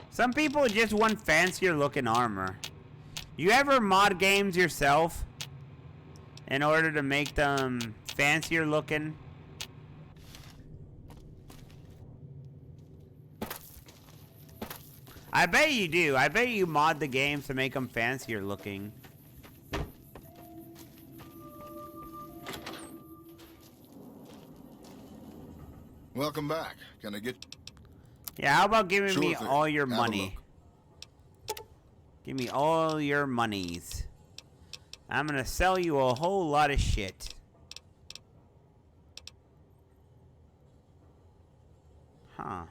Some people just want fancier looking armor. You ever mod games yourself in order to make them fancier looking? I bet you do. I bet you mod the games to make them fancier looking. Welcome back. Can I get... Yeah, how about giving Sure me thing. all your Have a money? Give me all your monies. I'm gonna sell you a whole lot of shit. Huh.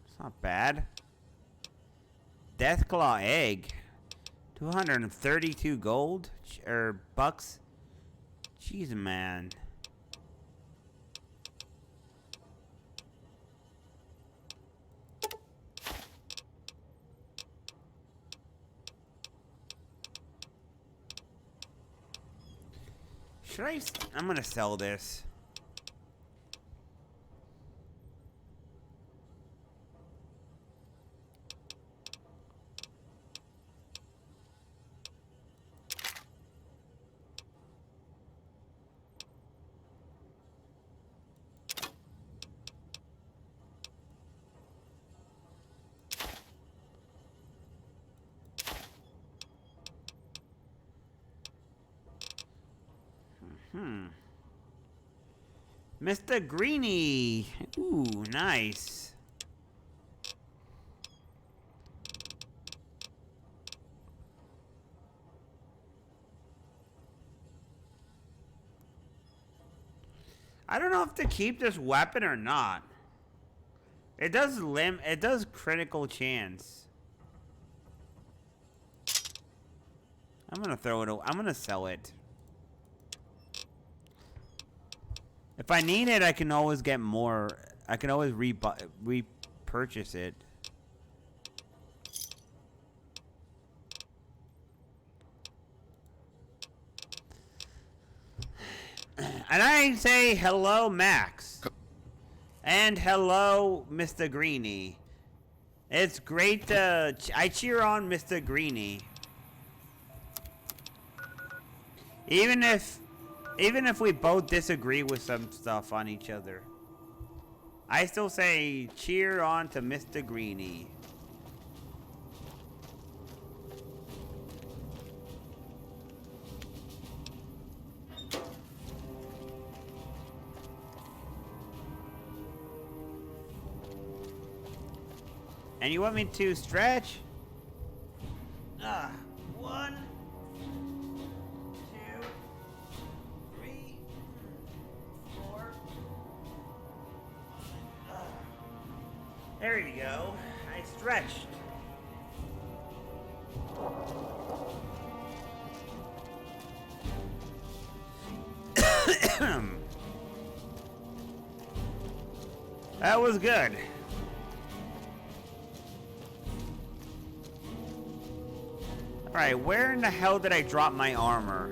It's not bad. Deathclaw egg. 232 gold? Or bucks? Jeez, man. Should I? I'm gonna sell this. Mr. Greenie. Ooh, nice. I don't know if to keep this weapon or not. It does critical chance. I'm gonna throw it away. I'm gonna sell it. If I need it, I can always get more. I can always repurchase it. And I say hello, Max. And hello, Mr. Greenie. It's great to... I cheer on Mr. Greenie. Even if we both disagree with some stuff on each other. I still say cheer on to Mr. Greenie. And you want me to stretch? 1, 2, 3, 4. There you go. I stretched. That was good. Alright, where in the hell did I drop my armor?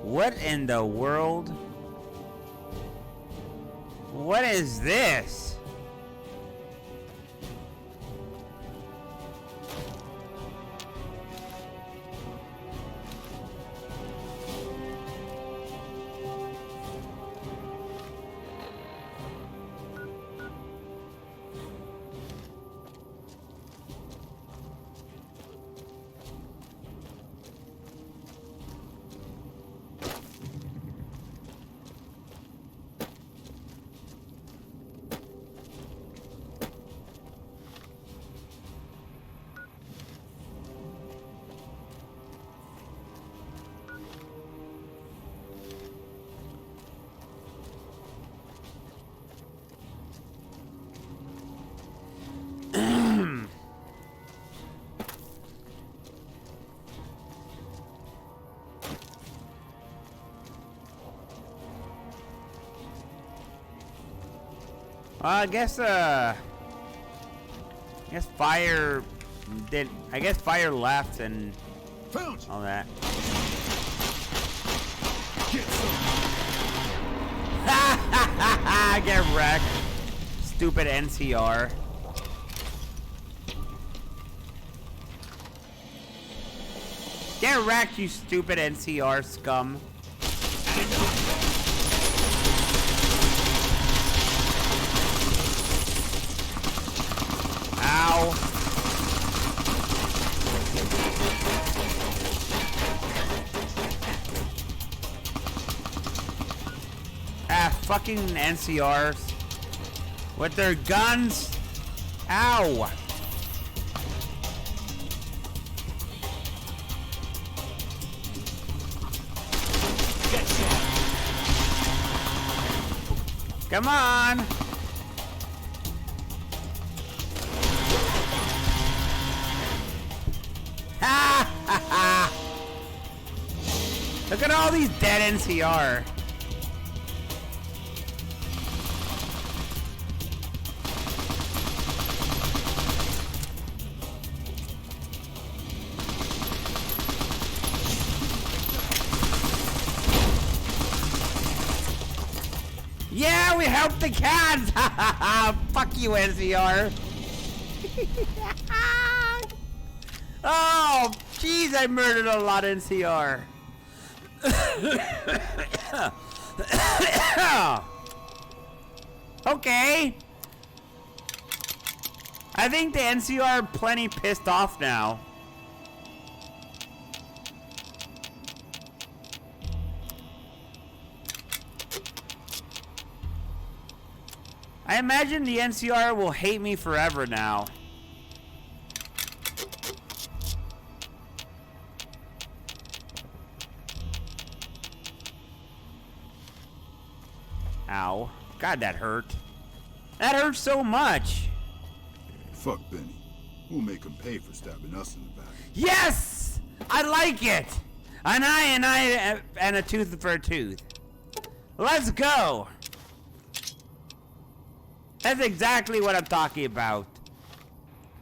What in the world? What is this? I guess fire did. I guess fire left and all that. Get wrecked, stupid NCR. Get wrecked, you stupid NCR scum. Ow. Fucking NCRs with their guns. Ow. Come on. Ha ha ha. Look at all these dead NCR. Yeah, we helped the cats! Fuck you, NCR. Oh, jeez, I murdered a lot of NCR. Okay. I think the NCR are plenty pissed off now. I imagine the NCR will hate me forever now. Ow. God, that hurt. That hurt so much. Fuck Benny. We'll make him pay for stabbing us in the back. Yes! I like it! An eye, and a tooth for a tooth. Let's go! That's exactly what I'm talking about.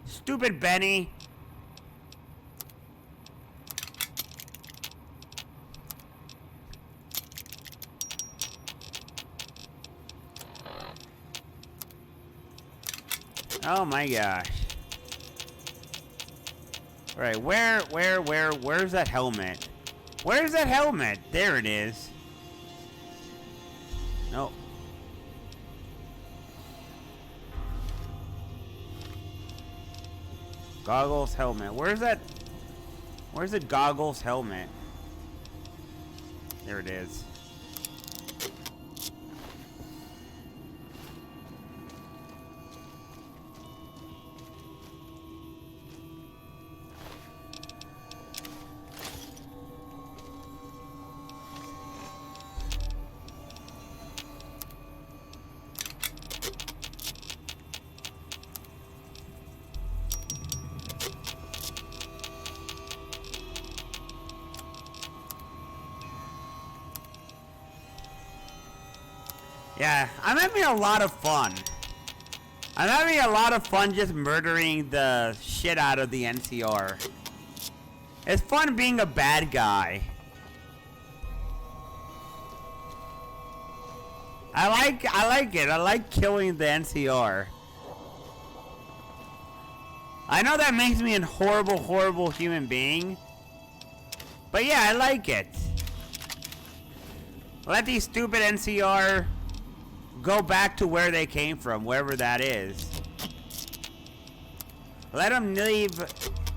Stupid Benny. Oh my gosh. Alright, where's that helmet? Where's that helmet? There it is. Nope. Goggles, helmet. Where's that? Where's the goggles, helmet? There it is. Yeah, I'm having a lot of fun. I'm having a lot of fun just murdering the shit out of the NCR. It's fun being a bad guy. I like it. I like killing the NCR. I know that makes me a horrible, horrible human being. But yeah, I like it. Let these stupid NCR go back to where they came from, wherever that is. Let them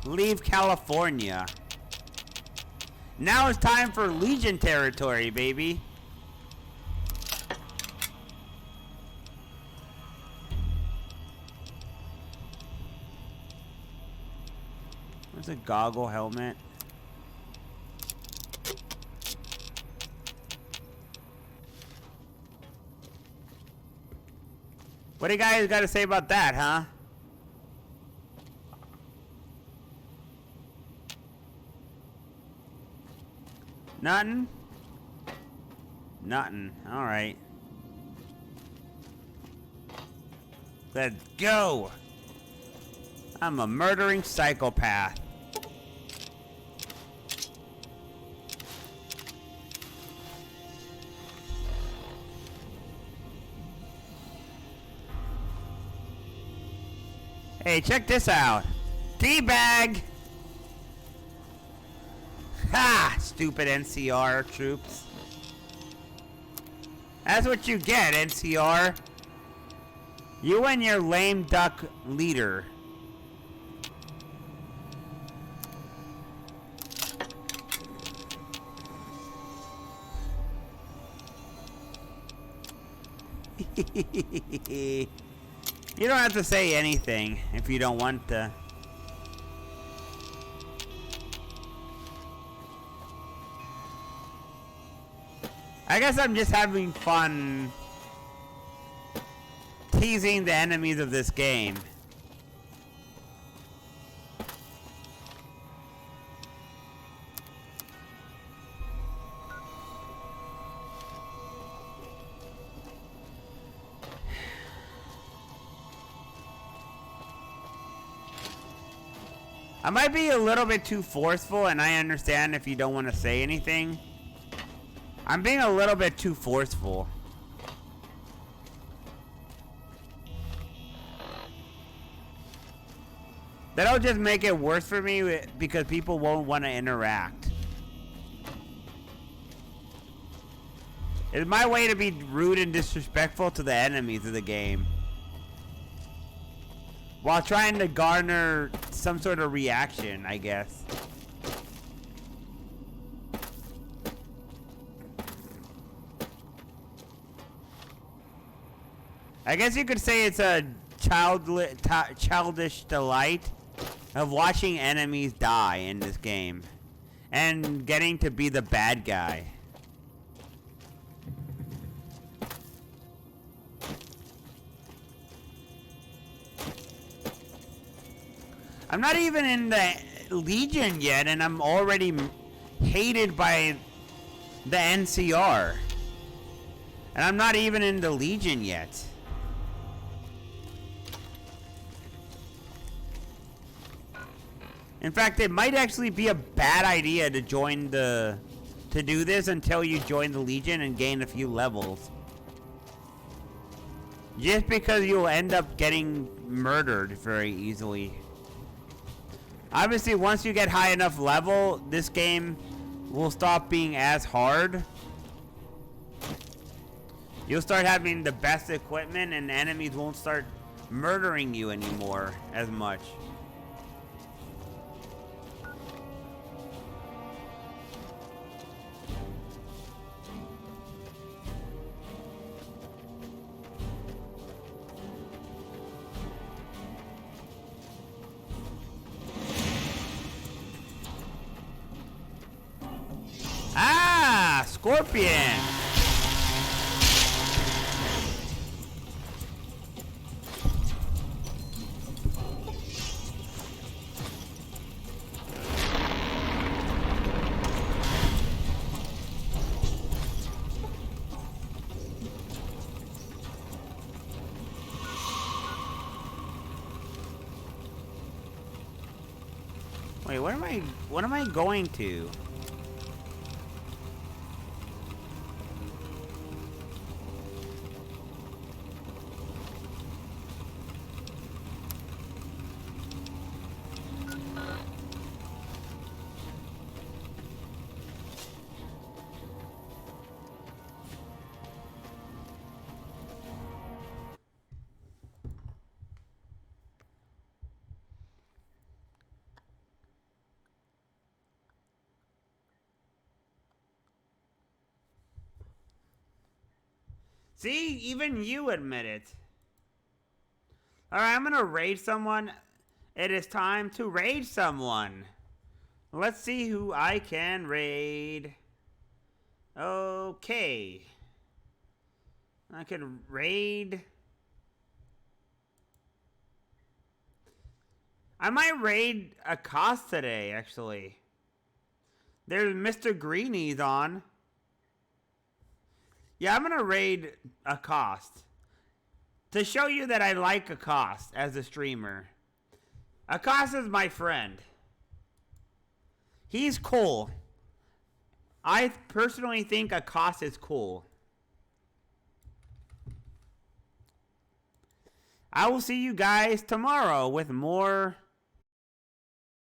leave California. Now it's time for Legion territory, baby. Where's a goggle helmet? What do you guys got to say about that, huh? Nothing? Nothing. All right. Let's go. I'm a murdering psychopath. Hey, check this out. Teabag! Ha! Stupid NCR troops. That's what you get, NCR. You and your lame duck leader. You don't have to say anything if you don't want to. I guess I'm just having fun teasing the enemies of this game. I might be a little bit too forceful, and I understand if you don't want to say anything. I'm being a little bit too forceful. That'll just make it worse for me because people won't want to interact. It's my way to be rude and disrespectful to the enemies of the game, while trying to garner some sort of reaction, I guess. I guess you could say it's a childish delight of watching enemies die in this game and getting to be the bad guy. I'm not even in the Legion yet, and I'm already hated by the NCR. And I'm not even in the Legion yet. In fact, it might actually be a bad idea to join the... to do this until you join the Legion and gain a few levels. Just because you'll end up getting murdered very easily. Obviously, once you get high enough level, this game will stop being as hard. You'll start having the best equipment and enemies won't start murdering you anymore as much. Ah, Scorpion. Wait, what am I going to? See, even you admit it. Alright, I'm gonna raid someone. It is time to raid someone. Let's see who I can raid. Okay. I can raid. I might raid a cost today, actually. There's Mr. Greeny's on. Yeah, I'm gonna raid a cost. To show you that I like a cost as a streamer. A cost is my friend. He's cool. I personally think a cost is cool. I will see you guys tomorrow with more